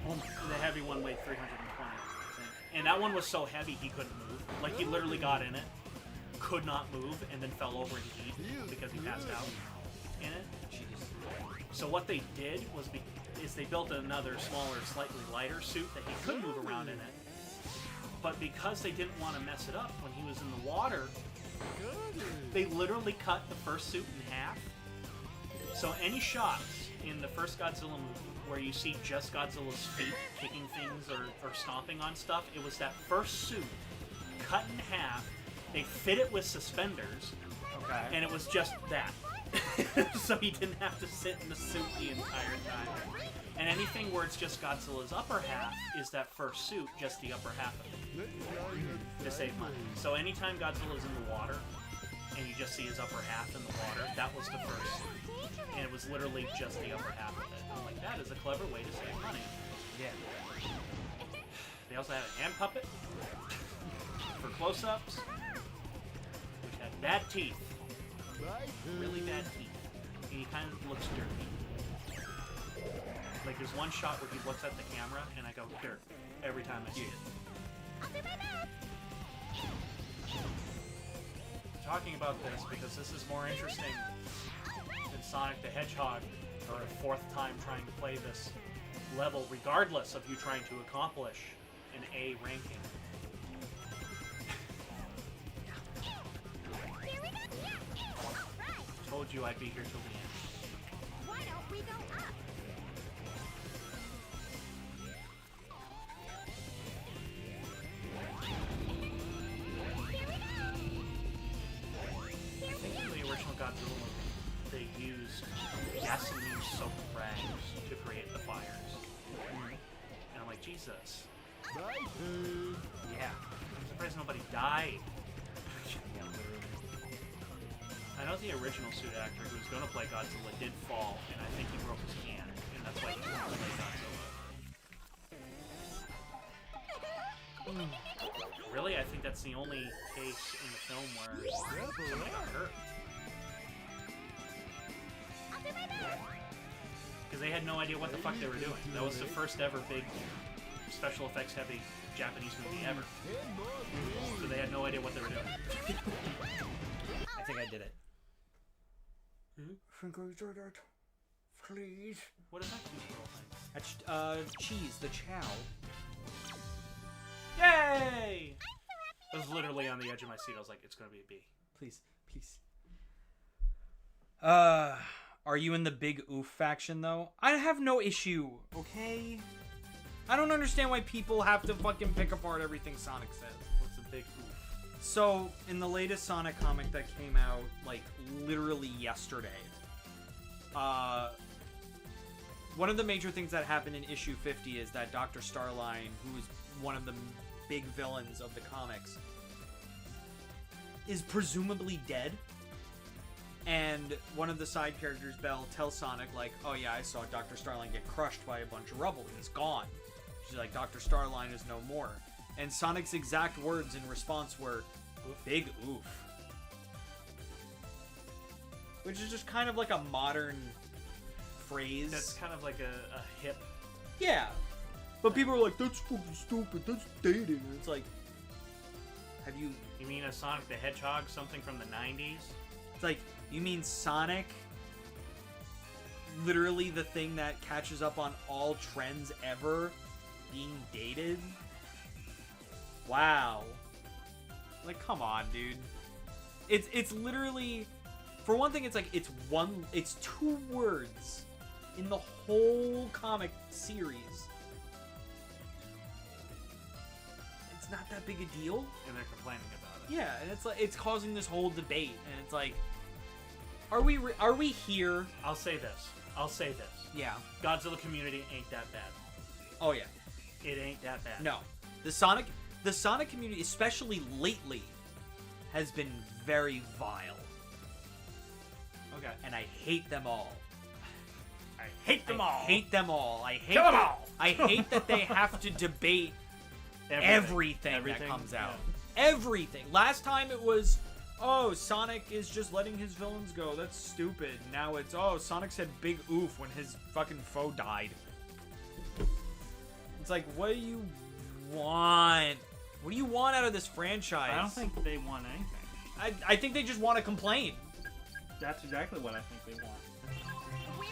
Oh my god. The heavy one weighed 320, I think. And that one was so heavy he couldn't move. Like, he literally got in it, could not move, and then fell over in heat because he passed out in it. So what they did was they built another smaller, slightly lighter suit that he could move around in it. But because they didn't want to mess it up when he was in the water, they literally cut the first suit in half. So any shots in the first Godzilla movie where you see just Godzilla's feet kicking things or stomping on stuff, it was that first suit cut in half. They fit it with suspenders, and it was just that. So he didn't have to sit in the suit the entire time. And anything where it's just Godzilla's upper half is that first suit, just the upper half of it, to save money. So anytime Godzilla's in the water, and you just see his upper half in the water, that was the first suit. And it was literally just the upper half of it. I'm like, that is a clever way to save money. Yeah. They also had a hand puppet for close-ups, which had bad teeth. Really bad teeth. And he kind of looks dirty. Like, there's one shot where he looks at the camera, and I go, dirt, every time I see it. Talking about this, because this is more interesting than Sonic the Hedgehog, for a fourth time trying to play this level, regardless of you trying to accomplish an A ranking. Told you I'd be here till the end. Why don't we go up? I think in the original Godzilla movie, they used gasoline-soaked rags to create the fires. And I'm like, Jesus. Yeah. I'm surprised nobody died. I know the original suit actor who was going to play Godzilla did fall, and I think he broke his hand, and that's why he didn't play Godzilla. Really? I think that's the only case in the film where somebody got hurt. Because they had no idea what the fuck they were doing. That was the first ever big special effects heavy Japanese movie ever. So they had no idea what they were doing. I think I did it. Please. What is that cute little thing? That's, cheese, the chow. Yay! I was literally on the edge of my seat. I was like, it's gonna be a B. Please, please. Are you in the big oof faction, though? I have no issue, okay? I don't understand why people have to fucking pick apart everything Sonic says. What's a big oof? So, in the latest Sonic comic that came out, like, literally yesterday, one of the major things that happened in issue 50 is that Dr. Starline, who is one of the big villains of the comics, is presumably dead. And one of the side characters, Belle, tells Sonic, like, oh yeah, I saw Dr. Starline get crushed by a bunch of rubble. He's gone. She's like, Dr. Starline is no more. And Sonic's exact words in response were, big oof. Which is just kind of like a modern phrase. That's kind of like a hip. Yeah. But people are like, that's fucking stupid, that's dating. And it's like, have you... You mean a Sonic the Hedgehog, something from the 90s? It's like, you mean Sonic? Literally the thing that catches up on all trends ever being dated? Wow. Like, come on, dude. It's literally... For one thing, it's like, it's 2 words in the whole comic series. It's not that big a deal. And they're complaining about it. Yeah, and it's like, it's causing this whole debate, and it's like, are we here? I'll say this. Yeah. Godzilla community ain't that bad. Oh yeah. It ain't that bad. No. The Sonic community, especially lately, has been very vile. Okay. And I hate them all. I hate them all. I hate them all. I hate Kill them all. I hate that they have to debate everything that comes out. Everything. Last time it was, oh, Sonic is just letting his villains go. That's stupid. Now it's, oh, Sonic said big oof when his fucking foe died. It's like, what do you want? What do you want out of this franchise? I don't think they want anything. I think they just want to complain. That's exactly what I think they want.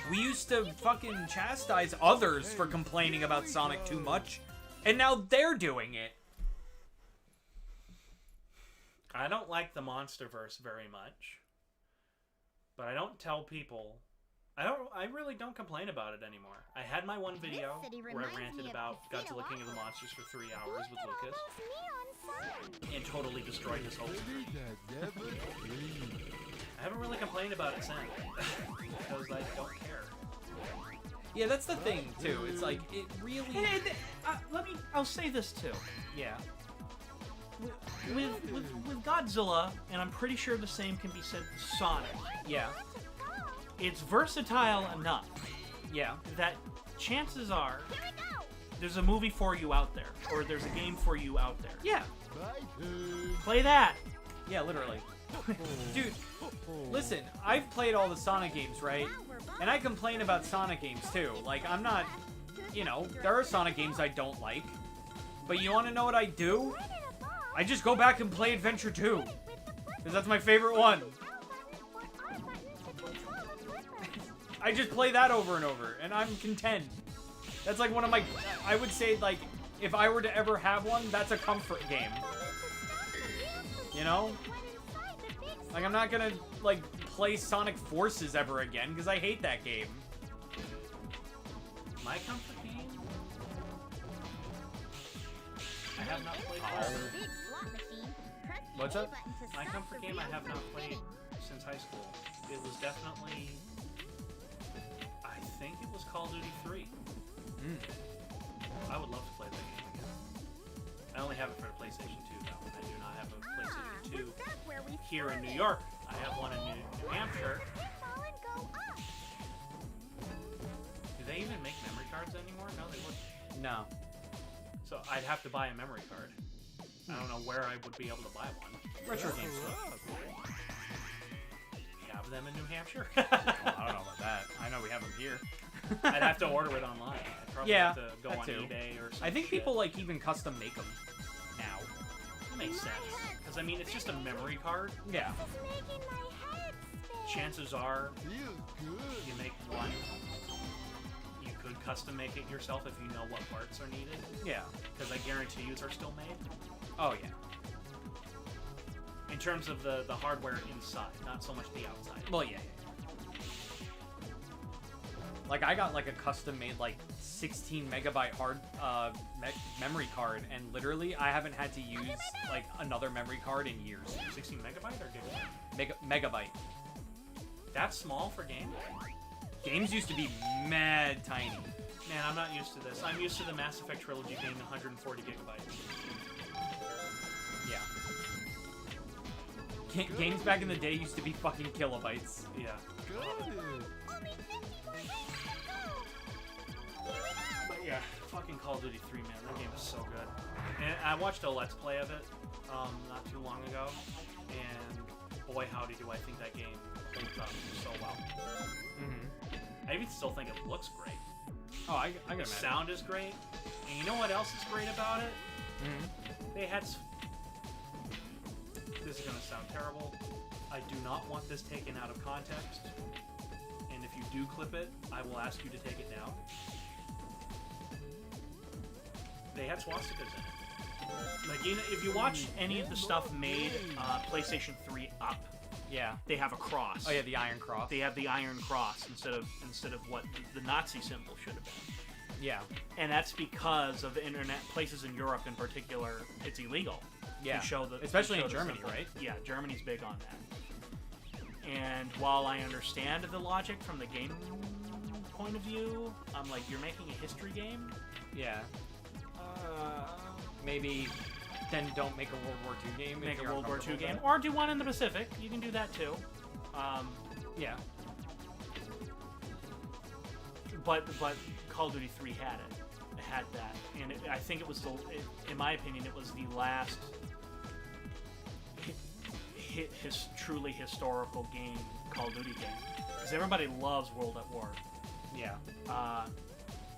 We used to fucking chastise others for complaining about Sonic too much, and now they're doing it. I don't like the Monsterverse very much, but I don't tell people. I really don't complain about it anymore. I had my one video where I ranted about Godzilla King of the Monsters for 3 hours with Lucas and totally destroyed his hopes. I haven't really complained about it since because I don't care. Yeah, that's the thing too. It's like it really. I'll say this too. Yeah. With Godzilla, and I'm pretty sure the same can be said for Sonic. Yeah. It's versatile enough. Yeah. That chances are there's a movie for you out there, or there's a game for you out there. Yeah. Play that. Yeah, literally. Dude, listen, I've played all the Sonic games, right? And I complain about Sonic games too. Like, I'm not, you know, there are Sonic games I don't like. But you want to know what I do? I just go back and play Adventure 2. Because that's my favorite one. I just play that over and over, and I'm content. That's like one of my, I would say, like, if I were to ever have one, that's a comfort game. You know? Like, I'm not gonna, like, play Sonic Forces ever again, because I hate that game. My comfort game? I have not played that. What's up? My comfort game I have not played since high school. It was definitely... I think it was Call of Duty 3. I would love to play that game again. I only have it for the PlayStation 2, though. I do not have a PlayStation 2 here in New York. I have one in New Hampshire. Do they even make memory cards anymore? No, they wouldn't. No. So I'd have to buy a memory card. I don't know where I would be able to buy one. Retro games. We have them in New Hampshire. Well, I don't know about that. I know we have them here. I'd have to order it online. I'd probably have to go on eBay or something. I think people, like, even custom make them now. That makes sense. Because, I mean, it's just a memory card. Yeah. Chances are, you make one. You could custom make it yourself if you know what parts are needed. Yeah. Because I guarantee you they're still made. Oh, yeah. In terms of the hardware inside, not so much the outside. Well, yeah. Like, I got, like, a custom-made, like, 16 megabyte memory card, and literally, I haven't had to use, like, another memory card in years. 16 megabyte or gigabyte? Megabyte. That's small for games? Games used to be mad tiny. Man, I'm not used to this. I'm used to the Mass Effect trilogy being 140 gigabytes. Yeah. Games back in the day used to be fucking kilobytes. Yeah. But yeah, fucking Call of Duty 3, man. That game is so good. And I watched a Let's Play of it not too long ago, and boy howdy do I think that game plays up so well. I even still think it looks great. Oh, I can The imagine. sound is great. And you know what else is great about it? They had... This is going to sound terrible. I do not want this taken out of context. And if you do clip it, I will ask you to take it down. They had swastikas in it. Like, you know, if you watch any of the stuff made PlayStation 3 up, Yeah. they have a cross. Oh yeah, the Iron Cross. They have the Iron Cross instead of what the Nazi symbol should have been. Yeah. And that's because of the internet places in Europe in particular, it's illegal. Yeah. To show the, especially to show in the Germany, symbol. right? Yeah, Germany's big on that. And while I understand the logic from the game point of view, I'm like, you're making a history game? Yeah. Maybe then don't make a World War II game. Make if a you're World War II uncomfortable game. with Or do one in the Pacific. You can do that too. Yeah. But Call of Duty 3 had it. had that, and I think it was in my opinion, it was the last truly historical game, Call of Duty game, because everybody loves World at War. Yeah.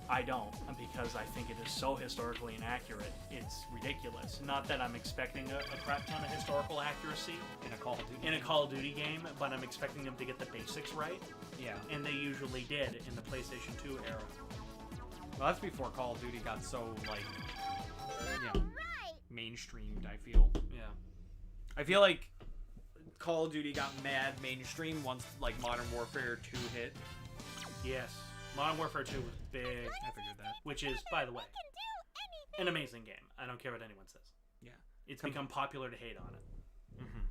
I don't, because I think it is so historically inaccurate. It's ridiculous. Not that I'm expecting a crap ton of historical accuracy In a Call of Duty. in a Call of Duty game, but I'm expecting them to get the basics right, Yeah. and they usually did in the PlayStation 2 era. Well, that's before Call of Duty got so, like, you know, Right. mainstreamed, I feel. Yeah. I feel like Call of Duty got mad mainstream once, like, Modern Warfare 2 hit. Yes. Modern Warfare 2 was big, I figured that. which is, by the way, an amazing game. I don't care what anyone says. Yeah. It's become popular to hate on it. Mm-hmm.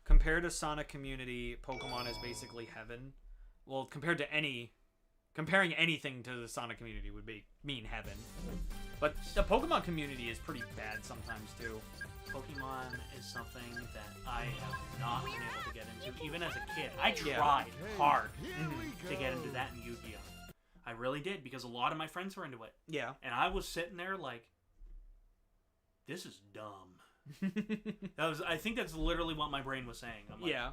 Compared to Sonic community, Pokemon is basically heaven. Well, comparing anything to the Sonic community would mean heaven. But the Pokemon community is pretty bad sometimes too. Pokemon is something that I have not been able to get into, even as a kid. I tried hard to get into that in Yu-Gi-Oh! I really did, because a lot of my friends were into it. Yeah. And I was sitting there like, this is dumb. I think that's literally what my brain was saying. I'm like, Yeah.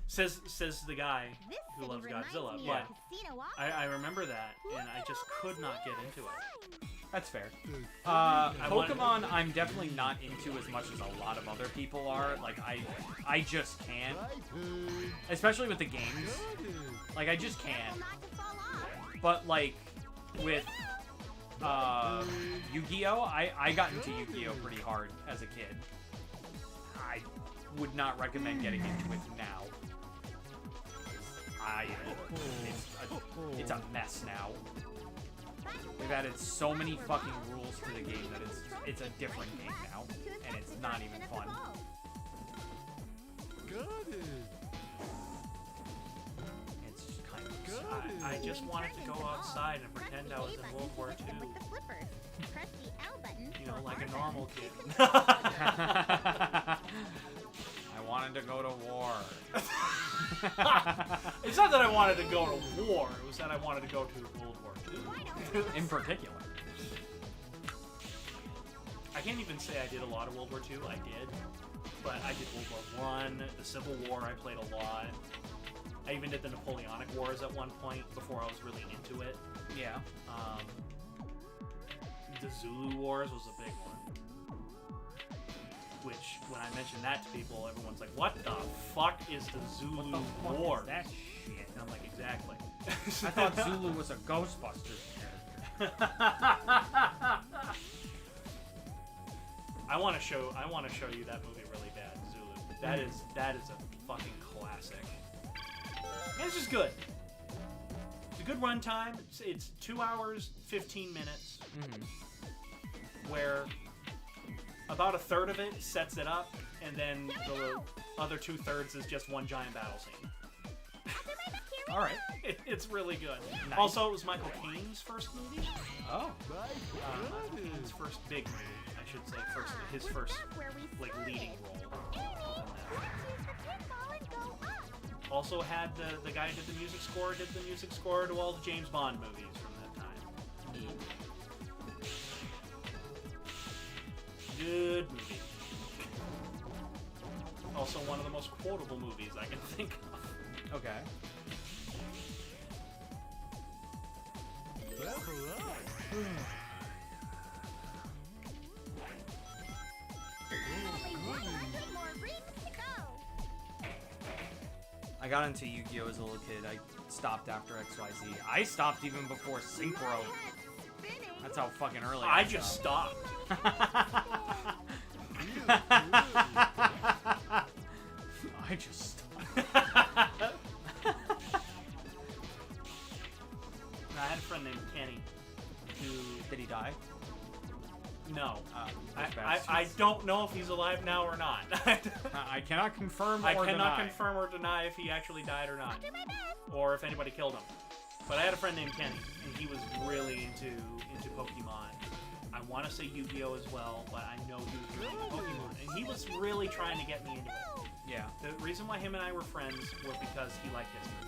Says the guy This who city loves reminds Godzilla, me but of Casino I remember that, and I just could not get into it. That's fair. want- Pokemon, I'm definitely not into as much as a lot of other people are. Like, I just can't. Especially with the games. Like, I just can't. Not to fall off. But, like, with Yu-Gi-Oh! I got into Yu-Gi-Oh! Pretty hard as a kid. I would not recommend getting into it now. It's a mess now. They've added so many fucking rules to the game that it's a different game now, and it's not even fun. It's just kind of I just wanted to go outside and pretend I was in World War II. With the flippers. Press the L button. You know, for like a R normal button. kid. I wanted to go to war. It's not that I wanted to go to war, it was that I wanted to go to World War II. In particular. I can't even say I did a lot of World War II, I did. But I did World War I, the Civil War I played a lot. I even did the Napoleonic Wars at one point before I was really into it. Yeah. The Zulu Wars was a big one. Which, when I mention that to people, everyone's like, what the fuck is the Zulu War? That shit. And I'm like, exactly. I thought Zulu was a Ghostbusters character. I want to show you that movie really bad, Zulu. That is a fucking classic. And it's just good. It's a good runtime. It's 2 hours, 15 minutes. Where about a third of it sets it up, and then the other 2/3 is just one giant battle scene. All right. It's really good. Nice. Also, it was Michael Caine's first movie. Oh. Michael Caine's first big movie, I should say. His first like leading role. Also had the guy who did the music score to all the James Bond movies from that time. Good movie. Also one of the most quotable movies I can think of. Okay. I got into Yu-Gi-Oh! As a little kid. I stopped after XYZ. I stopped even before Synchro. That's how fucking early I just stopped. I just stopped. I had a friend named Kenny who... Did he die? No. I I don't know if he's alive now or not. I cannot confirm or I cannot deny. confirm or deny if he actually died or not. Or if anybody killed him. But I had a friend named Kenny, and he was really into Pokemon. I want to say Yu-Gi-Oh! As well, but I know he was really into Pokemon. And he was really trying to get me into it. Yeah. The reason why him and I were friends was because he liked history.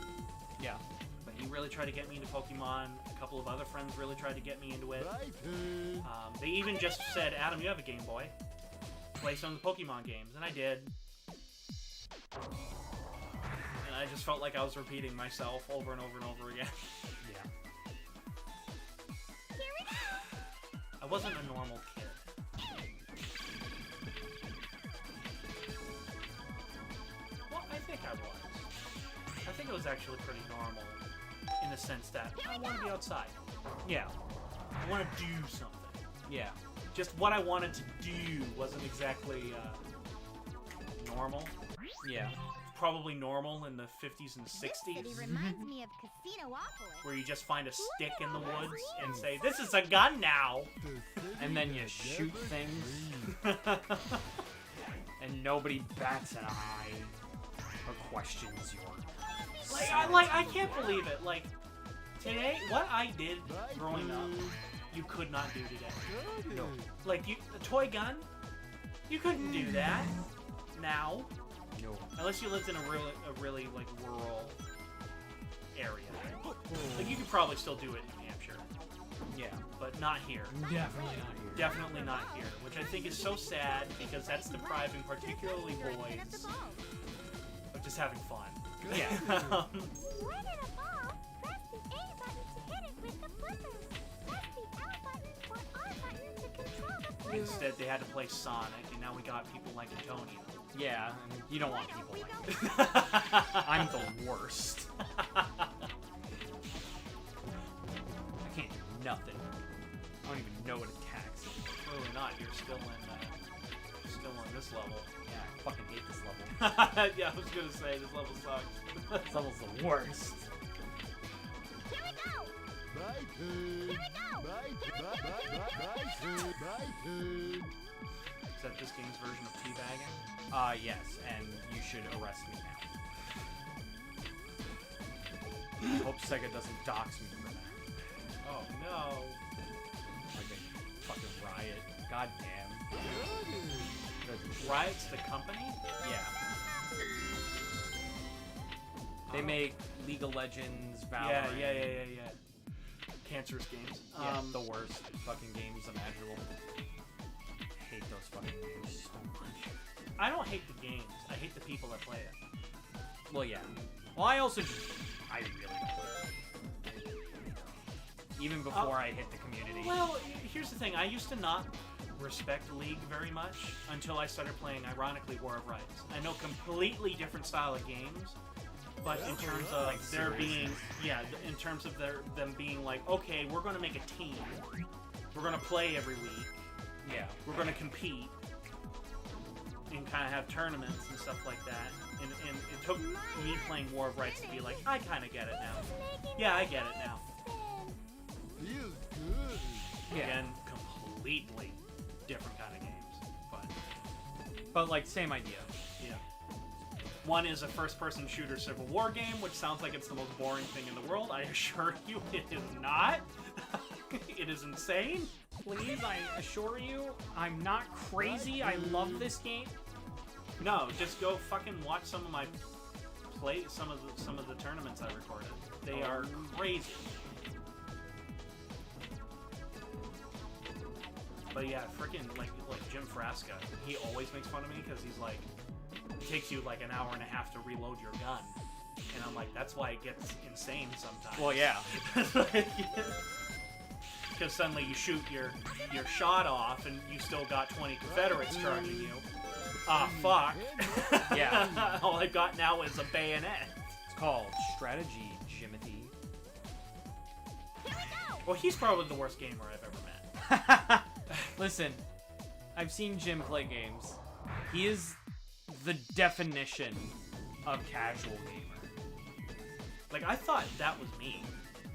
Yeah. But he really tried to get me into Pokemon. A couple of other friends really tried to get me into it. My turn. They even just said, Adam, you have a Game Boy. Play some of the Pokemon games. And I did. And I just felt like I was repeating myself over and over and over again. Yeah. Here we go. I wasn't a normal kid. Well, I think I was. I think it was actually pretty normal in the sense that I want to be outside. Yeah. I want to do something. Yeah. Just what I wanted to do wasn't exactly normal. Yeah. Probably normal in the 50s and This city 60s, reminds me of Casinopolis. where you just find a stick in the woods and say, "This is a gun now." And then you shoot things. And nobody bats an eye or questions your. I can't believe it. Like today, what I did growing up, you could not do today. No. Like a toy gun, you couldn't do that now. No. Unless you lived in a really like rural area. Like you could probably still do it in New Hampshire, Yeah. but not here. Definitely not here. Definitely not here, which I think is so sad because that's depriving particularly boys of just having fun. Yeah. When in a ball, press the A button to hit it with the flippers. Press the L button or R button to control the flippers. Instead, they had to play Sonic, and now we got people like Antonio. Yeah, and you don't want people like that. I'm the worst. I can't do nothing. I don't even know what attacks. Clearly not. You're still on this level. Yeah, I fucking hate this level. Yeah, I was gonna say this level sucks. This level's the worst. Here we go. My turn. Here we go. My turn. My turn. Is that this game's version of teabagging? Yes, and you should arrest me now. I hope Sega doesn't dox me for that. Oh no. Like a fucking riot. God damn. Riot's the company? Yeah. They make League of Legends, Valorant. Yeah. Cancerous games. Yeah, the worst fucking games imaginable. I hate those fucking games so much. I don't hate the games. I hate the people that play it. Well, yeah. Well, I also just... I really don't play it. Even before I hit the community. Well, here's the thing. I used to not respect League very much until I started playing, ironically, War of Rights. I know completely different style of games, but in terms of like there being, in terms of them being like, okay, we're going to make a team. We're going to play every week. Yeah. We're going to compete and kind of have tournaments and stuff like that. And it took me playing War of Rights to be like, I kind of get it now. Yeah, I get it now. Feels good. Yeah. Again, completely different kind of games, But, like, same idea. yeah. One is a first-person shooter Civil War game, which sounds like it's the most boring thing in the world. I assure you, it is not. It is insane. Please, I assure you, I'm not crazy. I love this game. No, just go fucking watch some of my some of the tournaments I recorded. They are crazy. But yeah, freaking like Jim Frasca, he always makes fun of me because he's like, it takes you like an hour and a half to reload your gun, and I'm like, that's why it gets insane sometimes. Well, yeah. Because suddenly you shoot your shot off and you still got 20 Confederates charging you. Ah, fuck. Yeah. All I've got now is a bayonet. It's called Strategy, Jimothy. Well, he's probably the worst gamer I've ever met. Listen, I've seen Jim play games. He is the definition of casual gamer. Like, I thought that was me,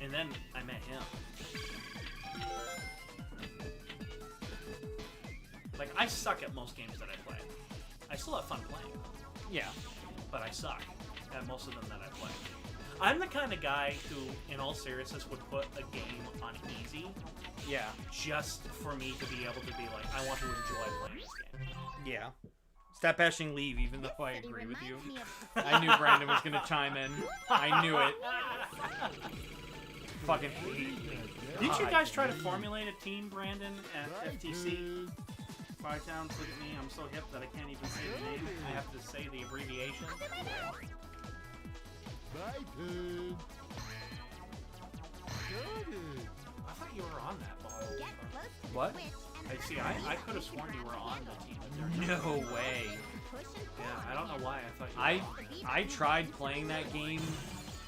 and then I met him. Like, I suck at most games that I play. I still have fun playing, Yeah. but I suck at most of them that I play. I'm the kind of guy who, in all seriousness, would put a game on easy Yeah. just for me to be able to be like, I want to enjoy playing this game. Yeah. Stop bashing Leave, even though I City agree with you. reminds me of- I knew Brandon was gonna chime in. I knew it. Fucking hate. Did you guys try to formulate a team, Brandon, at FTC? Five Towns, look at me. I'm so hip that I can't even say the name. I have to say the abbreviation. My turn. Sonic. I thought you were on that ball. Get close to the What? switch and I see. I could have sworn you were on the team. But they're not. No way. push and Yeah, pull. I don't know why I thought you were I tried playing that game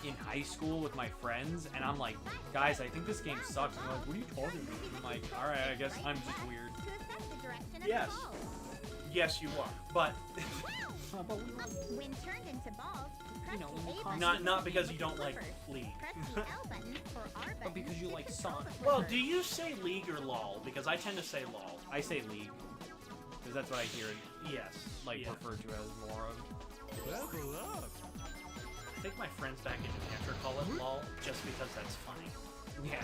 in high school with my friends, and I'm like, guys, I think this game sucks. And they're like, what are you talking about? I'm like, all right, I guess I'm just weird. To assess the direction of Yes. the ball. Yes, you are. But When turned into balls, press know, the when you A button not for because you vertical don't like flippers. League. Press the L button for R button. because you to like control Sonic. the Well, flippers. do you say League or LOL? Because I tend to say LOL. I say League, because that's what I hear it Yes. like yeah. referred to as more of. Level up. I think my friends back in New Hampshire call it LOL just because that's funny. Yeah.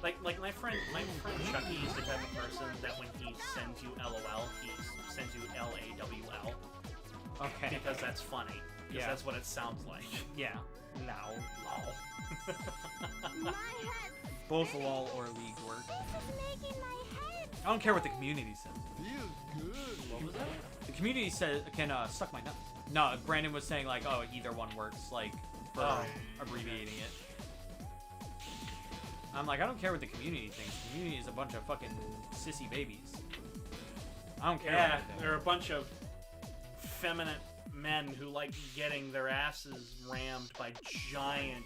Like my friend Chucky is the type of person that when he sends you LOL, he sends you LAWL Okay. because that's funny. Because Yeah. that's what it sounds like. Yeah. Now, LOL. My head Both LOL or League work. is making my head. I don't care what the community says. Feels good. What was that? The community says can suck my nuts. No, Brandon was saying like, oh, either one works, like for Oh. abbreviating it. I'm like, I don't care what the community thinks. The community is a bunch of fucking sissy babies. I don't care. Yeah, what they think. they're a bunch of feminine men who like getting their asses rammed by giant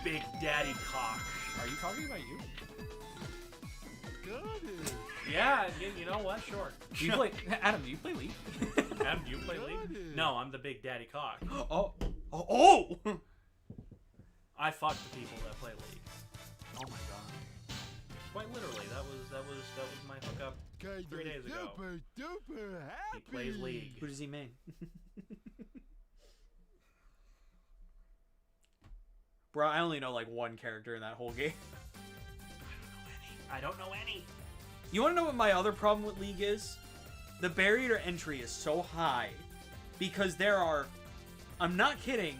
big daddy cock. Are you talking about you? Sonic. Yeah, you know what? Sure. Do you play Adam? Do you play League? Adam, do you play League? No, I'm the big daddy cock. Oh! I fuck the people that play League. Oh my god. Quite literally, that was my hookup. 3 days ago. Super duper happy. He plays League. Who does he main? Bro, I only know like one character in that whole game. I don't know any. You want to know what my other problem with League is? The barrier to entry is so high because there are, I'm not kidding,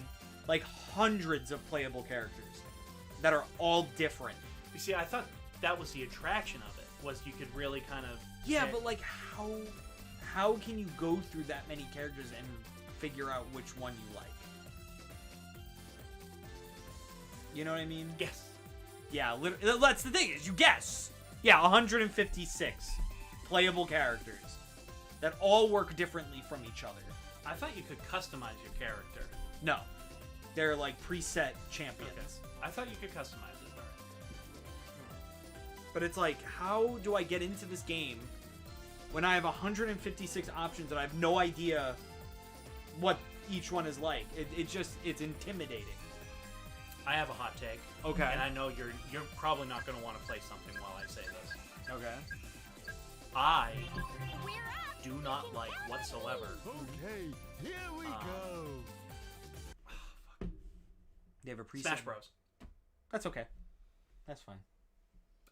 like hundreds of playable characters that are all different. You see, I thought that was the attraction of it, was you could really kind of... Yeah, pick- but like how can you go through that many characters and figure out which one you like? You know what I mean? Yes. Yeah, that's the thing, is you guess. Yeah, 156 playable characters that all work differently from each other. I thought you could customize your character. No, they're like preset champions. Okay. I thought you could customize it. All right. But it's like, how do I get into this game when I have 156 options and I have no idea what each one is like? It's intimidating. I have a hot take. Okay. And I know you're probably not going to want to play something while I say this. Okay. I We're up. do not like whatsoever. Okay, here we go. They have a preset. Smash Bros. That's okay. That's fine.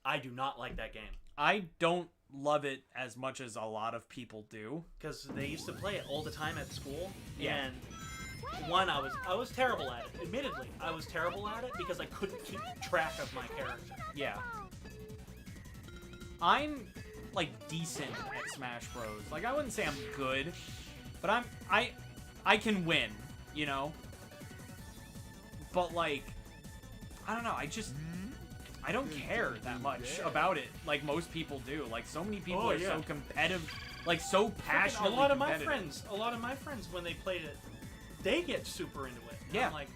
I do not like that game. I don't love it as much as a lot of people do. Because they used to play it all the time at school. Yeah. And one, I was terrible at it. Admittedly, I was terrible at it because I couldn't keep track of my character. Yeah. I'm like decent at Smash Bros. Like I wouldn't say I'm good, but I can win, you know? But like I don't know, I don't care that much about it like most people do. Like so many people Oh, are yeah. so competitive, like so passionately A lot of my competitive. friends when they played it, they get super into it. And Yeah. I'm like,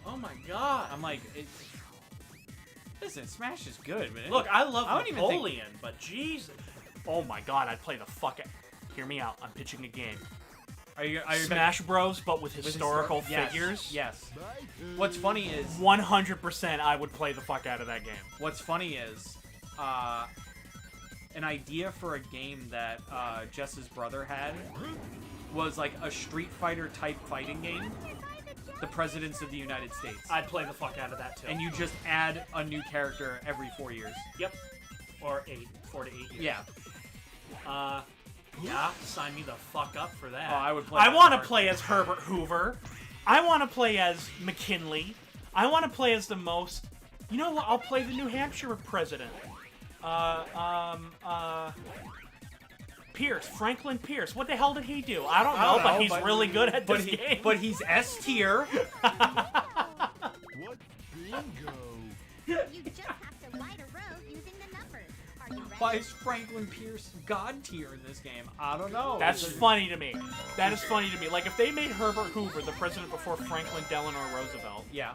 oh my god. I'm like, listen, Smash is good, man. Look, I love I don't even think- Napoleon, but jeez. Oh my god, I'd play the fuck out. Hear me out. I'm pitching a game. Are you Smash Bros, but with with historical yes, figures. Yes. My turn. What's funny is 100% I would play the fuck out of that game. What's funny is, an idea for a game that Jess's brother had was like a Street Fighter type fighting game, the Presidents of the United States, I'd play the fuck out of that too. and you just add a new character every 4 years. Yep. Or 4 to 8 years. Yeah. Yeah, sign me the fuck up for that. Oh, I would play I that want to part. play as Herbert Hoover. I want to play as McKinley. I want to play as the most... You know what? I'll play the New Hampshire president. Pierce. Franklin Pierce. What the hell did he do? I don't know, but he's really good at this game. But he's S tier. What bingo? You just have to light a road using the numbers. Are you ready? Why is Franklin Pierce God tier in this game? I don't know. That's funny to me. That is funny to me. Like, if they made Herbert Hoover the president before Franklin Delano Roosevelt, Yeah.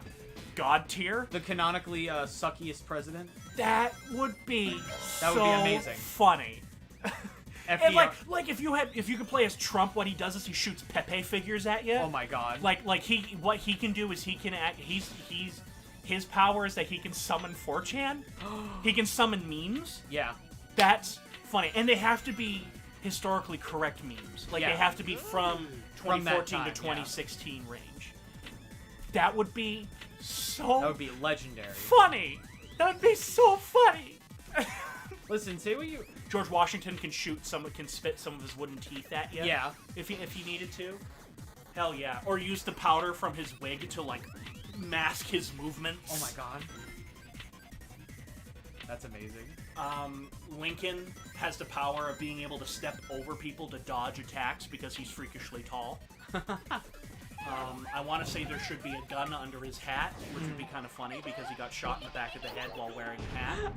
God tier, The canonically suckiest president. that would be That would be amazing. funny. FDR. And like if you could play as Trump, what he does is he shoots Pepe figures at you. Oh my god. What he can do is he can act. His power is that he can summon 4chan. He can summon memes. Yeah. That's funny, and they have to be historically correct memes. Like Yeah. they have to be from From that 2014 time, to 2016 range. That would be so That would be legendary. funny. That would be so funny. Listen, say what you... George Washington can spit some of his wooden teeth at you. Yeah. If he needed to. Hell yeah. Or use the powder from his wig to like mask his movements. Oh my god. That's amazing. Lincoln has the power of being able to step over people to dodge attacks because he's freakishly tall. I want to say there should be a gun under his hat, which would be kind of funny because he got shot in the back of the head while wearing a hat.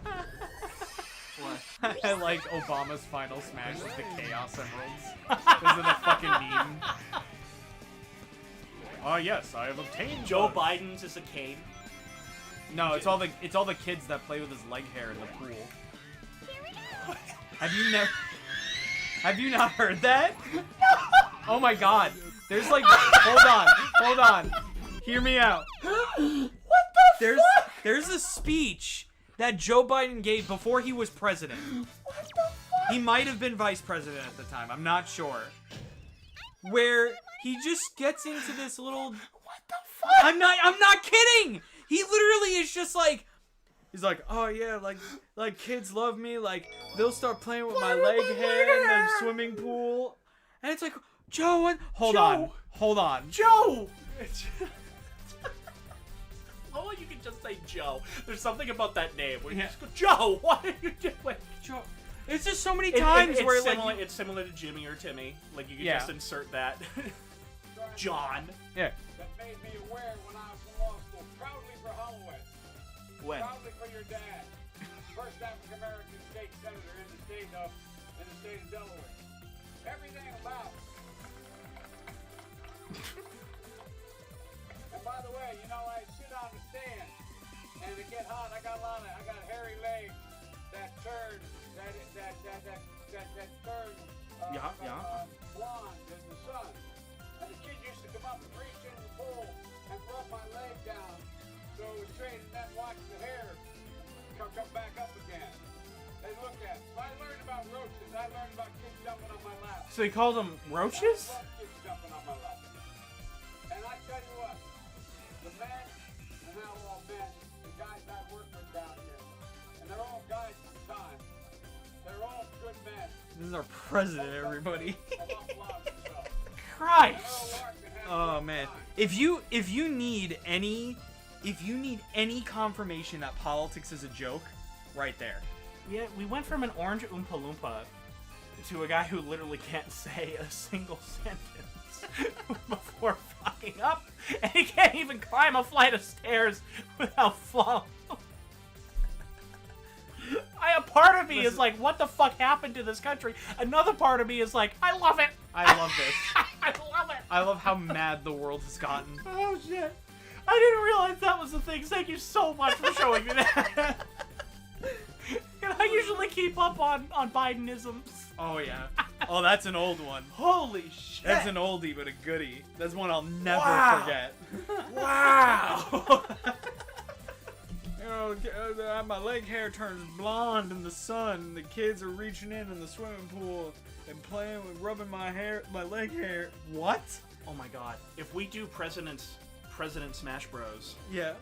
What? I like Obama's final smash is the Chaos Emeralds. Is it a fucking meme? Oh yes, I have obtained Joe Biden's is a cane. No, it's all the kids that play with his leg hair in the pool. Here we go. Have you not heard that? No. Oh my god. There's like hold on. Hear me out. What the fuck? There's a speech that Joe Biden gave before he was president. What the fuck? He might have been vice president at the time. I'm not sure. Where he just gets into this little... What the fuck? I'm not kidding! He literally is just like... He's like, oh yeah, like kids love me, like, they'll start playing with my leg hair in the swimming pool. And it's like, Joe, what? Hold on. Joe! Oh, you can just say Joe. There's something about that name where you just go, Joe, what are you doing? Joe. It's just so many times it's where similar, like... it's similar to Jimmy or Timmy. Like, you can Yeah. just insert that. John. Yeah. That made me aware when I was in law school. Proudly for Holloway. When? Proudly for your dad. First African American state senator in the state of Delaware. Everything about. And by the way, you know, I sit on the stand and it get hot. I got hairy legs that turn blonde in the sun. And the kid used to come up and reach into the pool and rub my leg down so it was straight, and then watch the hair come back up again. And look at it. So I learned about roaches. I learned about kids jumping on my lap. So he called them roaches? I love kids jumping on my lap. And I tell you what, the men, and now all men, the guys I work with down here, and they're all guys from time. They're all good men. This is our president, everybody. Christ! Oh man. If you need any confirmation that politics is a joke, right there. Yeah, we went from an orange Oompa Loompa to a guy who literally can't say a single sentence before fucking up, and he can't even climb a flight of stairs without falling. A part of me is like, what the fuck happened to this country? Another part of me is like, I love it. I love this. I love it. I love how mad the world has gotten. Oh shit. I didn't realize that was the thing. Thank you so much for showing me that. And I usually keep up on Bidenisms. Oh yeah. Oh, that's an old one. Holy shit. That's an oldie but a goodie. That's one I'll never forget. Wow. You know, my leg hair turns blonde in the sun. The kids are reaching in the swimming pool and playing with rubbing my leg hair. What? Oh my god. If we do President Smash Bros. Yeah.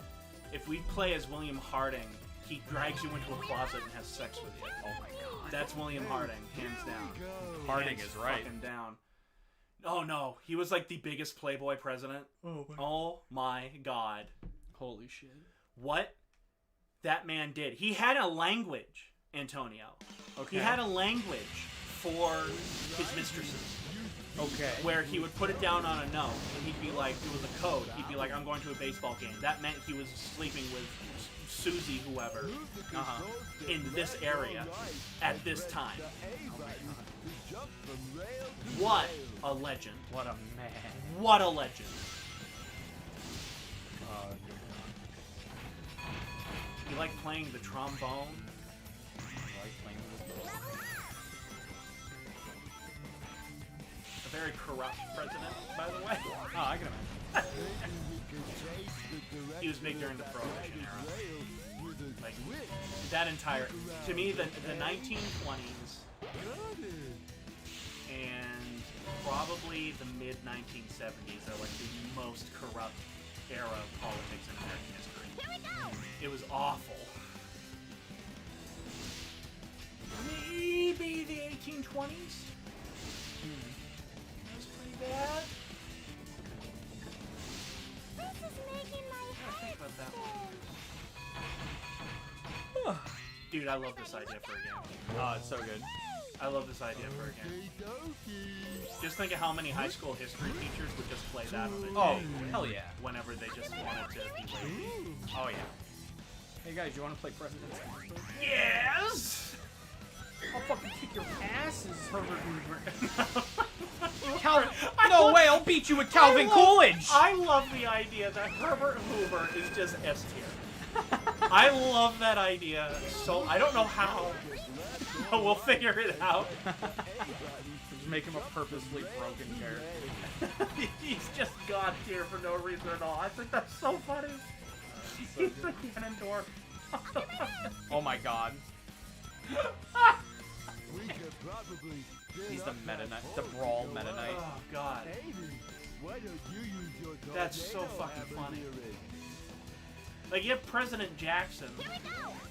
If we play as William Harding, he drags you into a closet and has sex with you. Oh my god. That's William Harding, hands down. Harding Hands is right. fucking down. Oh no, he was like the biggest Playboy president. Oh my god. Holy shit. What that man did. He had a language, Antonio. Okay. He had a language for his mistresses. Okay. Where he would put it down on a note, and he'd be like, it was a code. He'd be like, I'm going to a baseball game. That meant he was sleeping with Susie, whoever, in this area at this time. What a legend. What a man. What a legend. You like playing the trombone? A very corrupt president, by the way. Oh, I can imagine. He was big during the Prohibition era. Like, that entire... To me, the 1920s and probably the mid-1970s are like the most corrupt era of politics in American history. Here we go! It was awful. Maybe the 1820s? That was pretty bad. This is making my head About that spin. Dude, I love this idea for a game. Oh, it's so good. I love this idea for a game. Just think of how many high school history teachers would just play that on the Oh, hell yeah. whenever they just wanted to be lazy. Oh, yeah. Hey, guys, you want to play President's? Yes! I'll fucking kick your asses, Herbert Calvin. No way, I'll beat you with Calvin Coolidge. I love the idea that Herbert Hoover is just S tier. I love that idea. So I don't know how, but we'll figure it out. Just make him a purposely broken character. He's just God tier for no reason at all. I think that's so funny. He's the Ganondorf. Oh my god. He's the Meta Knight, the Brawl Meta Knight. Oh god. That's so fucking funny. Like, you have President Jackson,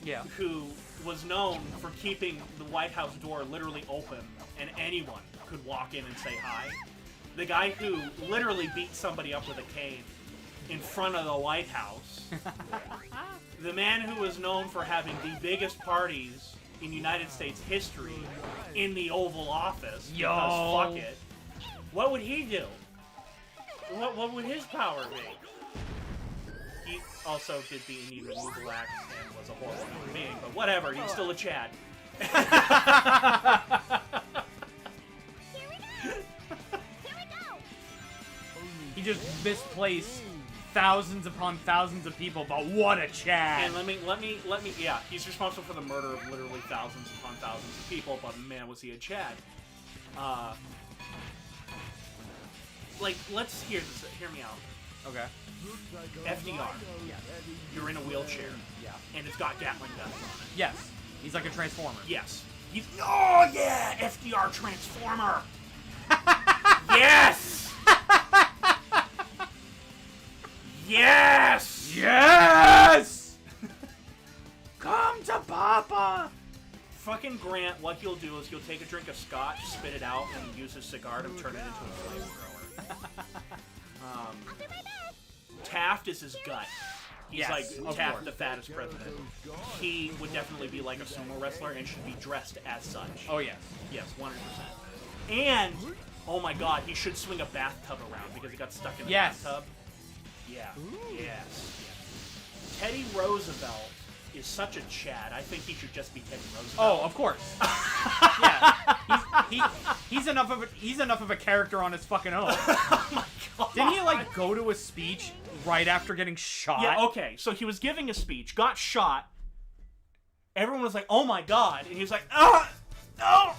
Yeah. who was known for keeping the White House door literally open, and anyone could walk in and say hi. The guy who literally beat somebody up with a cane in front of the White House. The man who was known for having the biggest parties in United States history in the Oval Office. Yo. Because fuck it. What would he do? What would his power be? He also did the need removal act and was a horrible human being, but whatever, he's still a Chad. Here we go! He just misplaced thousands upon thousands of people, but what a Chad! And let me, yeah, he's responsible for the murder of literally thousands upon thousands of people, but man, was he a Chad. Like, let's hear me out. Okay. FDR. Yeah. You're in a wheelchair. Yeah. And it's got Gatling guns on it. Yes. He's like a Transformer. Yes. He's, oh yeah, FDR Transformer. Yes. Yes. Yes! Come to Papa! Fucking Grant, what he'll do is he'll take a drink of scotch, spit it out, and use his cigar to turn it into a flamethrower. Taft is his gut. He's Yes, like of Taft, course. the fattest president. He would definitely be like a sumo wrestler and should be dressed as such. Oh, yes. Yes, 100%. And, oh my god, he should swing a bathtub around because he got stuck in the Yes. bathtub. Yeah. Yes. Teddy Roosevelt is such a Chad. I think he should just be Teddy Roosevelt. Oh, of course. Yeah. He's enough of a character on his fucking own. Oh my god. Didn't he like go to a speech right after getting shot? Yeah, okay. So he was giving a speech, got shot. Everyone was like, "Oh my god." And he was like, "Ah! No!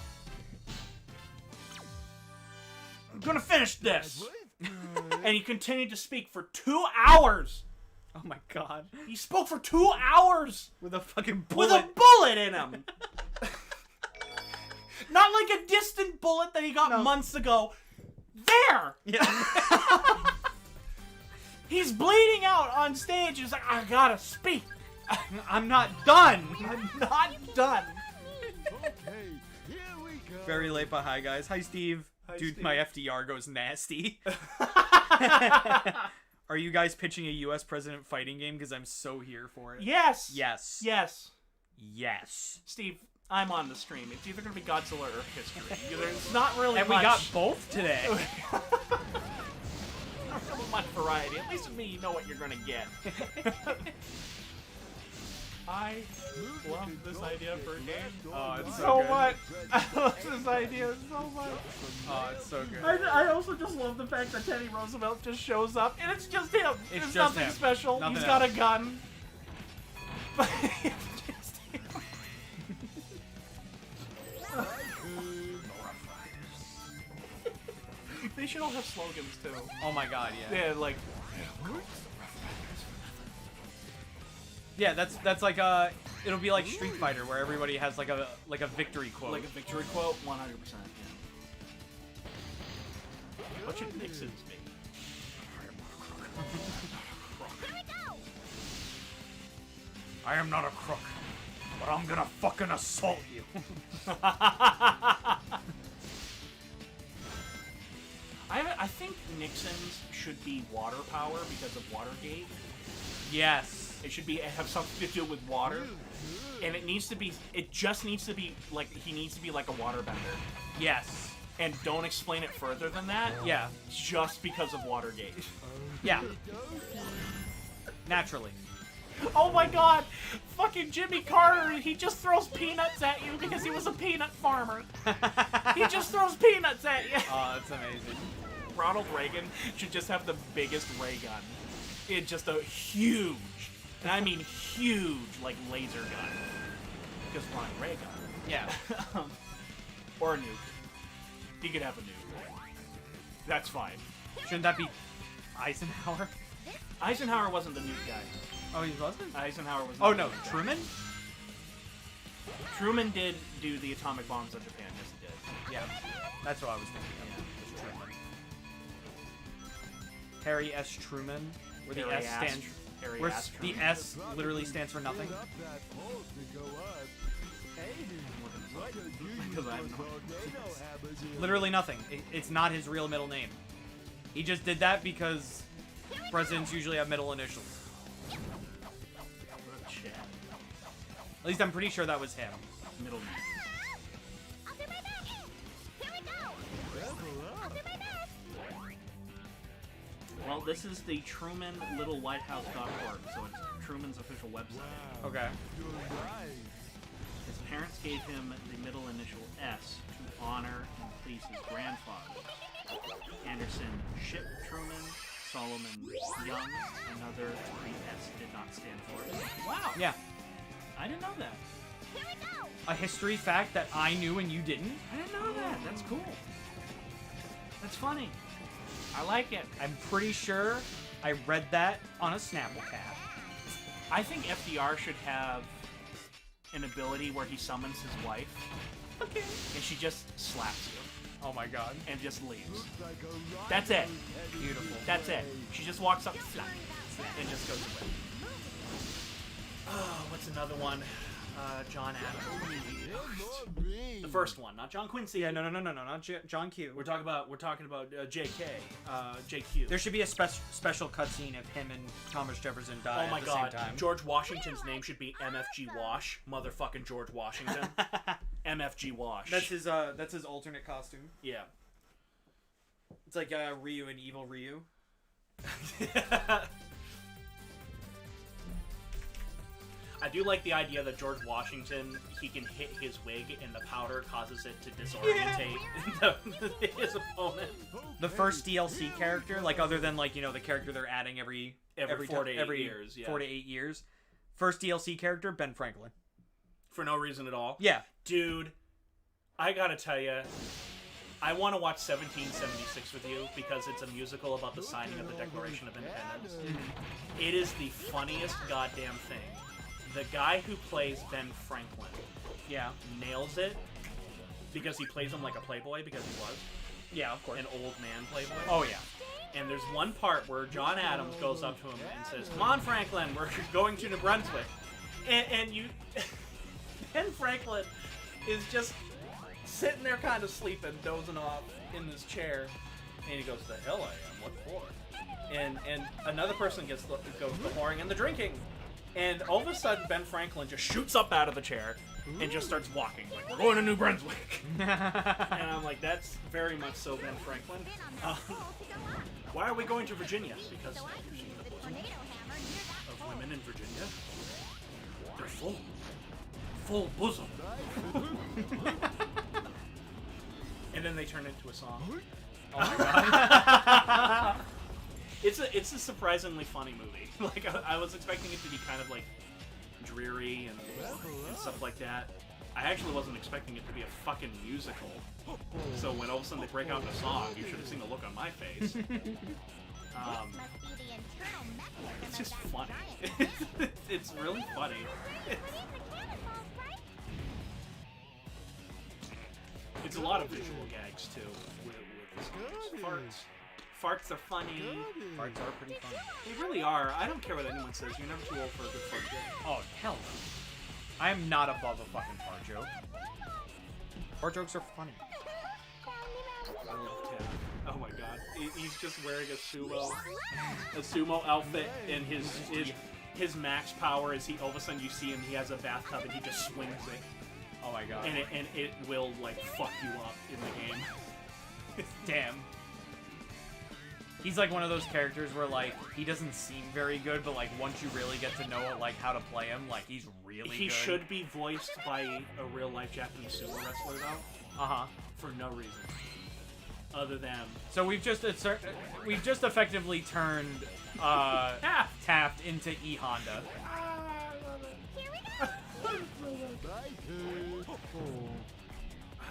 I'm going to finish this." And he continued to speak for 2 hours. Oh my god. He spoke for 2 hours With a fucking with bullet. a bullet in him. Not like a distant bullet that he got months ago. There! Yeah. He's bleeding out on stage. He's like, I gotta speak. I'm not done. I'm not done. Okay, here we go. Very late, but hi guys. Hi Steve. Hi, Dude, Steve. my FDR goes nasty. Are you guys pitching a U.S. president fighting game? Because I'm so here for it. Yes. Yes. Yes. Yes. Steve, I'm on the stream. It's either going to be Godzilla or history. It's not really And much. we got both today. Not really much variety. At least with me, you know what you're going to get. I love this idea for a game. Oh, it's So good. much. I love this idea so much. Oh, it's so good. I also just love the fact that Teddy Roosevelt just shows up, and it's just him. It's There's just nothing him. special. Nothing He's got else. a gun. But it's just him. They should all have slogans too. Oh my god, yeah. Yeah, like Yeah, that's like it'll be like Street Fighter where everybody has like a victory quote. a victory quote. 100%. Yeah. What should Nixon's be? I am not a crook, but I'm gonna fucking assault you. I think Nixon's should be water power because of Watergate. Yes. It should be have something to do with water, and it needs to be. It just needs to be like he needs to be like a waterbender, Yes. and don't explain it further than that. Yeah. Just because of Watergate. Yeah. Naturally. Oh my God! Fucking Jimmy Carter. He just throws peanuts at you because he was a peanut farmer. He just throws peanuts at you. Oh, that's amazing. Ronald Reagan should just have the biggest ray gun. It's just a huge, and I mean huge, like laser gun. Because Ronald Reagan. Yeah. Or a nuke. He could have a nuke. That's fine. Shouldn't that be Eisenhower? Eisenhower wasn't the nuke guy. Oh, he wasn't? Eisenhower was. Oh not no, the nuke guy. Truman? Truman did do the atomic bombs on Japan. Yes, he did. Yeah. That's what I was thinking of. Was Truman. Harry S. Truman, where the Harry S Ass- stands. Harry Where Ass the Truman. S literally stands for nothing. Up that pole to go up. Hey, what are you Because I have using no- tornado hammers in? Literally nothing. It's not his real middle name. He just did that because presidents usually have middle initials. Shit. At least I'm pretty sure that was him. Middle name. I'll do my best. Here we go. I'll do my best. Well, this is the Truman Little Lighthouse.org, so it's Truman's official website. Okay. You're right. His parents gave him the middle initial S to honor and please his grandfather. Anderson Ship Truman, Solomon Young, another 3S did not stand for it. Wow, Yeah. I didn't know that. Here we go. A history fact that I knew and you didn't. I didn't know that. That's cool. That's funny. I like it. I'm pretty sure I read that on a Snapple tab. I think FDR should have an ability where he summons his wife. Okay. And she just slaps you Oh my god. and just leaves. Looks like a rock That's it. Beautiful. That's it. She just walks up, slap, and just goes away. Oh, what's another one? John Adams. The first one, not John Quincy. Yeah, no, not John Q. We're talking about JK, JQ. There should be a special cutscene of him and Thomas Jefferson die Oh my at the God! same time. George Washington's name should be MFG Wash, motherfucking George Washington. MFG Wash. That's his alternate costume. Yeah. It's like Ryu and Evil Ryu. I do like the idea that George Washington, he can hit his wig and the powder causes it to disorientate his opponent. The first DLC character, like other than like, you know, the character they're adding every 4 to 8 every years, yeah. 4 to 8 years. First DLC character, Ben Franklin. For no reason at all. Yeah. Dude, I gotta tell you, I want to watch 1776 with you because it's a musical about the signing of the Declaration of Independence. It is the funniest goddamn thing. The guy who plays Ben Franklin Yeah. nails it because he plays him like a playboy because he was Yeah, of course. an old man playboy. Oh yeah. And there's one part where John Adams goes up to him and says, "Come on, Franklin, we're going to New Brunswick." and you, Ben Franklin is just sitting there kind of sleeping, dozing off in this chair, and he goes, "The hell I am, what for?" And another person goes the whoring and the drinking, and all of a sudden Ben Franklin just shoots up out of the chair and just starts walking like, "We're going to New Brunswick." And I'm like, that's very much so Ben Franklin. Why are we going to Virginia? Because you've seen the bosom of women in Virginia. They're full bosom. And then they turn into a song. Oh my god. It's a surprisingly funny movie. Like I was expecting it to be kind of like dreary and stuff like that. I actually wasn't expecting it to be a fucking musical. So when all of a sudden they break out in a song, you should have seen the look on my face. It's just funny. It's really funny. It's a lot of visual gags too with the songs. Farts are funny. Farts are pretty funny. They really are. I don't care what anyone says. You're never too old for a good fart joke. Oh, hell no. I am not above a fucking fart joke. Fart jokes are funny. I love Ted. Oh my god. He's just wearing a sumo outfit, and his max power is all of a sudden you see him, he has a bathtub and he just swings it. Oh my god. And it will like fuck you up in the game. Damn. He's like one of those characters where like he doesn't seem very good, but like once you really get to know like how to play him, like he's really good. He should be voiced by a real life Japanese sumo wrestler though. Uh-huh. For no reason. Other than so we've just effectively turned Taft into E Honda. I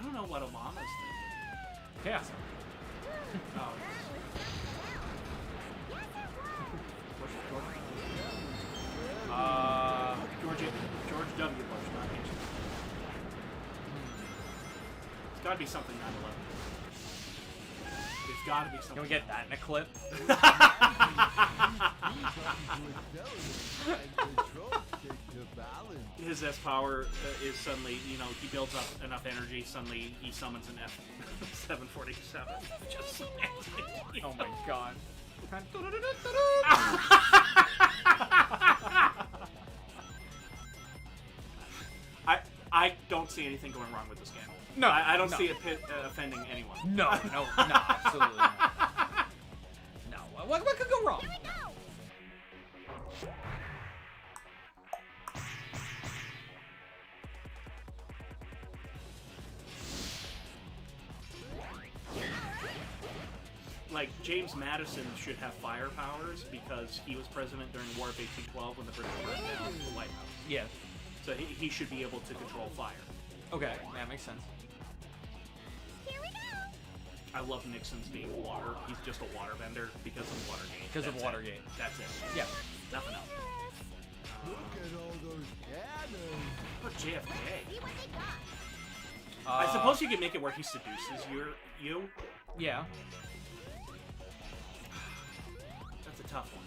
don't know what Obama's thinking. Chaos. Oh. George W. Bush, not H. It's gotta be something 9/11. There's gotta be something. Can we get that in a clip? His S power is suddenly, he builds up enough energy, suddenly he summons an F-747. Just oh my god. I don't see anything going wrong with this game. No, I don't see it offending anyone. No, absolutely not. No, what could go wrong? Like, James Madison should have fire powers because he was president during War of 1812 when the British burned down the White House. Yeah. So he should be able to control fire. Okay, that makes sense. I love Nixon's being water. He's just a water bender because of Watergate. Because of Watergate. That's it. Yeah. Nothing else. Look at all those cannons. What JFK? I suppose you could make it where he seduces you. Yeah. That's a tough one.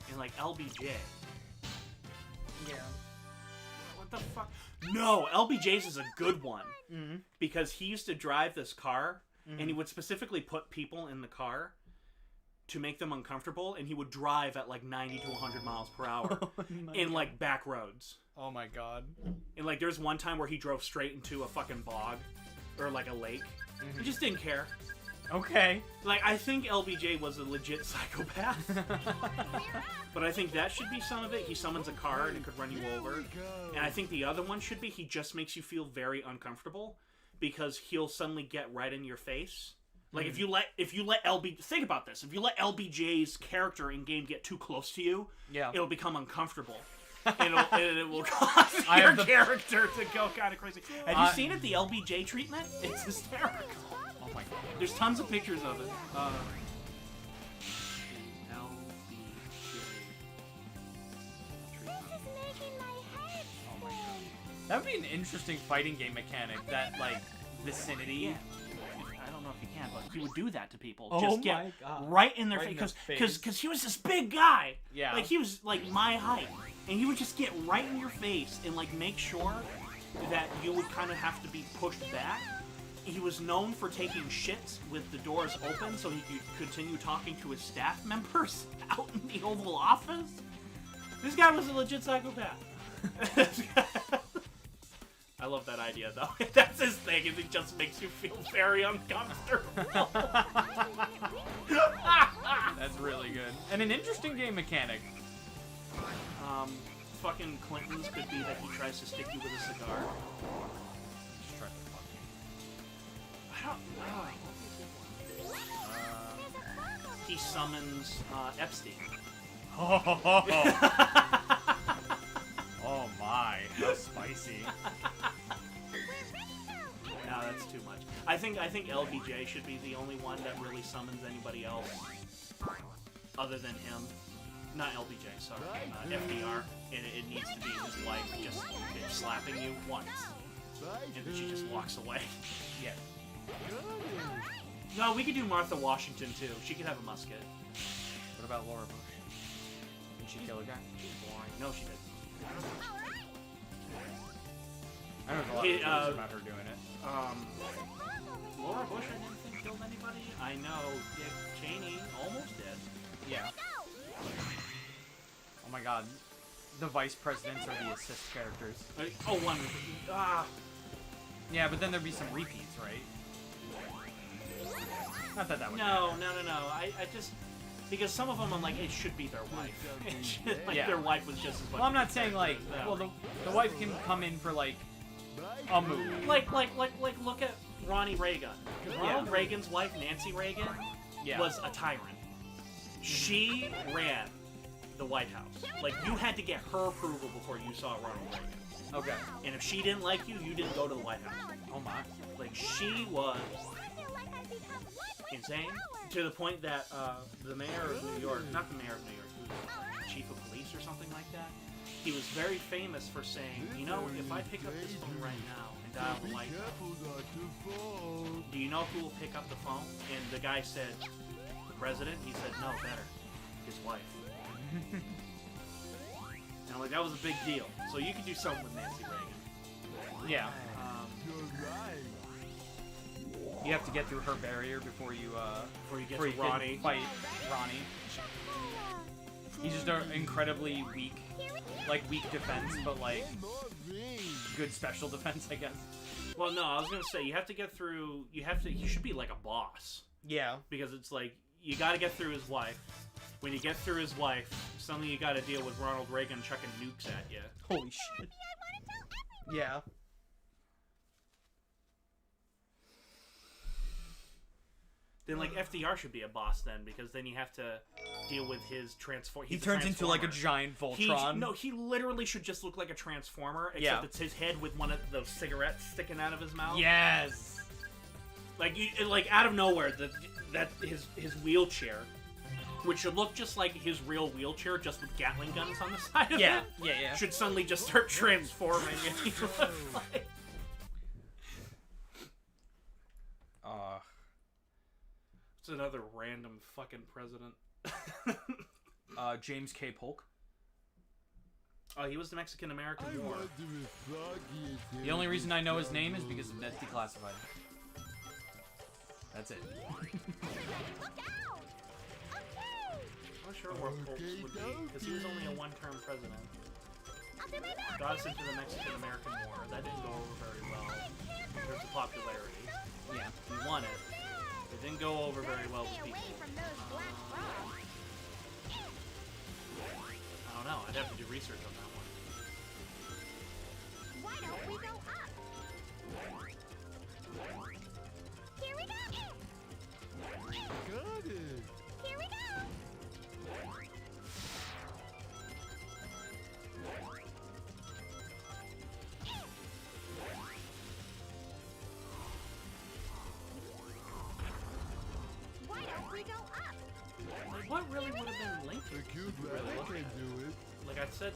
And like LBJ. Yeah. What the fuck? No, LBJ's is a good one. Mm-hmm. Because he used to drive this car, and he would specifically put people in the car to make them uncomfortable, and he would drive at like 90 to 100 miles per hour in like back roads. Oh my god. And like there's one time where he drove straight into a fucking bog or like a lake. He just didn't care. Okay. Like, I think LBJ was a legit psychopath. But I think that should be some of it. He summons a car and it could run you over. And I think the other one should be he just makes you feel very uncomfortable because he'll suddenly get right in your face. Like, if you let LBJ... Think about this. If you let LBJ's character in-game get too close to you, it'll become uncomfortable. And it will cause your character to go kind of crazy. Have you seen it, the LBJ treatment? It's hysterical. Oh my god. There's tons of pictures of it. LBJ treatment. Oh my god. That would be an interesting fighting game mechanic, that, like, vicinity. Yeah. know if you can, but he would do that to people. Oh Just get my God. right in their Right in their face. face. Because he was this big guy. Yeah. Like, he was, like, my height. And he would just get right in your face and, like, make sure that you would kind of have to be pushed back. He was known for taking shits with the doors open so he could continue talking to his staff members out in the Oval Office. This guy was a legit psychopath. I love that idea, though. That's his thing, is it just makes you feel very uncomfortable. That's really good. And an interesting game mechanic. Fucking Clinton's could be that he tries to stick you with a cigar. Just try to fuck you. I don't know. He summons Epstein. Oh my, how spicy. No, that's too much. I think LBJ should be the only one that really summons anybody else other than him. Not LBJ, sorry. FDR. And it needs to be his wife just slapping you once. And then she just walks away. Yeah. No, we could do Martha Washington, too. She could have a musket. What about Laura Bush? Did she kill a guy? Boring. No, she didn't. I don't know a lot of stories about her doing it. Laura Bush, I didn't think killed anybody. I know Dick Cheney almost did. Yeah. Oh my God. The vice presidents are the assist characters. One. Yeah, but then there'd be some repeats, right? Not that that would No. I just... Because some of them, I'm like, it should be their wife. Like, Yeah. their wife was just as much... Well, I'm not saying, like, well, the wife can come in for, like, a movie. Like, look at Ronnie Reagan. Ronald Reagan's wife, Nancy Reagan, was a tyrant. She ran the White House. Like, you had to get her approval before you saw Ronald Reagan. Okay. And if she didn't like you, you didn't go to the White House. Oh my. Like, she was insane to the point that the mayor of New York, not the mayor of New York, who was the chief of police or something like that, he was very famous for saying, you know, if I pick up this phone right now and dial the White House, do you know who will pick up the phone? And the guy said, the president? He said, no, better, his wife. And I'm like, that was a big deal. So you could do something with Nancy Reagan. Yeah. You have to get through her barrier before you get to Ronnie. Can fight Ronnie. He's just an incredibly weak defense, but like good special defense, I guess. Well, no, I was gonna say you have to get through. He should be like a boss. Yeah. Because it's like you got to get through his wife. When you get through his wife, suddenly you got to deal with Ronald Reagan chucking nukes at you. Holy shit. Yeah. Then, like, FDR should be a boss then, because then you have to deal with his transform. He turns into, like, a giant Voltron. He literally should just look like a Transformer, except it's his head with one of those cigarettes sticking out of his mouth. Yes! Like, out of nowhere, his wheelchair, which should look just like his real wheelchair, just with Gatling guns on the side of it. Yeah. Should suddenly just start transforming. It's another random fucking president. James K. Polk. Oh, he was the Mexican-American War. The only reason I know his name is because of That's Declassified. That's it. I'm not sure where Polk would be, because he was only a one-term president. Got us into the Mexican-American War. That didn't go over very well in terms of popularity. Yeah. He won it. It didn't go over very well with people. I don't know. I'd have to do research on that one. Why don't we go up? Here we go! Got it. Here we go! Why don't we go up? Like, what really would have been linked? The cube really can do it. Like I said,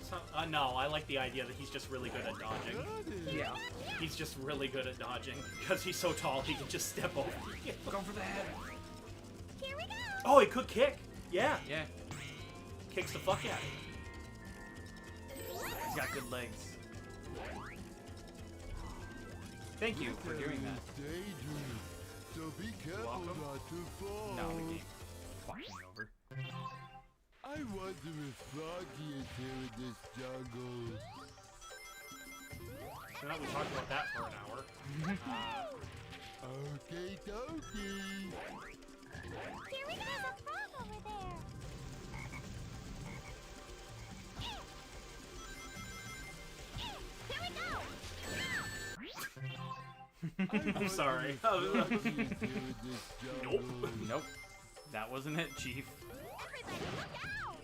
no, I like the idea that he's just really good at dodging. Yeah. He's just really good at dodging because he's so tall. He can just step over you. Go for the head. Here we go. Oh, he could kick. Yeah, Yeah. kicks the fuck out of He's got good legs. Thank you for doing that. Dangerous. So be careful welcome. not to fall. No, the game fucking over. I wonder if Froggy is here in this jungle. So now we talked about that for an hour. Okay, dokie. Here we go. There's a frog over there. Here we go. I'm sorry. Froggy is here in this jungle. Nope. That wasn't it, Chief. Everybody, look out.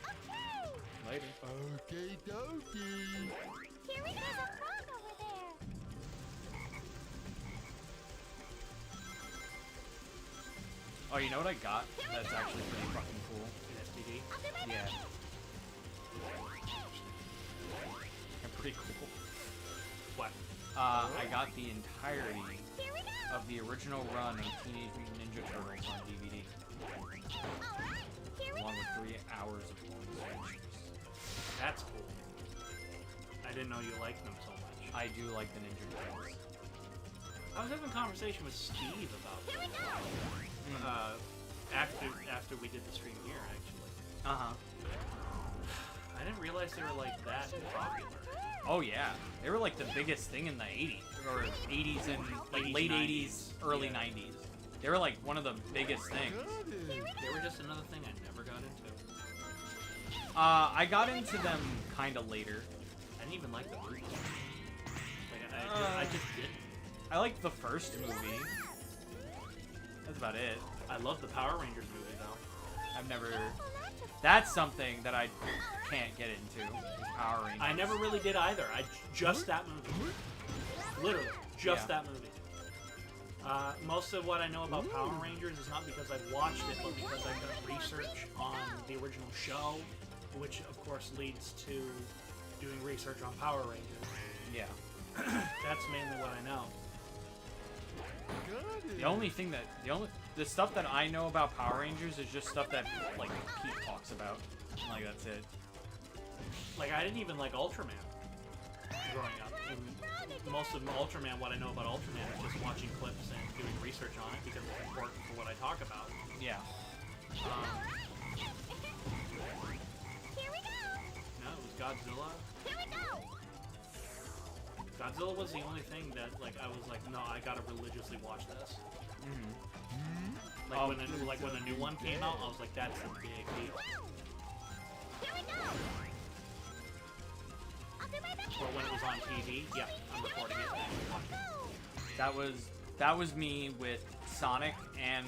Okay. Later. Okay, dokie. Here we go. There's a frog over there. Oh, you know what I got? That's actually pretty fucking cool. STD. I'll do my Yeah. best. And pretty cool. What? I got the entirety Here we go. of the original run of Teenage Mutant Ninja Turtles on DVD, Alright. Here we along go. with 3 hours of bonus features. That's cool. I didn't know you liked them so much. I do like the Ninja Turtles. I was having a conversation with Steve about Here we go. after we did the stream here, actually. Uh-huh. I didn't realize they were like that popular. Oh yeah, they were like the biggest thing in the 80s, or 80s and like 80s, late 80s, 90s. early Yeah. 90s. They were like one of the biggest things. Got it. They were just another thing I never got into. I got into them kind of later. I didn't even like the movies. Like, I just didn't. I liked the first movie. That's about it. I love the Power Rangers movie though. I've never. That's something that I can't get into. Is Power Rangers. I never really did either. Just that movie. Literally, just Yeah. that movie. Most of what I know about Power Rangers is not because I've watched it, but because I've done research on the original show, which of course leads to doing research on Power Rangers. Yeah. That's mainly what I know. Got it. The only thing that the stuff that I know about Power Rangers is just stuff that like Pete talks about. Like that's it. Like, I didn't even like Ultraman growing up. And most of Ultraman, what I know about Ultraman is just watching clips and doing research on it because it's important for what I talk about. Yeah. Here we go. No, it was Godzilla. Here we go. Godzilla was the only thing that, like, I was like, no, I gotta religiously watch this. Like, when a new one came out, I was like, that's a big deal. Here we go. I'll do my best. Or when it was on TV, yeah, I'm recording it and watching it. That was me with Sonic and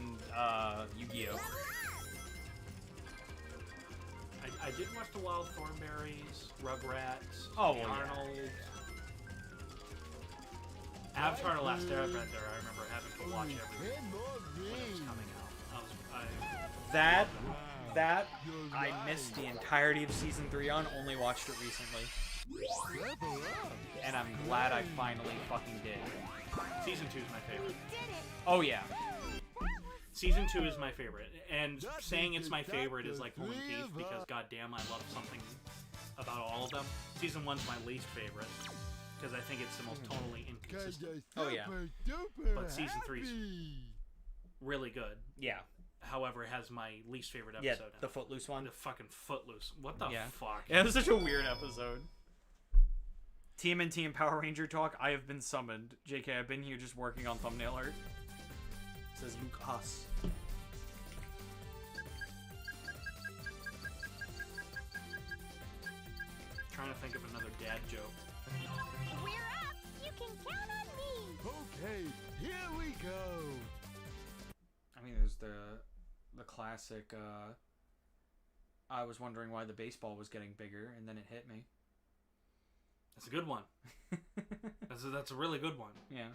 Yu-Gi-Oh. I did watch the Wild Thornberries, Rugrats, Oh, the well, yeah. Arnold. Avatar: The Last Airbender, I remember having to watch every And more when it was rings. coming out. That You're I right. missed the entirety of season 3 on. Only watched it recently, Level up. and I'm glad I finally fucking did. Season 2 is my favorite. Did it. Oh yeah. Season 2 is my favorite, and saying it's my favorite is like pulling teeth because goddamn, I love something about all of them. Season 1's my least favorite because I think it's the most tonally inconsistent. Oh, yeah. Super But season 3's happy. really good. Yeah. However, it has my least favorite Yeah. episode. The Footloose one. The fucking Footloose. What the Yeah. fuck? Yeah, it was such a weird episode. TMNT and Power Ranger talk. I have been summoned. JK, I've been here just working on thumbnail art. It says Luke Haas. Trying to think of another dad joke. We're up. You can count on me. Okay, here we go. I mean, there's the classic. I was wondering why the baseball was getting bigger, and then it hit me. That's a good one. That's a really good one. Yeah.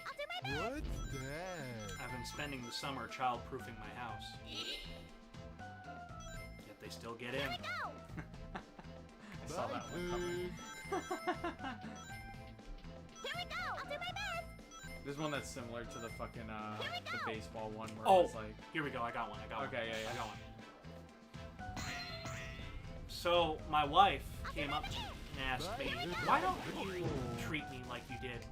I'll do my best. What's that? I've been spending the summer child-proofing my house. Yet they still get in. Here we go! I saw that one coming. Here we go! I'll do my best! There's one that's similar to the fucking, the baseball one where Oh, it's like... here we go. I got one. Okay, yeah. I got one. So, my wife came up and asked me, why don't you treat me like you did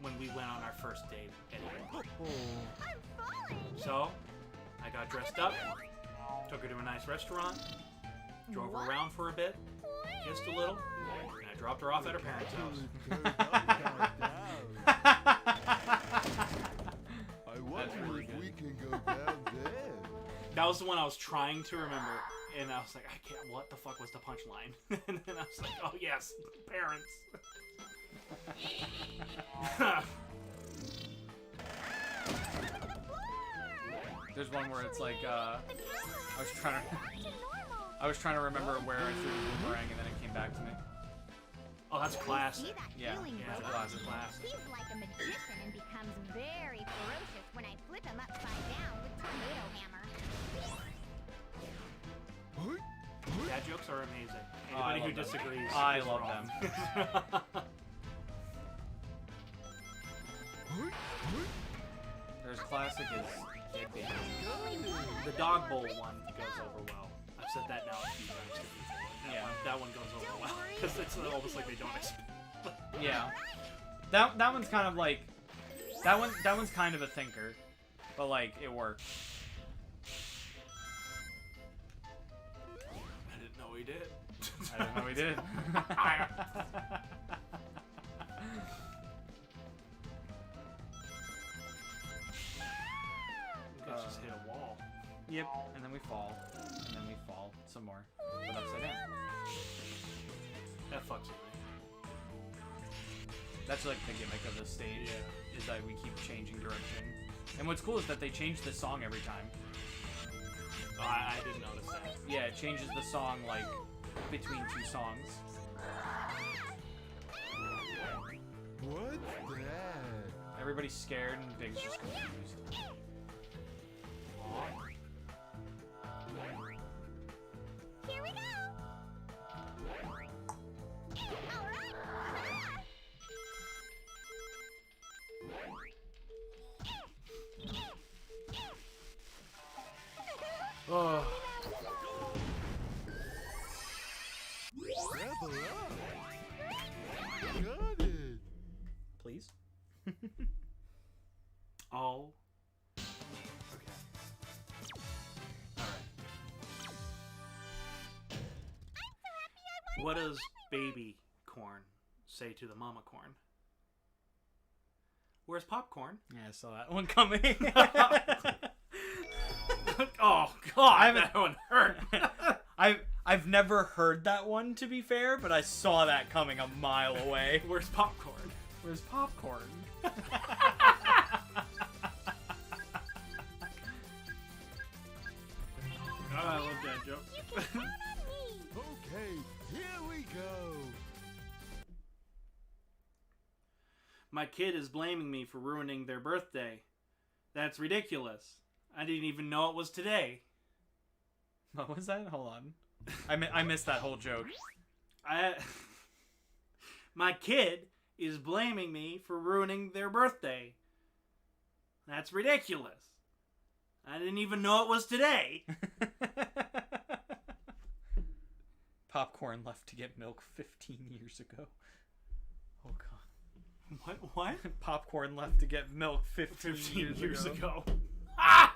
when we went on our first date anyway? I'm falling! So, I got dressed up, took her to a nice restaurant, drove her around for a bit, kissed a little, and I dropped her off at her parents' house. I wonder if we can go down there. That was the one I was trying to remember, and I was like, I can't, what the fuck was the punchline? And then I was like, oh yes, parents. There's one where it's like, I was trying to remember where I threw the boomerang and then it came back to me. Oh, that's classic. See that Yeah, feeling, Yeah, bro? that's classic. He's like a magician and becomes very ferocious when I flip him upside down with tomato hammer. Dad jokes are amazing. Oh, I Anybody who love them. disagrees, I is love wrong. There's classic is Dead Baby. The dog bowl one goes over well. I've said that now a few times to people. That one goes over well because it's almost like they don't expect. Yeah. That one's kind of like that one's kind of a thinker, but like it works. I didn't know he did. I didn't know he did. You guys just hit a wall. Yep, and then we fall, and then we fall some more, but upside down. That fucks with me. That's like the gimmick of this stage, is that we keep changing direction. And what's cool is that they change the song every time. Oh, I didn't notice that. Yeah, it changes the song like between two songs. What's that? Everybody's scared and Big's just confused. Here we go! Alright! Oh. Level up. Got it. Please? Oh. Okay. Alright. What does baby corn say to the mama corn? Where's popcorn? Yeah, I saw that one coming. Oh god, that one hurt. I've never heard that one, to be fair, but I saw that coming a mile away. Where's popcorn? Where's popcorn? Oh, I love that joke. You can count on me! Okay, here we go. My kid is blaming me for ruining their birthday. That's ridiculous. I didn't even know it was today. What was that? Hold on. I missed that whole joke. My kid is blaming me for ruining their birthday. That's ridiculous. I didn't even know it was today. Popcorn left to get milk 15 years ago. Oh god. What? Popcorn left to get milk 15 years ago. ago. Ah!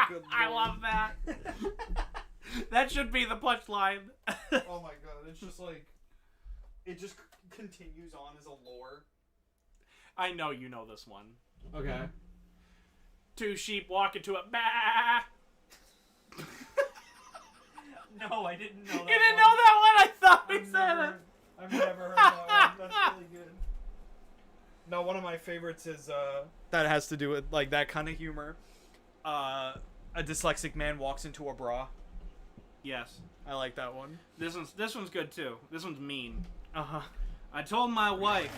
Good I lord. love that. That should be the punchline. Oh my god, it's just like... It just continues on as a lore. I know you know this one. Okay. Two sheep walk into a bah. No, I didn't know that. You didn't know that one? I thought we said it. I've never heard that one. That's really good. No, one of my favorites is that has to do with like that kind of humor. A dyslexic man walks into a bra. Yes. I like that one. This one's good too. This one's mean. Uh-huh. I told my wife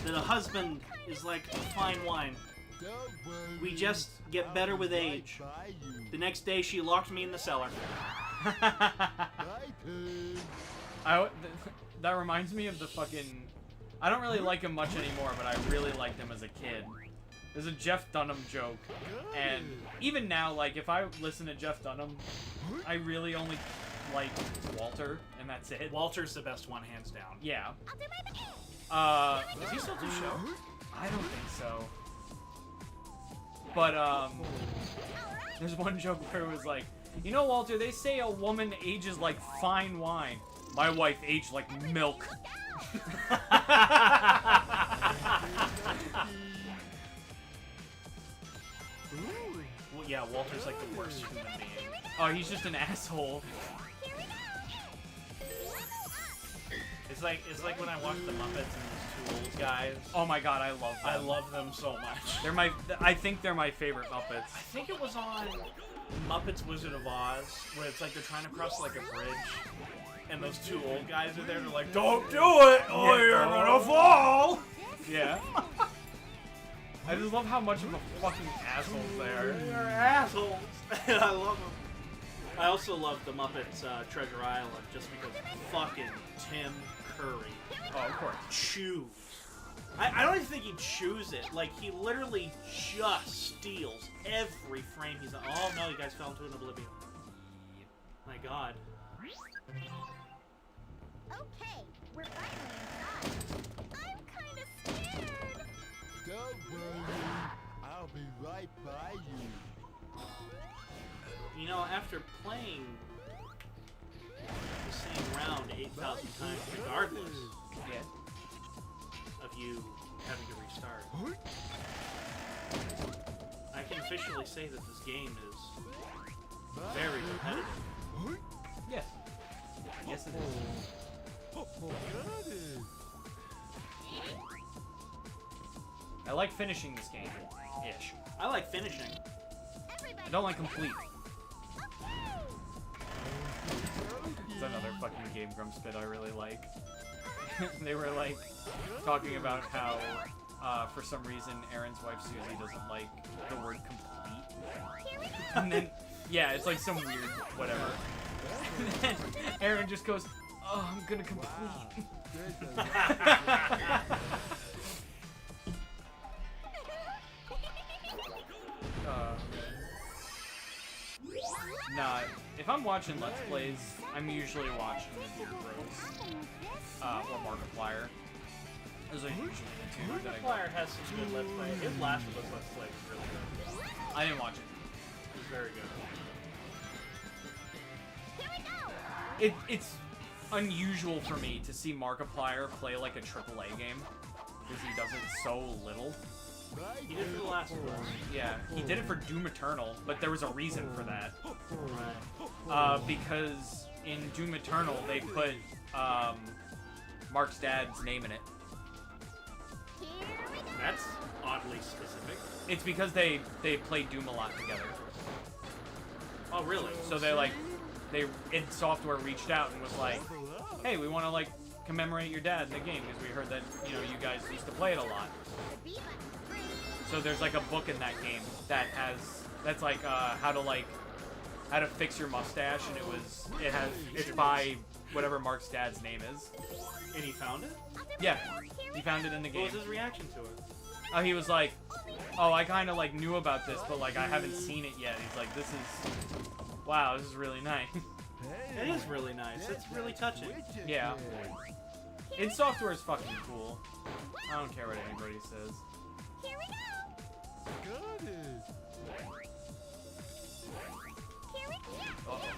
that a husband is like a fine wine. We just get better with age. The next day, she locked me in the cellar. That reminds me of the fucking... I don't really like him much anymore, but I really liked him as a kid. There's a Jeff Dunham joke, and even now, like, if I listen to Jeff Dunham, I really only like Walter, and that's it. Walter's the best one, hands down. Yeah. Does he still do show? I don't think so. But, there's one joke where it was like, you know, Walter, they say a woman ages like fine wine. My wife aged like milk. Well, yeah, Walter's like the worst human being. Oh, he's just an asshole. It's like when I watch the Muppets and those two old guys. Oh my god, I love them. I love them so much. I think they're my favorite Muppets. I think it was on Muppets Wizard of Oz, where it's like they're trying to cross like a bridge, and those two old guys are there. They're like, "Don't do it, or you're gonna fall." Yeah. I just love how much of a fucking asshole they are. They're assholes. I love them. I also love the Muppets Treasure Island just because fucking Tim Curry. Oh, of course. Chews. I don't even think he chews it. Like, he literally just steals every frame he's on. Oh no, you guys fell into an oblivion. My god. Okay, we're finally inside. I'm kind of scared. Don't worry, I'll be right by you. You know, after playing the same round 8,000 times regardless of you having to restart, I can officially say that this game is very repetitive. Yes. Yes, it is. I like finishing this game. Ish. I like finishing. I don't like complete. It's another fucking Game Grumps bit I really like. They were like talking about how for some reason Aaron's wife Susie doesn't like the word complete. And then yeah, it's like some weird whatever. And then Aaron just goes, "Oh, I'm gonna complete." Nah, if I'm watching Let's Plays, I'm usually watching the Beer Bros. Or Markiplier. Those are usually the two that I go. Markiplier has some good Let's Play. His last of us Let's Play was really good. I didn't watch it. It was very good. It's unusual for me to see Markiplier play like a AAA game, because he does it so little. He did for the last of us. Yeah, he did it for Doom Eternal, but there was a reason for that. Because in Doom Eternal, they put Mark's dad's name in it. That's oddly specific. It's because they played Doom a lot together. Oh, really? So they id Software reached out and was like, "Hey, we want to like commemorate your dad in the game because we heard that you guys used to play it a lot." So there's like a book in that game that's like how to fix your mustache, and it's by whatever Mark's dad's name is. And he found it? Yeah, he found it in the game. What was his reaction to it? Oh, he was like, "Oh, I kind of like knew about this, but like I haven't seen it yet." He's like, "Wow, this is really nice." It is really nice. It's really touching. Yeah. id Software is fucking cool. I don't care what anybody says. Here we go. Got it. Here we go. Uh-oh.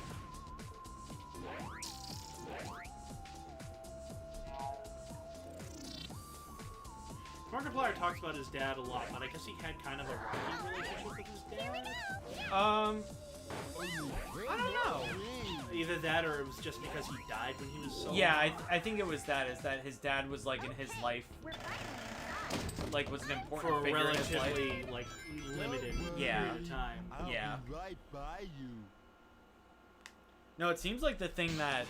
Markiplier talks about his dad a lot, but I guess he had kind of a rocky relationship with his dad. I don't know. Either that, or it was just because he died when he was so Yeah, young. I think it was that. Is that his dad was like in his life, like was an important For a figure in his life. relatively like limited Yeah. period of time. I'll Yeah. be right by you. No, it seems like the thing that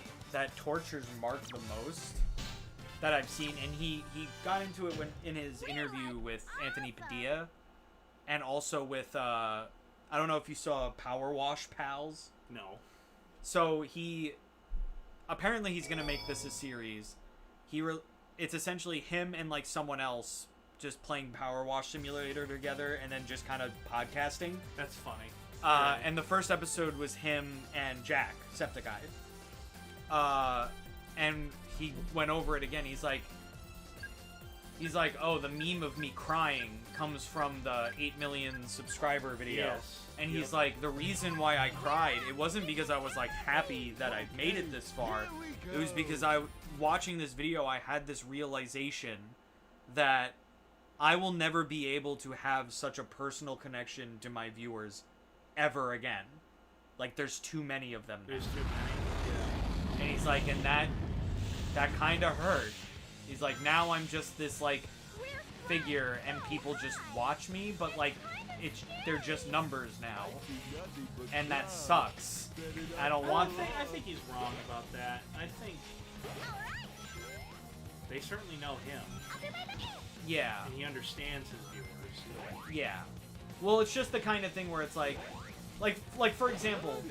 tortures Mark the most that I've seen, and he got into it in his interview with Anthony Padilla, and also with I don't know if you saw Power Wash Pals. No. So apparently he's gonna make this a series. It's essentially him and like someone else just playing Power Wash Simulator together, and then just kind of podcasting. That's funny. And the first episode was him and Jack, Septiceye. And he went over it again. He's like, oh, the meme of me crying comes from the 8 million subscriber video. Yes. And he's like, the reason why I cried, it wasn't because I was like happy that I made it this far. It was because watching this video, I had this realization that I will never be able to have such a personal connection to my viewers ever again. Like, there's too many of them now. There's too many. Yeah. And he's like, and that kind of hurt. He's like, now I'm just this, like, figure, and people just watch me, but, like, they're just numbers now. And that sucks. I don't want that. I think he's wrong about that. I think they certainly know him. Yeah. And he understands his viewers. Yeah. Well, it's just the kind of thing where it's like for example,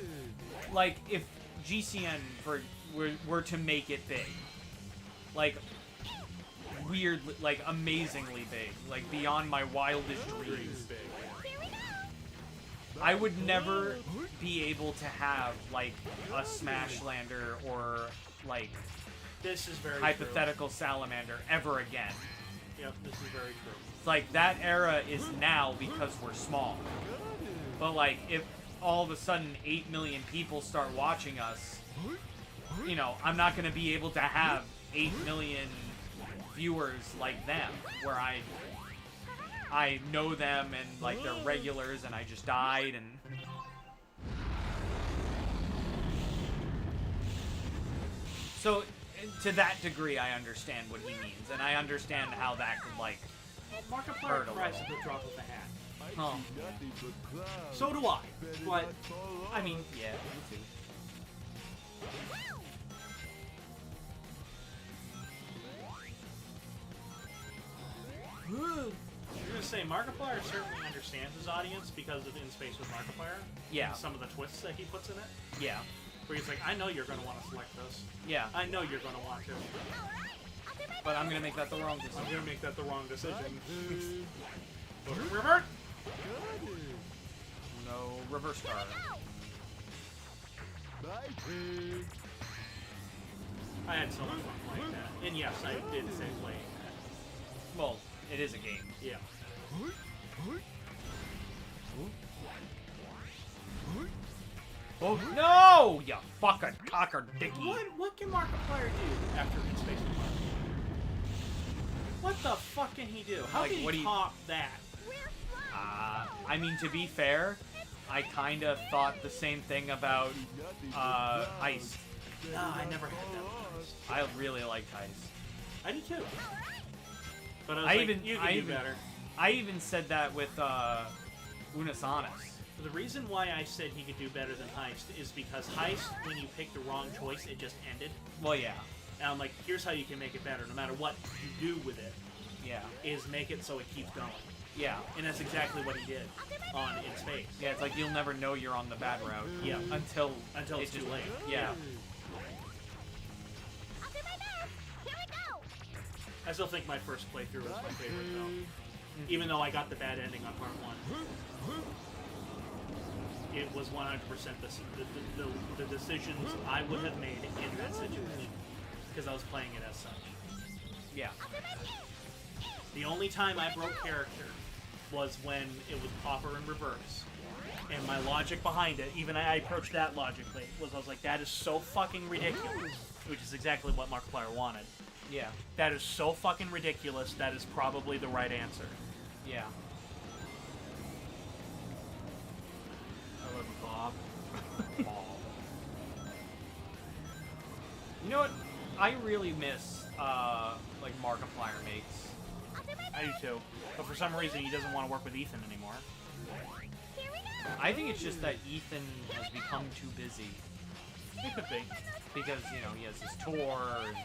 like if GCN were to make it big, like weird, like amazingly big, like beyond my wildest dreams, I would never be able to have like a Smashland or like This is very hypothetical Salamander ever again. Yep, this is very true. Like, that era is now because we're small. But, like, if all of a sudden 8 million people start watching us, you know, I'm not going to be able to have 8 million viewers like them, where I know them and, like, they're regulars and I just died and... So, to that degree, I understand what he means, and I understand how that could, like, Markiplier hurt a cries little. at the drop of a hat. Oh. So do I. But, I mean, yeah, me too. I'm gonna say Markiplier certainly understands his audience because of In Space with Markiplier. Yeah. And some of the twists that he puts in it. Yeah. Where he's like, I know you're gonna want to select this. Yeah. I know you're gonna want to. But I'm gonna make that the wrong I'm decision. gonna make that the wrong decision. Revert! No reverse card. I had so much fun playing that. And yes, I did say playing that. Well, it is a game. Yeah. Oh no! You fucking cocker dicky. What can Markiplier do after In Space with Markiplier? What the fuck can he do? How Like, can what do he you- top that? I mean, to be fair, I kind of thought the same thing about Heist. No, I never had that. I really liked Heist. I do too. But I was I like, even- you I can do even- better. I even said that with Unasanas. The reason why I said he could do better than Heist is because Heist, when you pick the wrong choice, it just ended. Well, yeah. And I'm like, here's how you can make it better, no matter what you do with it, Yeah. is make it so it keeps going. Yeah. And that's exactly what he did on In Space. Yeah, it's like you'll never know you're on the bad route. Yeah. Until It's too late. Yeah. I'll do my best. Here we go. I still think my first playthrough was my favorite, though. Even though I got the bad ending on part 1. It was 100% the decisions I would have made in that situation. Because I was playing it as such. Yeah. The only time I broke character was when it was proper in reverse. And my logic behind it, even I approached that logically, was I was like, that is so fucking ridiculous. Which is exactly what Markiplier wanted. Yeah. That is so fucking ridiculous, that is probably the right answer. Yeah. I love Bob. You know what? I really miss like Markiplier makes. I do too. But for some reason he doesn't want to work with Ethan anymore. Here we go. I think it's just that Ethan has become too busy It could be. because, you know, he has his tour and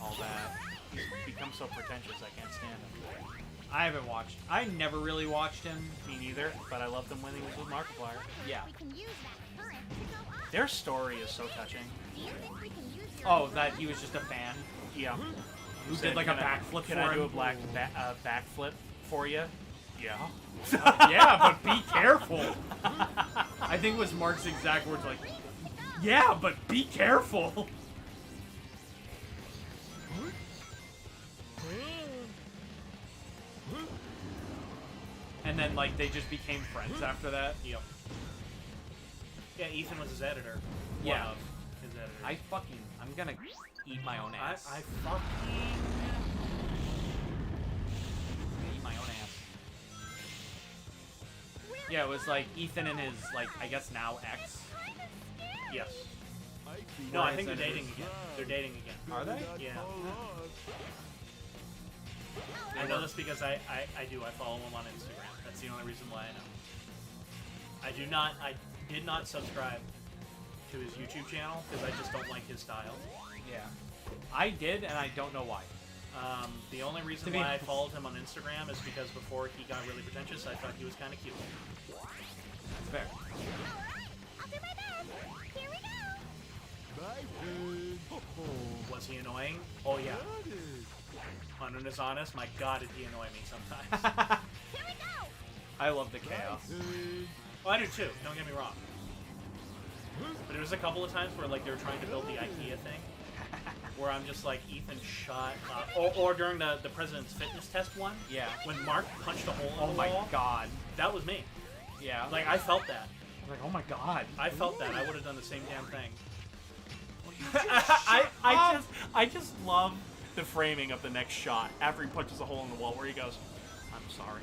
all that. He's become so pretentious I can't stand him. I haven't watched. I never really watched him. Me neither, but I loved him when he was with Markiplier. Yeah. We can use that current to go up. Their story is so touching. Do you think we can use your Oh, that he was just a fan Yeah. who Said, did like a "Can I- backflip Can for I do him?" a backflip for you? Yeah. Yeah, but be careful. I think it was Mark's exact words, like, yeah, but be careful. And then, like, they just became friends after that. Yep. Yeah, Ethan was his editor. Yeah. One of his editors. I'm gonna eat my own ass. I fucking... Eat my own ass. Yeah, it was like Ethan and his, like, I guess now ex. Yes. I see No, I Why think is they're that dating again. They're dating again. Are they? Yeah. Oh, I know this because I follow him on Instagram. That's the only reason why I know. I did not subscribe to his YouTube channel because I just don't like his style. Yeah. I did, and I don't know why. The only reason To be why I honest. followed him on Instagram is because before he got really pretentious, I thought he was kind of cute. That's fair. Alright, I'll do my best. Here we go. my turn. Was he annoying? Oh yeah. Got it. Hunter is honest. My God, did he annoy me sometimes? Here we go. I love the chaos. Turn. Oh, I do too. Don't get me wrong. But there was a couple of times where like they were trying to build the IKEA thing, where I'm just like, Ethan, shut up. Or during the President's Fitness Test one, Yeah. when Mark punched a hole in Oh the my wall, god. that was me. Yeah. Like I felt that. I'm like, oh my god. I felt that. I would have done the same damn thing. I just love the framing of the next shot after he punches a hole in the wall where he goes, "I'm sorry,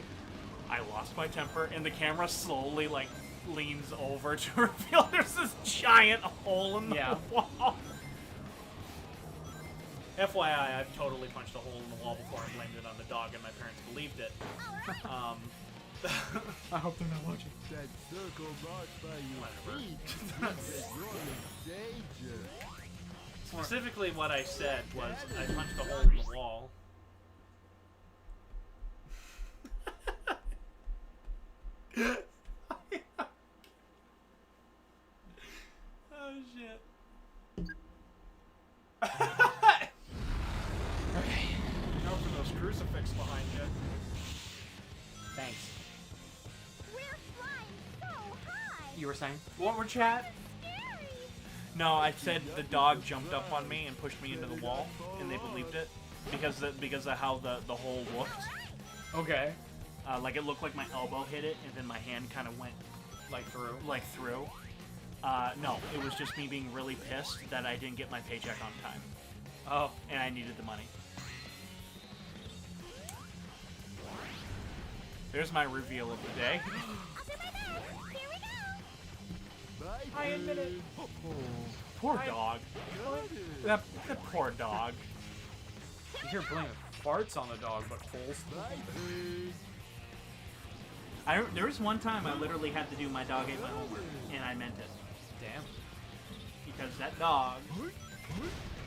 I lost my temper," and the camera slowly like leans over to reveal there's this giant hole in the Yeah. wall. FYI, I've totally punched a hole in the wall before and blamed it on the dog, and my parents believed it. I hope they're not watching. That circle marked by your Whatever. feet means that you're in danger. Specifically, what I said was I punched a hole in the wall. Oh shit. Okay. Go for those crucifix behind you. Thanks. We're flying so high. You were saying? What were chat? Scary. No, I said the dog jumped up on me and pushed me into the wall, and they believed it because of how the hole looked. Okay. Like it looked like my elbow hit it, and then my hand kind of went Like through. through. No, it was just me being really pissed that I didn't get my paycheck on time, Oh. and I needed the money. There's my reveal of the day. I'll do my best. Here we go. My I admit it. turn. Poor dog. Got it. That poor dog. You hear blaming farts on the dog, but holes. My turn. There was one time I literally had to do my dog ate my homework, and I meant it. Damn. Because that dog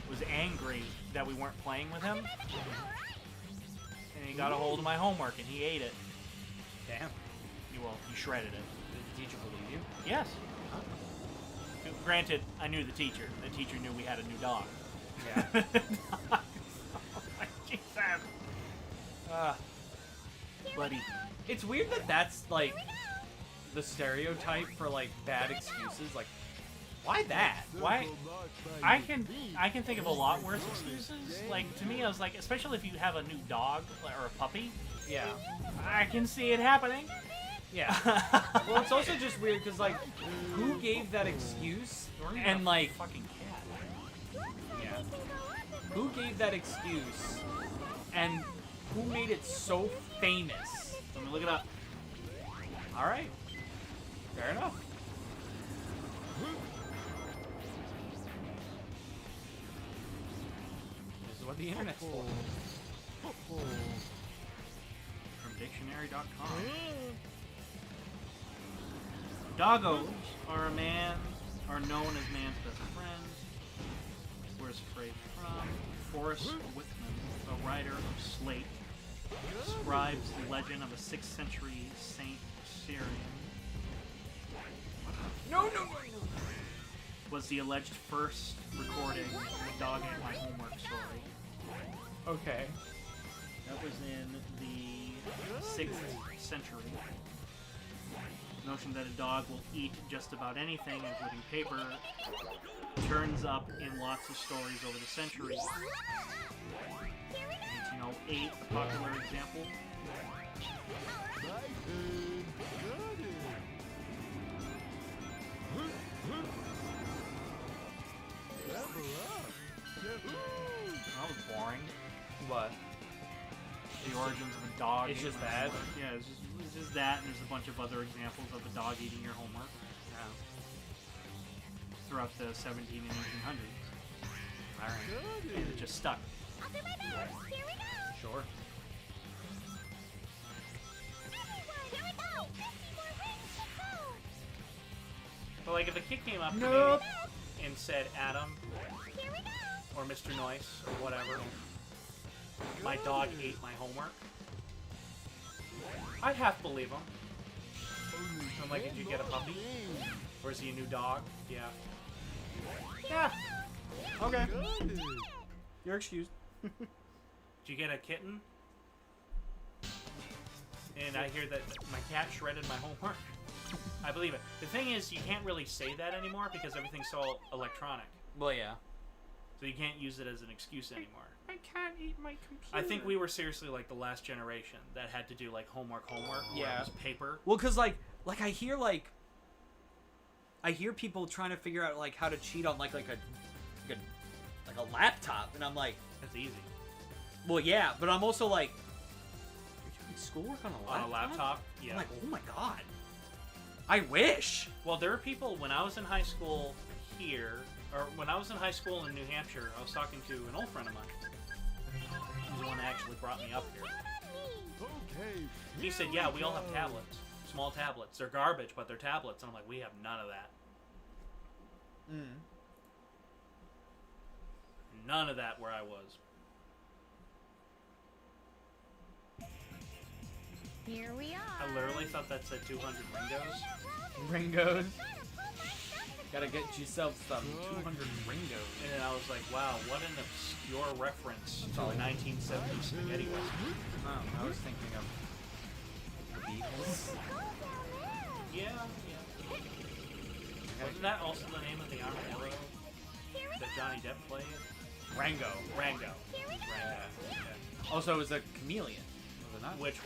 was angry that we weren't playing with him, and he got a hold of my homework and he ate it. Damn. He shredded it. Did the teacher believe you? Yes. Granted, I knew the teacher. The teacher knew we had a new dog. Yeah. Jesus. Buddy. It's weird that that's, like, the stereotype for, like, bad excuses. Like, why that? Why? Circle marked by I your can feet think of a lot worse excuses. Like, to me, I was like, especially if you have a new dog or a puppy, Yeah. I can see it happening. Yeah. Well, it's also just weird because, like, who gave that excuse? And, like, Fucking cat. yeah. Who gave that excuse? And who made it so famous? Let me look it up. All right. Fair enough. This is what the internet's for. From dictionary.com. Doggos are known as man's best friends. Where's the phrase from? Forrest Whitman, a writer of Slate, describes the legend of a 6th century Saint Syrian. No. Was the alleged first recording of the dog ate my homework story. Okay. That was in the 6th century. The notion that a dog will eat just about anything, including paper, turns up in lots of stories over the centuries. And, 8, a popular example. That was boring. What? The origins of a dog. It's eating just my that? homework. Yeah, it's just that, and there's a bunch of other examples of the dog eating your homework throughout the 17 and 1800s. Alright. And it just stuck. I'll do my best. Here we go. Sure. Everyone, here we go. 50 more rings to go. But like, if a kid came up to Nope. me and said, Adam, Here we go. or Mr. Noyce, or whatever, my dog ate my homework, I'd half believe him. I'm like, did you get a puppy? Or is he a new dog? Yeah. Yeah. Okay. You're excused. Did you get a kitten? And I hear that my cat shredded my homework. I believe it. The thing is, you can't really say that anymore because everything's so electronic. Well, yeah. So you can't use it as an excuse anymore. I can't eat my computer. I think we were seriously like the last generation that had to do like homework, where Yeah. it was paper. Well, cause like I hear people trying to figure out like how to cheat on like a laptop, and I'm like, That's easy. well, yeah, but I'm also like, you're doing schoolwork on a laptop? On a laptop, yeah. I'm like, oh my god, I wish. Well, there are people, when I was in high school here, or when I was in high school in New Hampshire, I was talking to an old friend of mine. He's the one that actually brought me up here. Okay. He said, yeah, we all have tablets. Small tablets. They're garbage, but they're tablets. And I'm like, we have none of that. None of that where I was. Here we are. I literally thought that said 200 Ringos. Ringos. Gotta get yourself some 200 Ringos. And I was like, wow, what an obscure reference to a 1970s spaghetti western. I was thinking of the Beatles. Yeah. Wasn't that also the name of the armadillo that Johnny Depp played? Rango. Rango. Also, it was a chameleon. Was it not? Which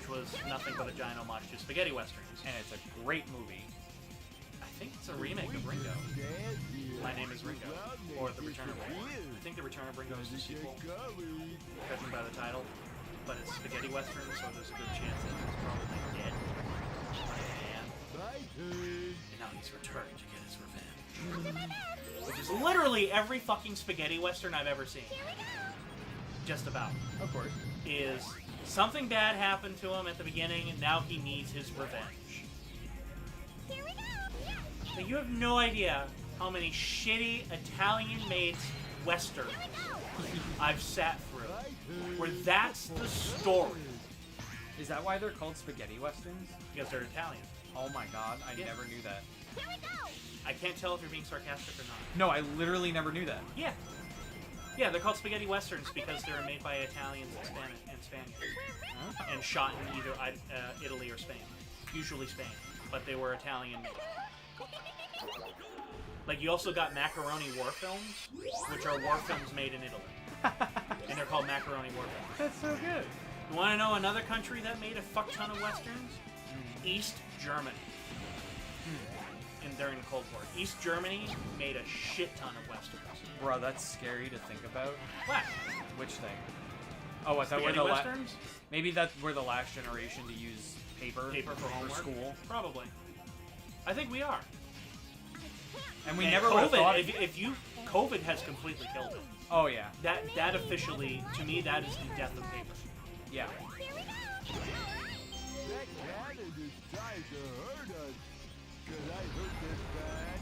was nothing but a giant homage to spaghetti westerns. And it's a great movie. I think it's a remake of Ringo. My Name is Ringo. Or The Return of Ringo. I think The Return of Ringo is the sequel, judging by the title. But it's spaghetti western, so there's a good chance that he's probably dead. And now he's returned to get his revenge. Which is literally every fucking spaghetti western I've ever seen. Just about. Of course. Is something bad happened to him at the beginning, and now he needs his revenge. Here we go. Now, you have no idea how many shitty Italian-made westerns I've sat through, where that's the story. Is that why they're called spaghetti westerns? Because they're Italian. Oh my god, I Yeah. never knew that. Here we go. I can't tell if you're being sarcastic or not. No, I literally never knew that. Yeah. Yeah, they're called spaghetti westerns because they were made by Italians and Spaniards. And shot in either Italy or Spain. Usually Spain. But they were Italian made. Like, you also got macaroni war films, which are war films made in Italy. And they're called macaroni war films. That's so good. You want to know another country that made a fuck ton of westerns? East Germany. And during the Cold War. East Germany made a shit ton of westerns. Bro, that's scary to think about. What? Which thing? Oh, I thought we're Spaghetti the westerns? maybe that we're the last generation to use paper For homework? school. Probably. I think we are. And we And never would have COVID, thought. if you COVID has completely killed it. Oh yeah, That officially, to me, that is the death of paper. yeah. That cannon is trying to hurt us. Could I hurt this bad?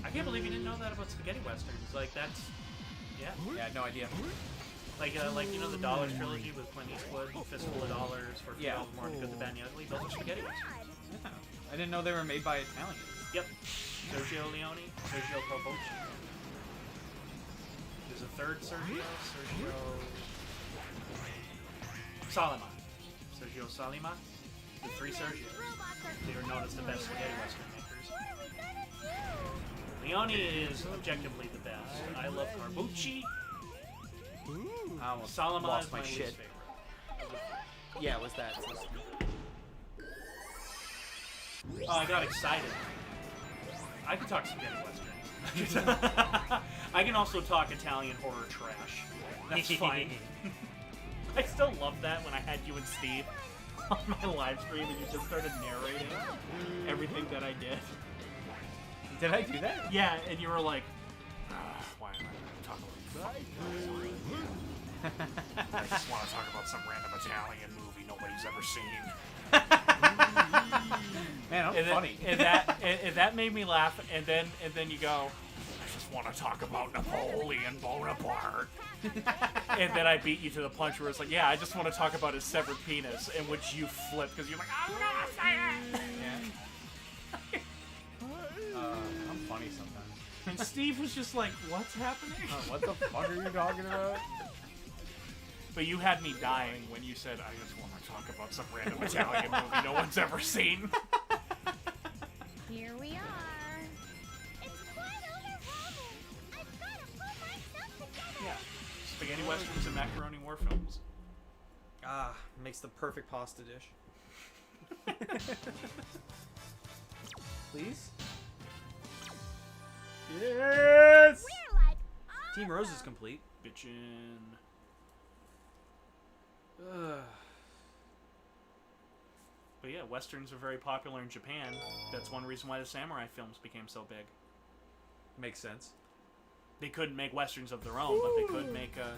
I can't believe you didn't know that about spaghetti westerns. Like, that's Yeah. Yeah, no idea. Like you know the Dollars trilogy with Clint Eastwood, Fistful of Dollars, for Yeah. More the Good, the Bad, and the Ugly. Those are spaghetti westerns. Yeah. I didn't know they were made by Italians. Yep. Sergio Leone, Sergio Corbucci. There's a third Sergio Salima. Sergio Salima. The three Sergios. They are known as the best spaghetti western makers. Leone is objectively the best. I love Corbucci. I almost Salima lost is my my shit. least favorite. Yeah, it was that. Oh, I got excited. I can talk spaghetti western. I can also talk Italian horror trash. That's fine. I still love that when I had you and Steve on my live stream and you just started narrating everything that I did. Did I do that? Yeah, and you were like, why am I going to talk about I just want to talk about some random Italian movie nobody's ever seen. Man, I'm funny. And that made me laugh. And then you go, I just want to talk about Napoleon Bonaparte. And then I beat you to the punch where it's like, yeah, I just want to talk about his severed penis, in which you flipped because you're like, I'm gonna say it. I'm funny sometimes. And Steve was just like, what's happening? What the fuck are you talking about? But you had me dying when you said, I just want to talk about some random Italian movie no one's ever seen. Here we are. It's quite overwhelming. I've got to pull myself together. Yeah. Spaghetti westerns and macaroni war films. Ah, makes the perfect pasta dish. Please? Yes! We're like, Team Rose is complete. Bitchin'. But yeah, westerns are very popular in Japan. That's one reason why the samurai films became so big. Makes sense. They couldn't make westerns of their own, but they could make a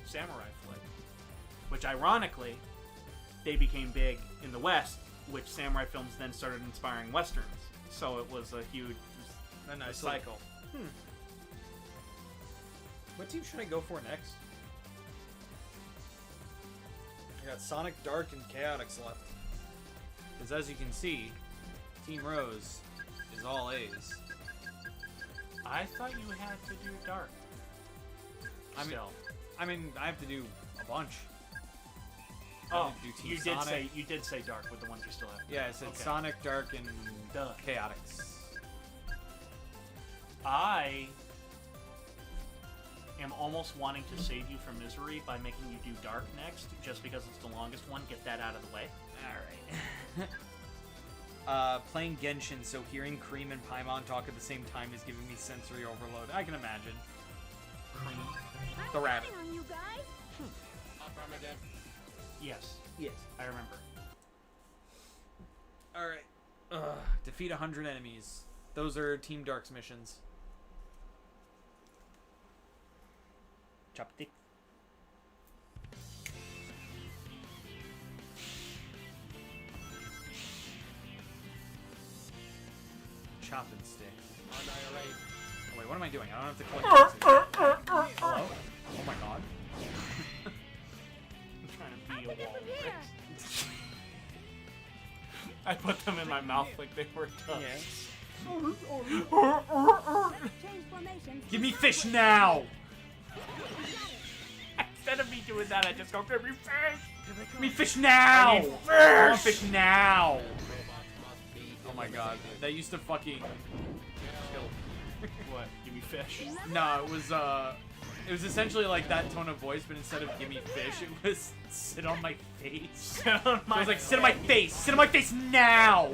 samurai flick. Which, ironically, they became big in the West, which samurai films then started inspiring westerns. So it was a huge cycle. What team should I go for next? I got Sonic, Dark, and Chaotix left. Because as you can see, Team Rose is all A's. I thought you had to do Dark. I mean, Still. I have to do a bunch. I Oh, have to do Team you did Sonic. say Dark with the ones you still have. Yeah, I said Okay. Sonic, Dark, and Duh. Chaotix. I am almost wanting to save you from misery by making you do Dark next, just because it's the longest one. Get that out of the way. Alright. Playing Genshin, so hearing Cream and Paimon talk at the same time is giving me sensory overload. I can imagine. Cream. The rabbit. counting on you guys. Yes, Yes. I remember. Alright. Defeat 100 enemies. Those are Team Dark's missions. Chopstick. Chop and stick. Oh, wait, what am I doing? I don't have to collect Hello? Oh my god. I'm trying to be a wall. Here. I put them in my mouth like they were tongues. Change formations. Give me fish now! Instead of me doing that, I just go, give me fish! Give me fish now! I need I want fish! fish now! Oh my god. That used to fucking kill. What? Give me fish? No, it was essentially like that tone of voice, but instead of give me fish, it was sit on my face. Sit on my I was like, sit on my face! Sit on my face now!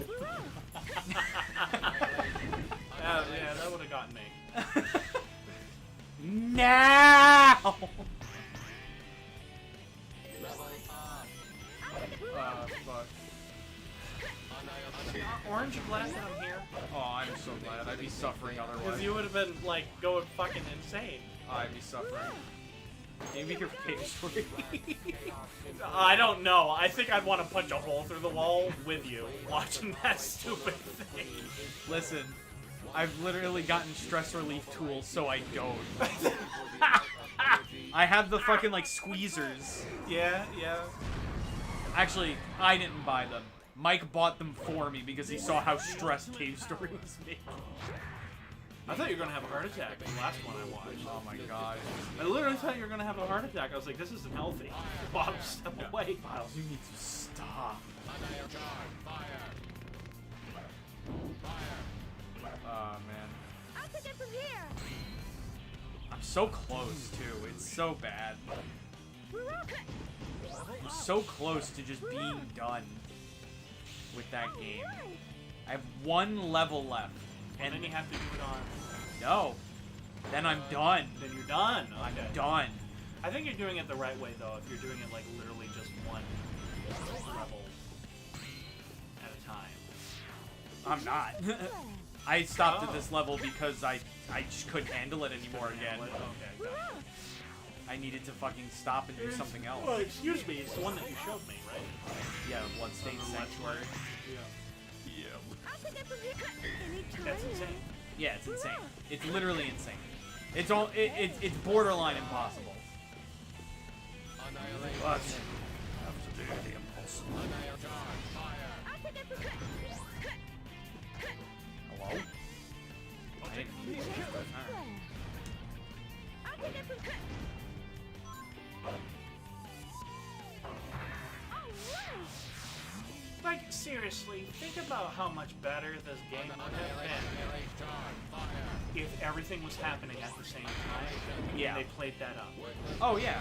Yeah, that would have gotten me. Now! Fuck. Aren't you glad that I'm here? Oh, I'm so glad. I'd be suffering Because otherwise. you would have been, like, going fucking insane. I'd be suffering. Can you make your face for me? I don't know. I think I'd want to punch a hole through the wall with you, watching that stupid thing. Listen, I've literally gotten stress relief tools, so I don't. I have the fucking, like, squeezers. Yeah, yeah. Actually, I didn't buy them. Mike bought them for me because he saw how stressed Cave Story was making. I thought you were gonna have a heart attack. The last one I watched. Oh my god. I literally thought you were gonna have a heart attack. I was like, this isn't healthy. Bob, step away. Miles, you need to stop. Oh man. I'll take it from here. I'm so close too. It's so bad. I'm so close to just being done with that game. I have one level left. And then you have to do it on... No. Then I'm done. Then you're done. Okay. I'm done. I think you're doing it the right way, though, if you're doing it, like, literally just one level at a time. I'm not. I stopped at this level because I just couldn't handle it anymore again. Okay, gotcha. I needed to fucking stop and do something else. Well, excuse me, it's the one that you showed me, right? Yeah, Bloodstained Sanctuary. I'll take it from here. That's insane. Yeah, it's insane. It's literally insane. It's all it's borderline impossible. But have to do the impossible. I'll take it from here. Hello? I didn't use it. I'll take it from here. Like, seriously, think about how much better this game would have been if everything was happening at the same time. Yeah. And they played that up. Oh yeah.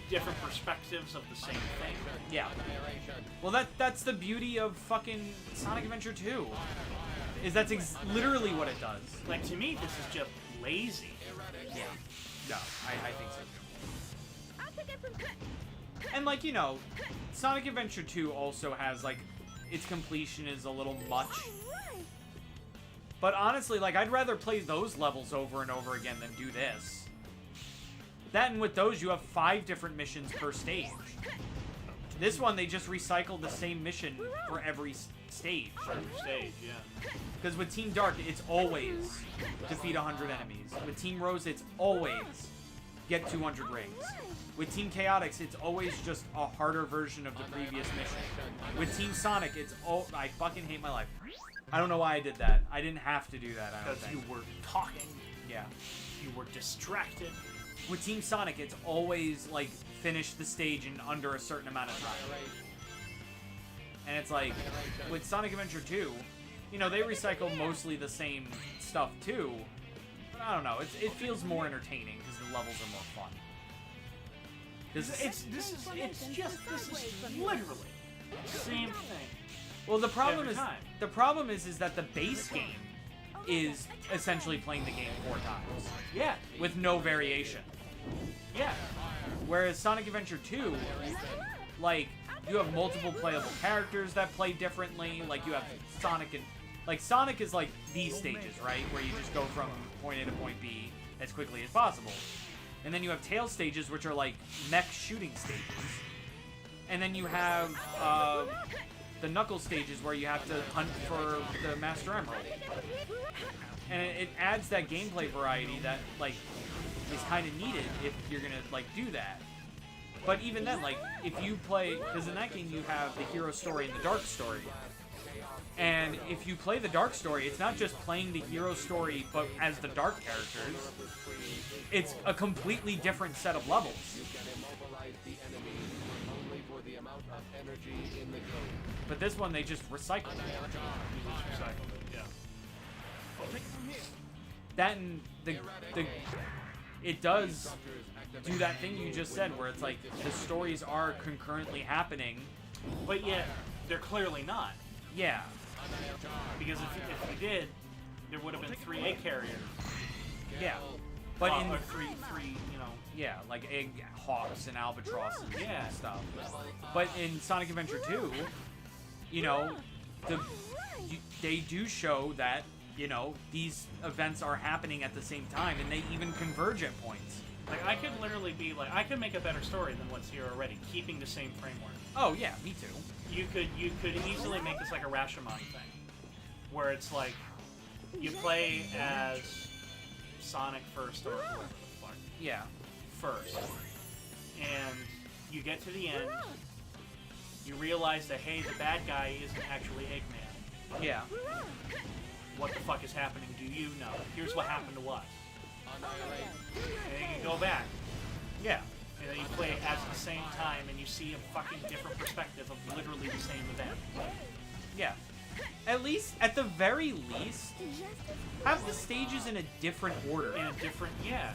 Different perspectives of the same thing. Yeah. Well, that's the beauty of fucking Sonic Adventure 2. Is that's literally what it does. Like, to me, this is just lazy. Yeah. No, I think so too. I'll take it from here. And like, you know, Sonic Adventure 2 also has like its completion is a little much. But honestly, like I'd rather play those levels over and over again than do this. That and with those you have 5 different missions per stage. This one they just recycled the same mission for every stage. Every stage, yeah. Because with Team Dark, it's always defeat 100 enemies. With Team Rose, it's always get 200 rings. With Team Chaotix, it's always just a harder version of the previous mission. With Team Sonic, it's I fucking hate my life. I don't know why I did that. I didn't have to do that, I don't Because think. you were talking. Yeah. You were distracted. With Team Sonic, it's always, like, finish the stage in under a certain amount of time. And it's like, with Sonic Adventure 2, you know, they recycle mostly the same stuff, too. But I don't know. It feels more entertaining because the levels are more fun. This is literally the same thing. Well, the problem Every is time. is that the base game is essentially playing the game 4 times. Yeah. With no variation. Yeah. Whereas Sonic Adventure 2, like, you have multiple playable characters that play differently. Like, you have Sonic and... Like, Sonic is like these stages, right? Where you just go from point A to point B as quickly as possible. And then you have Tail stages, which are like mech shooting stages. And then you have the Knuckle stages, where you have to hunt for the Master Emerald. And it adds that gameplay variety that, like, is kind of needed if you're gonna, like, do that. But even then, like, if you play... Because in that game you have the hero story and the dark story. And if you play the dark story, it's not just playing the hero story, but as the dark characters. It's a completely different set of levels. But this one, they just recycled it. That and it does do that thing you just said, where it's like the stories are concurrently happening, But yet, they're clearly not. yeah. Because if you did, there would have been 3 A carriers. Yeah. But in or three, you know. yeah, like egg hawks and albatrosses Yeah. and stuff. But in Sonic Adventure 2, you know, they do show that, you know, these events are happening at the same time, and they even converge at points. Like, I could literally be like, I could make a better story than what's here already, keeping the same framework. Oh yeah, me too. You could easily make this like a Rashomon thing, where it's like, you play as Sonic first or whatever the fuck. Yeah. first. And you get to the end, you realize that, hey, the bad guy isn't actually Eggman. Yeah. What the fuck is happening? Do you know? Here's what happened to us. And then you go back. Yeah. And then you play it at the same time, and you see a fucking different perspective of literally the same event. Yeah. At least, at the very least, have the stages in a different order. In a different, yeah.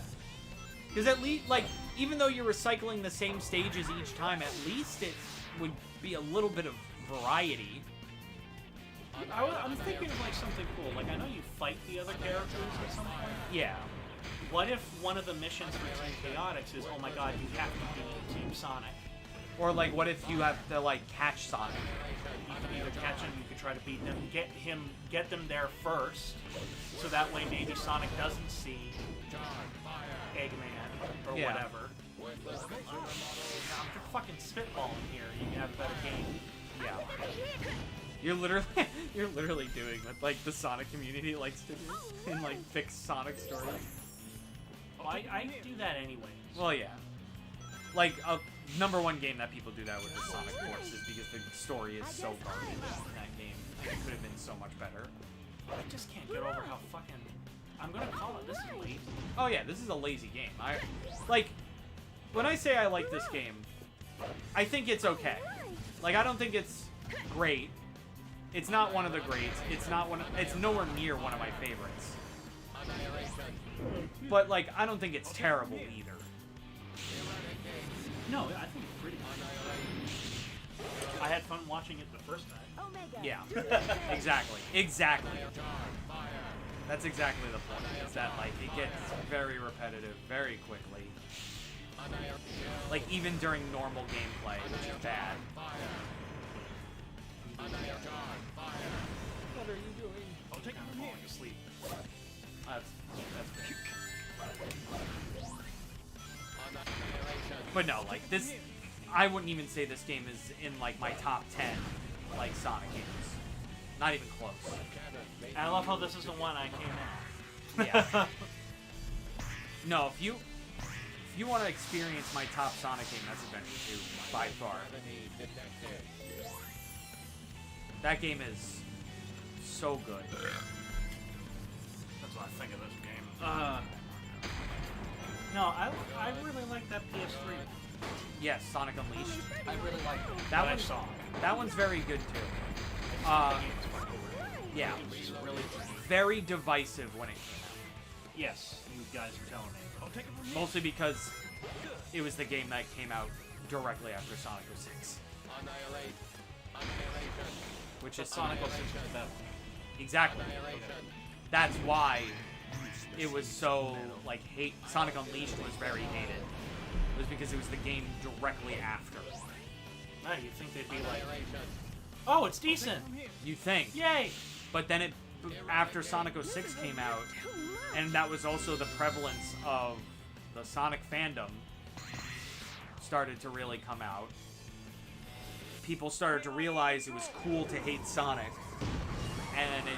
Because at least, like, even though you're recycling the same stages each time, at least it would be a little bit of variety. I'm thinking of like something cool. Like, I know you fight the other characters at some point. Yeah. What if one of the missions for Team Chaotix is, oh my god, you have to beat Team Sonic? Or, like, what if you have to, like, catch Sonic? You can either catch him, you could try to beat them, get them there first, so that way maybe Sonic doesn't see Eggman or Yeah. whatever. I'm just fucking spitballing here. You can have a better game. Yeah. You're literally doing what, like, the Sonic community likes to do in, like, fix Sonic stories. Well, I do that anyways. Well, yeah. Like, a #1 game that people do that with is Sonic Forces because the story is so garbage in that game. And it could have been so much better. I just can't get over how fucking... I'm gonna call it, this is lazy. Oh yeah, this is a lazy game. Like, when I say I like this game, I think it's okay. Like, I don't think it's great. It's not one of the greats. It's nowhere near one of my favorites. But, like, I don't think it's terrible either. No, I think it's pretty good. I had fun watching it the first time. Yeah. Exactly. Exactly. That's exactly the point, is that, like, it gets very repetitive very quickly. Like, even during normal gameplay, which is bad. What are you doing? I'll take I'm falling asleep. That's But no, like, this... I wouldn't even say this game is in, like, my top 10, like, Sonic games. Not even close. I love how this is the one I came in. Yeah. No, if you want to experience my top Sonic game, that's Adventure 2, by far. That game is so good. That's what I think of this game. No, I really like that PS3. Yes, Sonic Unleashed. I really like it. That I one saw. That one's very good too. Yeah, It was really very divisive when it came out. yes, you guys were telling me. I'll take it from you. Mostly because it was the game that came out directly after Sonic 06. Which is Sonic 06 was that one. Exactly. That's why it was so, like, Sonic Unleashed was very hated. It was because it was the game directly after. Nah, you'd think they'd be like, oh, it's decent. You think. Yay! But then after Sonic 06 came out, and that was also the prevalence of the Sonic fandom started to really come out. People started to realize it was cool to hate Sonic, and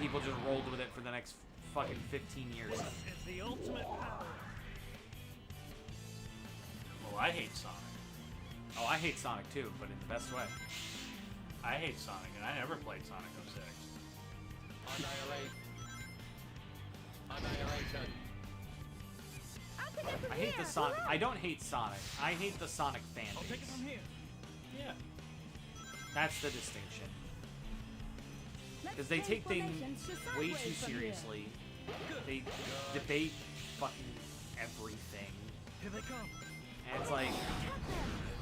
people just rolled with it for the next fucking 15 years. It's the ultimate power. Well, I hate Sonic. Oh, I hate Sonic too, but in the best way. I hate Sonic, and I never played Sonic 06. I hate the Sonic. I don't hate Sonic. I hate the Sonic fan base. Yeah. That's the distinction. Because they take things way too seriously. They debate fucking everything. Here they come. And it's like...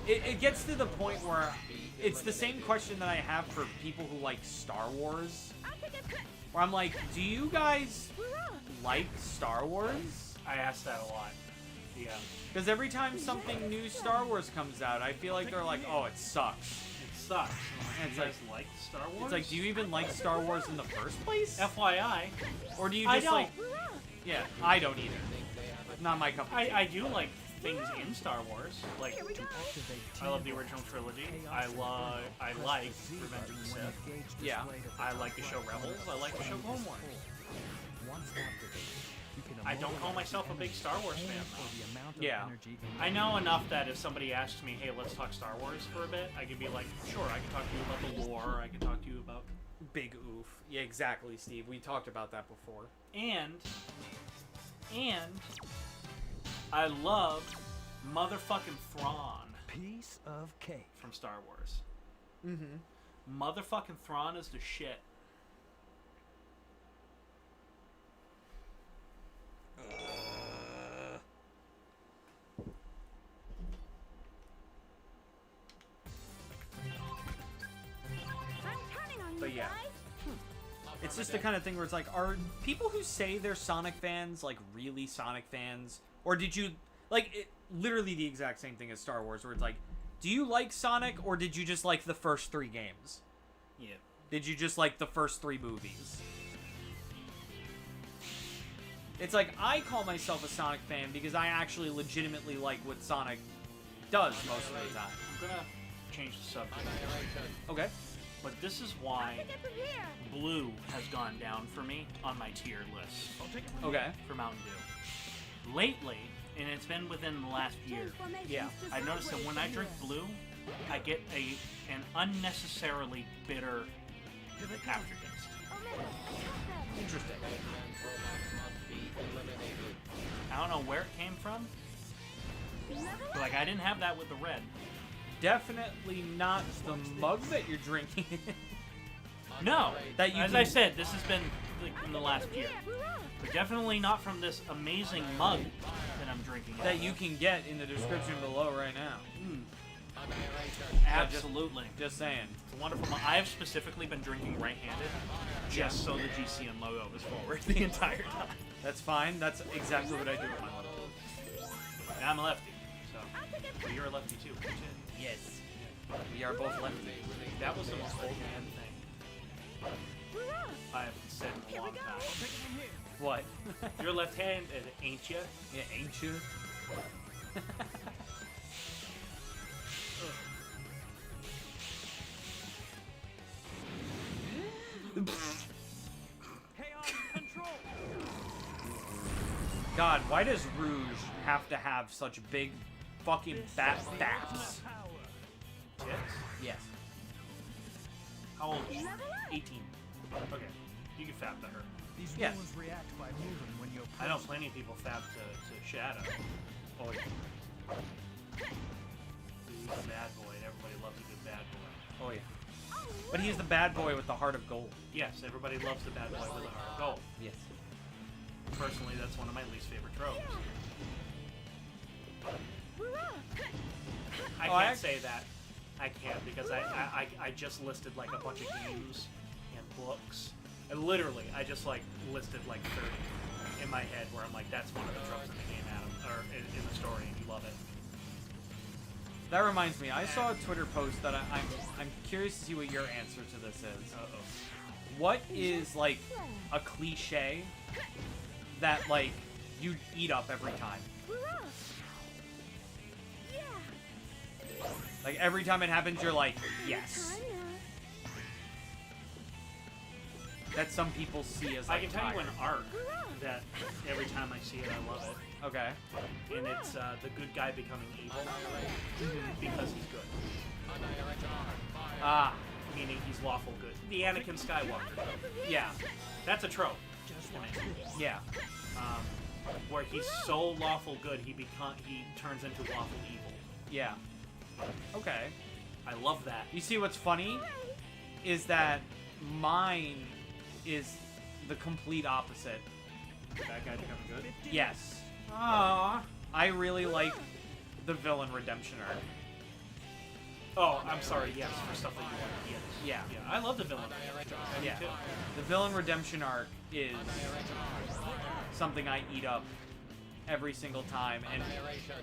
It gets to the point where it's the same question that I have for people who like Star Wars. Where I'm like, do you guys like Star Wars? I ask that a lot. Yeah. Because every time something new Star Wars comes out, I feel like they're like, oh, it sucks. It sucks. And You guys like Star Wars? It's like, do you even like Star Wars in the first place? FYI. Or do you I just don't. like... Yeah, I don't either. Not my cup of tea. I do like things in Star Wars. Like, I love the original trilogy. I like Revenge of the Sith. Yeah. I like the show Rebels. I like the show Clone Wars. I don't call myself a big Star Wars fan, though. Yeah. I know enough that if somebody asks me, hey, let's talk Star Wars for a bit, I can be like, sure, I can talk to you about the lore, I can talk to you about... Big oof. Yeah, exactly, Steve. We talked about that before. And I love motherfucking Thrawn Piece of cake. from Star Wars. Mm-hmm. Motherfucking Thrawn is the shit. I'm counting on But you yeah. guys. It's just the kind of thing where it's like, are people who say they're Sonic fans, like, really Sonic fans? Or did you, like, literally the exact same thing as Star Wars, where it's like, do you like Sonic, or did you just like the first 3 games? Yeah. Did you just like the first 3 movies? It's like, I call myself a Sonic fan because I actually legitimately like what Sonic does most of the time. I'm gonna change the subject. Okay. But this is why Get from here. Blue has gone down for me on my tier list Okay. for Mountain Dew. Lately, and it's been within the last year, Yeah. I noticed that when I drink Blue, I get an unnecessarily bitter aftertaste. Oh man, I caught them. Interesting. I don't know where it came from, but like I didn't have that with the red. Definitely not the mug that you're drinking. No, That you as can- I said, this has been like, in the last year, but definitely not from this amazing mug that I'm drinking. that you can get in the description below right now. Absolutely. Just saying. It's a wonderful mug. I have specifically been drinking right-handed, just so the GCN logo is forward the entire time. That's fine. That's exactly what I do with my left. And I'm a lefty, so well, you're a lefty too. aren't you? Yes. We are both lefty. That was the most old man thing I have said in a long time. What? You're left-handed, ain't you? Yeah, ain't you? God, why does Rouge have to have such big fucking bat baps? Tits? Yes. How old is she? 18. Okay. You can fap to her. These Yeah. villains react by moving when you I know approach plenty of people fap to Shadow. Oh, yeah. He's a bad boy, and everybody loves a good bad boy. Oh yeah. But he's the bad boy with the heart of gold. Yes, everybody loves the bad boy with a heart of gold. Yes. Personally, that's one of my least favorite tropes. I Oh, can't say that. I can't because I just listed like a bunch of games and books. And literally, I just like listed like 30 in my head where I'm like, that's one of the tropes in the game, Adam, or in the story, and you love it. That reminds me, I saw a Twitter post that I'm curious to see what your answer to this is. Uh-oh. What is like a cliche that like you eat up every time? Like every time it happens, you're like, yes. That some people see as I like can tell you an fire. arc that every time I see it, I love it. Okay. And it's the good guy becoming evil because he's good. Ah, Meaning he's lawful good. The Anakin Skywalker trope. yeah, That's a trope. to me. yeah. Where he's so lawful good, he turns into lawful evil. Yeah. Okay. I love that. You see what's funny is that mine is the complete opposite. That guy becoming good. Yes. Aww. I really like the villain redemption arc. Oh, I'm sorry. Yes, for stuff that you want. Yes. Yeah. Yeah, I love the villain. I do Yeah. too. The villain redemption arc is something I eat up every single time, and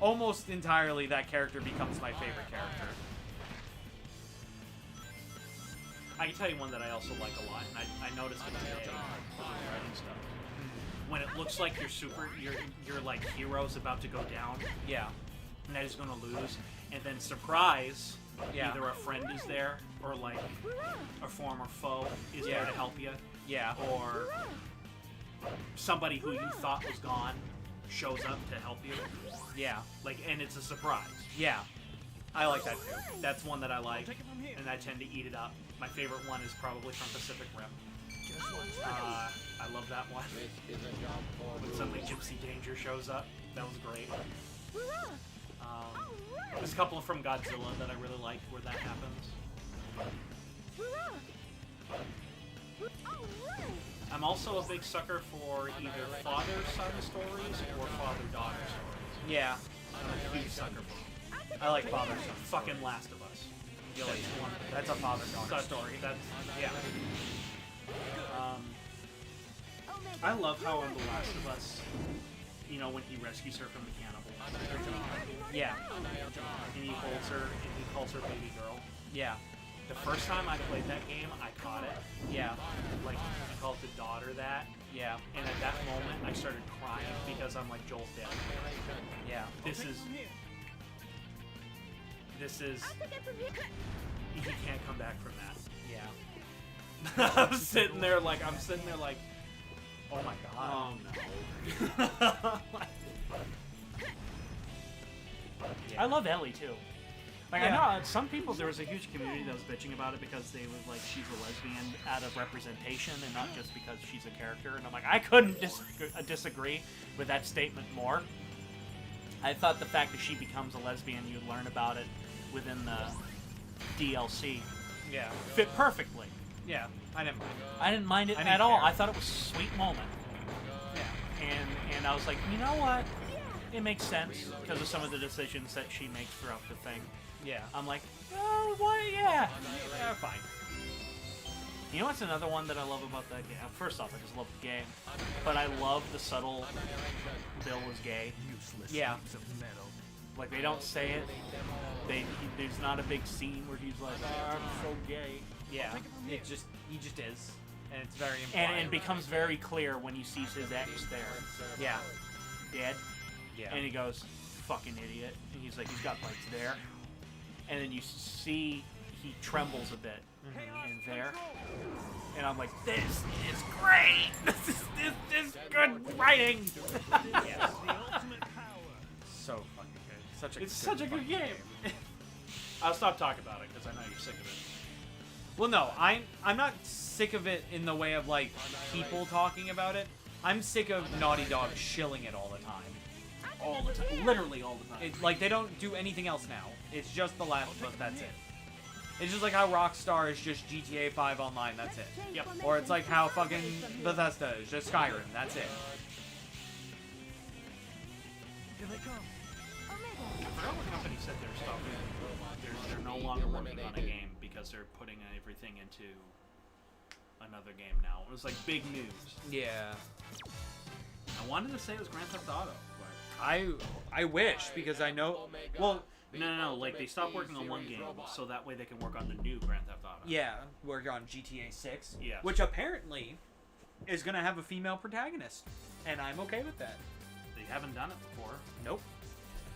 almost entirely that character becomes my favorite character. I can tell you one that I also like a lot, and I noticed it today because I was writing stuff. When it looks like your like hero's about to go down, Yeah. and that he's gonna lose, and then surprise, Yeah. either a friend is there or like a former foe is there to help you, Yeah. or somebody who you thought was gone shows up to help you. Yeah. Like, and it's a surprise. Yeah. I like that too. That's one that I like, and I tend to eat it up. My favorite one is probably from Pacific Rim. I love that one. When suddenly Gypsy Danger shows up, that was great. There's a couple from Godzilla that I really like where that happens. I'm also a big sucker for either father-son stories or father-daughter stories. Yeah. I'm a huge sucker for them. I like father-son. Fucking Last of Us. That's a father-daughter story. That's, yeah. I love how in The Last of Us, you know, when he rescues her from the cannibal. Yeah. And he holds her, and he calls her baby girl. Yeah. The first time I played that game, I caught it. Yeah. Like, he called the daughter that. Yeah. And at that moment, I started crying because I'm like, Joel's dead. Yeah. This is... He can't come back from that. Yeah. I'm sitting there like, Oh my god. oh no. I love Ellie too. Like, Yeah. I know some people, there was a huge community that was bitching about it because they was like, she's a lesbian out of representation and not just because she's a character. And I'm like, I couldn't disagree with that statement more. I thought the fact that she becomes a lesbian, you learn about it within the DLC, Yeah. fit perfectly. Yeah. I didn't mind. I didn't mind it I didn't at all. care. I thought it was a sweet moment. Yeah. And I was like, you know what? It makes sense because of some of the decisions that she makes throughout the thing. Yeah. I'm like, oh, what? Yeah, fine. You know what's another one that I love about that game? First off, I just love the game, but I love the subtle Bill is gay. Useless Yeah. heaps of metal. Like, they don't say it. There's not a big scene where he's like, oh, I'm so gay. Yeah. He just is. And it's very important. And it becomes very clear when he sees his ex there. Yeah. Dead. Yeah. And he goes, fucking idiot. And he's like, he's got lights there. And then you see he trembles a bit in there. And I'm like, this is great! This is good writing! Yes. So fucking good. It's such a good game. I'll stop talking about it because I know you're sick of it. Well, no, I'm not sick of it in the way of like people talking about it. I'm sick of Naughty Dog shilling it all the time. All the time. Literally all the time. It's like they don't do anything else now. It's just The Last of Us, that's it. It's just like how Rockstar is just GTA 5 Online, that's it. Yep. Or it's like how fucking Bethesda is just Skyrim, that's it. Here they come. I forgot what company said they're stopping. They're no longer working on a game because they're putting everything into another game now. It was like big news. Yeah. I wanted to say it was Grand Theft Auto, but I wish, because I know... Well, no. Like, they stopped working on one game so that way they can work on the new Grand Theft Auto. yeah, work on GTA 6. Yes. Which apparently is going to have a female protagonist. And I'm okay with that. They haven't done it before. Nope.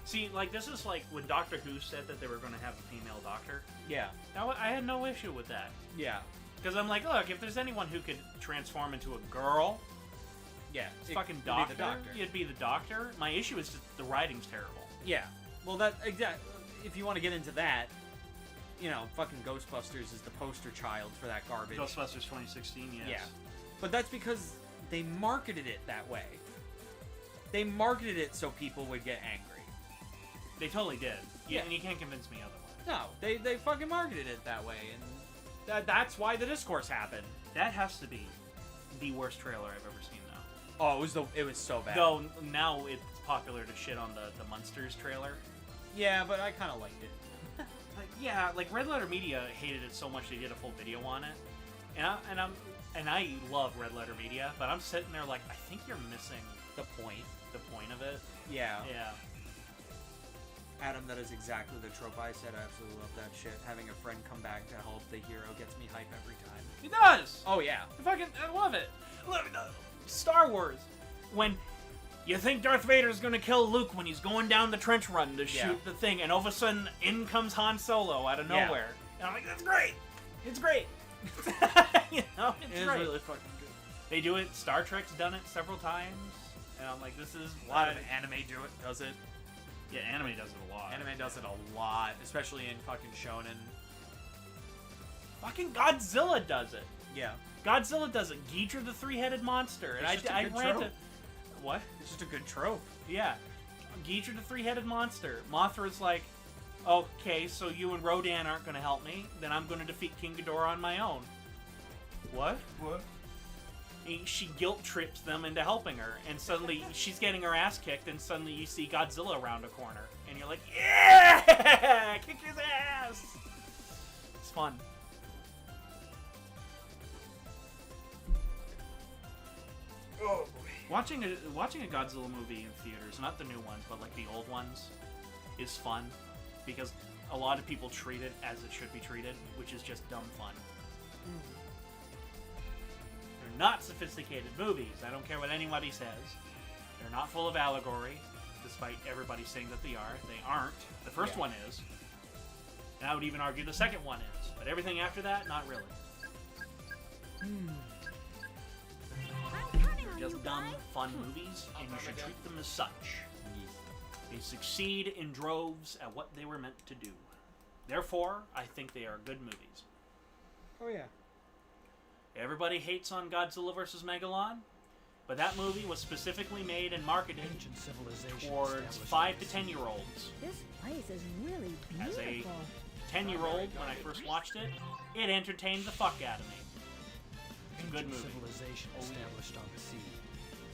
See, like, this is like when Doctor Who said that they were going to have a female doctor. Yeah. Now, I had no issue with that. Yeah. Because I'm like, look, if there's anyone who could transform into a girl, Yeah. it's it fucking would be doctor. the Doctor. It'd be the Doctor. My issue is just the writing's terrible. Yeah. Well, that exactly. If you want to get into that, you know, fucking Ghostbusters is the poster child for that garbage. Ghostbusters 2016, yes. Yeah. But that's because they marketed it that way. They marketed it so people would get angry. They totally did. Yeah. And you can't convince me otherwise. No, they fucking marketed it that way, and that's why the discourse happened. That has to be the worst trailer I've ever seen, though. Oh, it was so bad. Though now it's popular to shit on the Munsters trailer. Yeah, but I kind of liked it. Yeah, like Red Letter Media hated it so much they did a full video on it, and I love Red Letter Media, but I'm sitting there like, I think you're missing The point. of it. Yeah. Yeah. Adam, that is exactly the trope I said. I absolutely love that shit. Having a friend come back to help the hero gets me hype every time. It does. Oh, yeah. I love it. Star Wars. When you think Darth Vader is going to kill Luke when he's going down the trench run to shoot the thing, and all of a sudden in comes Han Solo out of nowhere. And I'm like, that's great. It's great. You know, it's It is great. really fucking good. They do it. Star Trek's done it several times, and I'm like, this is A lot of anime does it. Yeah, anime does it a lot. Anime does it a lot, especially in fucking shonen. Fucking Godzilla does it. Yeah. Godzilla does it. Ghidra the three-headed monster, and It's just a I good ran to trope. what? It's just a good trope. Yeah, Ghidra the three-headed monster. Mothra's like, okay, so you and Rodan aren't going to help me, then I'm going to defeat King Ghidorah on my own. What? What? She guilt trips them into helping her, and suddenly she's getting her ass kicked, and suddenly you see Godzilla around a corner, and you're like, yeah, kick his ass. It's fun. Oh boy. Watching a Godzilla movie in theaters, not the new ones, but like the old ones, is fun because a lot of people treat it as it should be treated, which is just dumb fun. They're not sophisticated movies. I don't care what anybody says. They're not full of allegory, despite everybody saying that they are. They aren't. The first one is. And I would even argue the second one is. But everything after that, not really. They're just dumb, fun movies, and you should treat them as such. They succeed in droves at what they were meant to do. Therefore, I think they are good movies. Oh yeah. Everybody hates on Godzilla vs. Megalon, but that movie was specifically made and marketed towards 5 to 10-year-olds. This place is really As a beautiful. 10-year-old, when I first watched it, it entertained the fuck out of me. It's a good movie. Civilization established on the sea.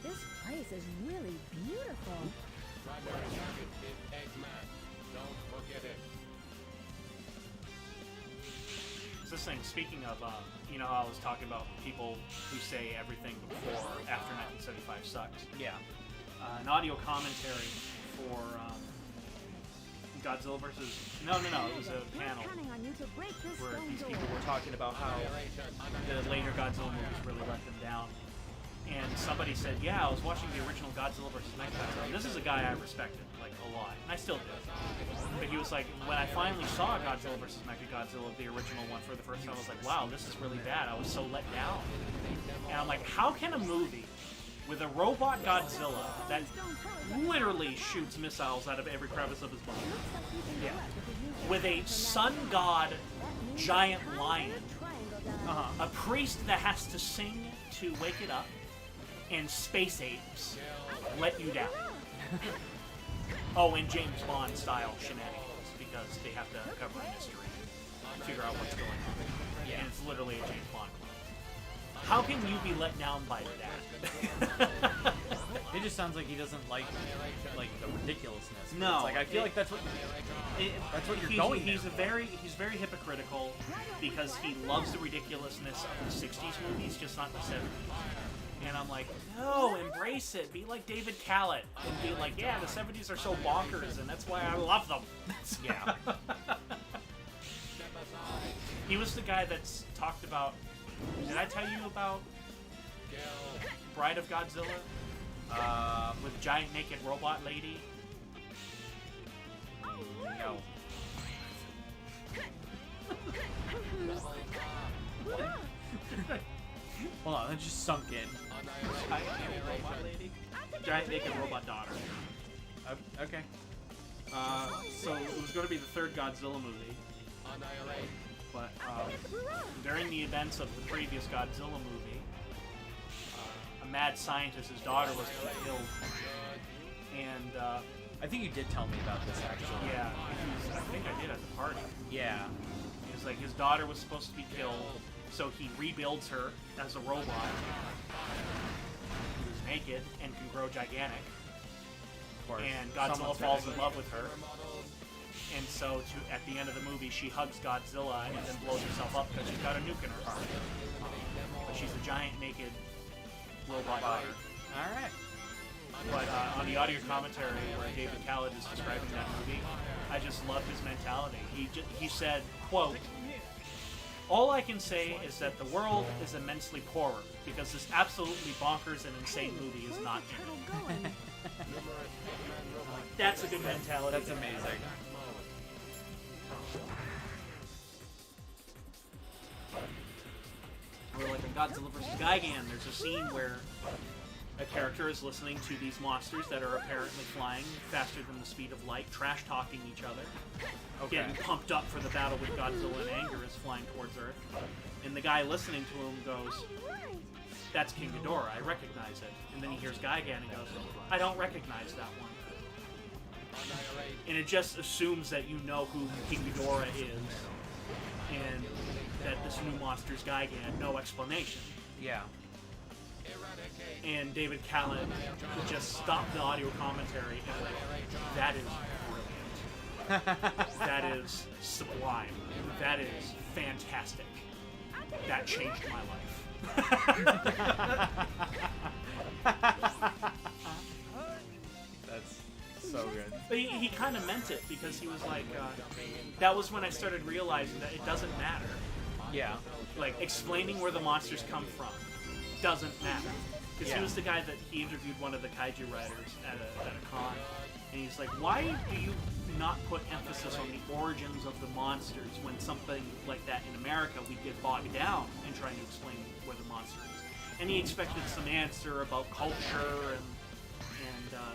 This place is really beautiful. Primary target is Eggman. Don't forget it. It's this thing, speaking of, you know how I was talking about people who say everything before, after 1975 sucks. Yeah. An audio commentary for Godzilla versus... No, it was a panel Counting on you to break this where stone these door. people were talking about how the later Godzilla movies really let them down. And somebody said, yeah, I was watching the original Godzilla vs. Mechagodzilla. This is a guy I respected, like, a lot. And I still do. But he was like, when I finally saw Godzilla vs. Mechagodzilla, the original one, for the first time, I was like, wow, this is really bad. I was so let down. And I'm like, how can a movie with a robot Godzilla that literally shoots missiles out of every crevice of his body, with a sun god giant lion, a priest that has to sing to wake it up, and space apes let you down? Oh, and James Bond style shenanigans, because they have to uncover a mystery and figure out what's going on. And it's literally a James Bond clone. How can you be let down by that? It just sounds like he doesn't like the ridiculousness. No, It's like I feel like that's what you're going. He's very hypocritical because he loves the ridiculousness of the 60s movies, just not the 70s. And I'm like, no, embrace it. Be like David Callett and be like, yeah, the 70s are so bonkers, and that's why I love them. Yeah. He was the guy that's talked about. Did I tell you about Bride of Godzilla? With giant naked robot lady? No. Hold on, that just sunk in. Giant naked robot lady? Giant naked robot daughter. Okay. So it was going to be the third Godzilla movie. But during the events of the previous Godzilla movie, a mad scientist, his daughter, was killed. And I think you did tell me about this actually. yeah, I think I did at the party. Yeah. It was like his daughter was supposed to be killed, so he rebuilds her as a robot who's naked and can grow gigantic. Of course. And Godzilla Someone's falls gotta- in love with her. And so, at the end of the movie, she hugs Godzilla and then blows herself up because she's got a nuke in her heart. But she's a giant naked robot daughter. All right. But on the audio commentary where David Callett is describing that movie, I just love his mentality. He said, quote, "All I can say is that the world is immensely poorer because this absolutely bonkers and insane movie is not in it." That's a good mentality. That's amazing. Or like in Godzilla vs. Gigan, there's a scene where a character is listening to these monsters that are apparently flying faster than the speed of light, trash-talking each other, getting pumped up for the battle with Godzilla in anger as flying towards Earth. And the guy listening to him goes, "That's King Ghidorah, I recognize it." And then he hears Gigan and goes, "I don't recognize that one." And it just assumes that you know who King Ghidorah is, and that this new monster's Gigan, no explanation. Yeah. And David Callan would just stop the audio commentary and like, that is brilliant. That is sublime. That is fantastic. That changed my life. That's so good. But he kind of meant it, because he was like, that was when I started realizing that it doesn't matter. Yeah. Like, explaining where the monsters come from doesn't matter. Because he was the guy that he interviewed one of the kaiju writers at a con, and he's like, "Why do you not put emphasis on the origins of the monsters when something like that in America we get bogged down in trying to explain where the monster is?" And he expected some answer about culture and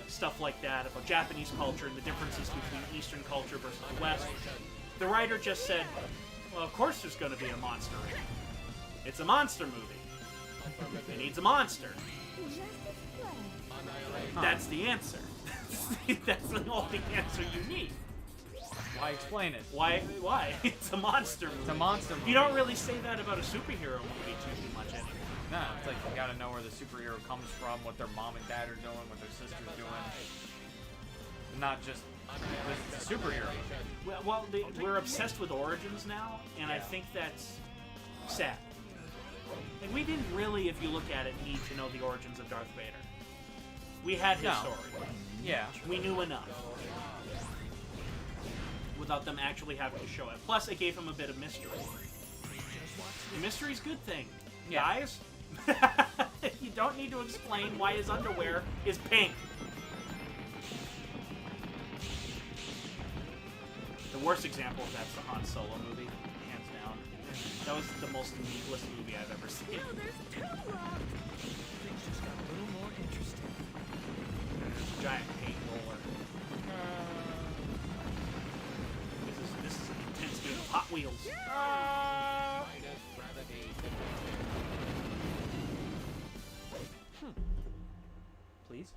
stuff like that, about Japanese culture and the differences between Eastern culture versus the West. The writer just said, "Well, of course there's going to be a monster in it. It's a monster movie. It needs a monster." That's the answer. That's the only answer you need. Why explain it? Why? It's a monster movie. It's a monster movie. You don't really say that about a superhero movie too much anymore. No, it's like you gotta know where the superhero comes from, what their mom and dad are doing, what their sister's doing. Not just, it's a superhero. We're obsessed with origins now, and I think that's sad. Like, we didn't really, if you look at it, need to know the origins of Darth Vader. We had his story. Yeah. We knew enough. Without them actually having to show it. Plus, it gave him a bit of mystery. And mystery's a good thing. Yeah. Guys, you don't need to explain why his underwear is pink. The worst example of that's the Han Solo movie, hands down. That was the most needless movie I've ever seen. Things just got a little more interesting. Giant paint roller. This is an intense game of Hot Wheels. Please?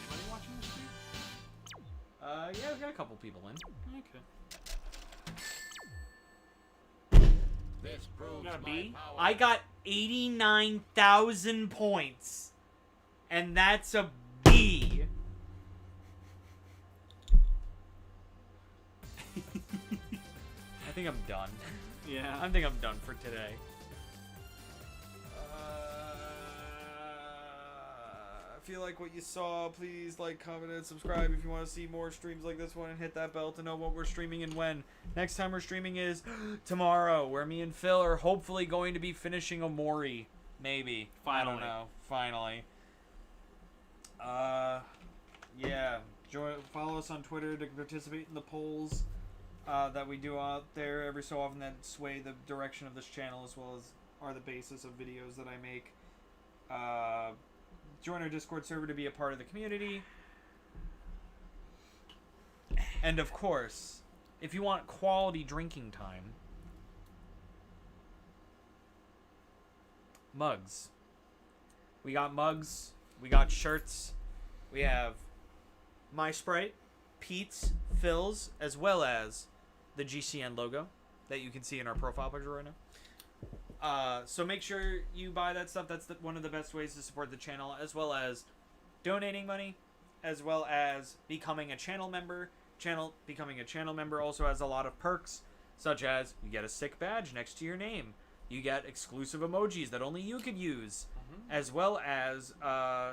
Anybody watching this stream? Yeah, we've got a couple people in. Okay. This proves You got a my B? power. I got 89,000 points. And that's a B. I think I'm done. Yeah. I think I'm done for today. If you like what you saw, please like, comment, and subscribe if you want to see more streams like this one, and hit that bell to know what we're streaming and when. Next time we're streaming is tomorrow, where me and Phil are hopefully going to be finishing Omori. Maybe. I don't know. Finally. Yeah. Follow us on Twitter to participate in the polls that we do out there every so often that sway the direction of this channel, as well as are the basis of videos that I make. Join our Discord server to be a part of the community. And of course, if you want quality drinking time, mugs. We got mugs, we got shirts, we have My Sprite, Pete's, Phil's, as well as the GCN logo that you can see in our profile picture right now. So make sure you buy that stuff. That's one of the best ways to support the channel, as well as donating money, as well as becoming a channel member. Becoming a channel member also has a lot of perks, such as you get a sick badge next to your name. You get exclusive emojis that only you could use, as well as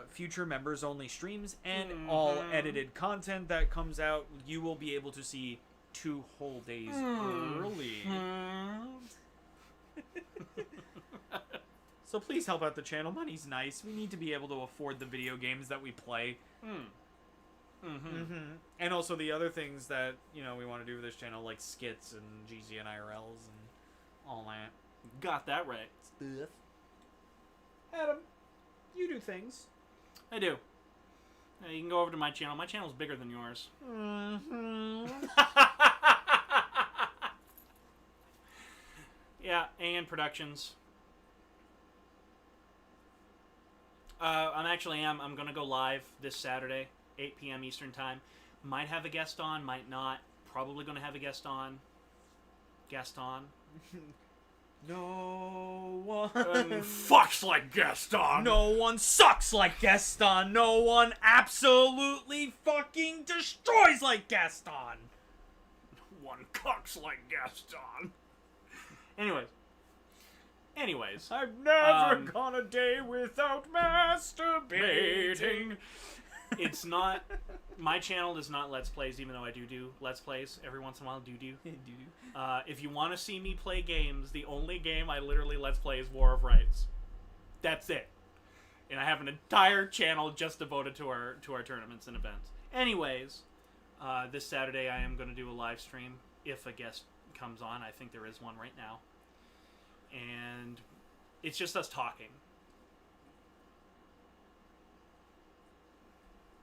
future members only streams and all edited content that comes out. You will be able to see 2 whole days early. So please help out the channel. Money's nice. We need to be able to afford the video games that we play. And also the other things that, you know, we want to do with this channel, like skits and GZ and IRLs and all that. Got that right. Stuff. Adam, you do things. I do. You can go over to my channel. My channel's bigger than yours. Yeah, AN Productions. I'm gonna go live this Saturday, 8 p.m. Eastern Time. Might have a guest on, might not. Probably gonna have a guest on. No one fucks like Gaston. No one sucks like Gaston. No one absolutely fucking destroys like Gaston. One cucks like Gaston. Anyways. I've never gone a day without masturbating. It's not... My channel does not Let's Plays, even though I do Let's Plays. Every once in a while, do. If you want to see me play games, the only game I literally Let's Play is War of Rights. That's it. And I have an entire channel just devoted to our tournaments and events. Anyways, this Saturday I am going to do a live stream if a guest comes on. I think there is one right now. And it's just us talking.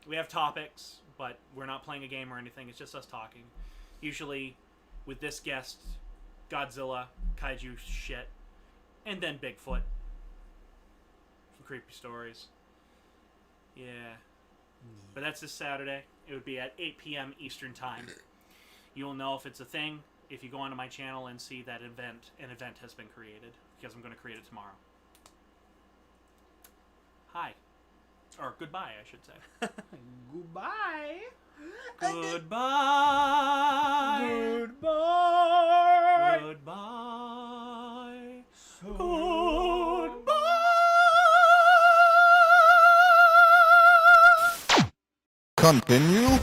We have topics, but we're not playing a game or anything. It's just us talking. Usually, with this guest, Godzilla, kaiju shit, and then Bigfoot. Some creepy stories. Yeah. But that's this Saturday. It would be at 8 p.m. Eastern Time. You will know if it's a thing if you go onto my channel and see that an event has been created, because I'm going to create it tomorrow. Hi. Or goodbye, I should say. Goodbye. Goodbye. Goodbye. Goodbye. Goodbye. Continue.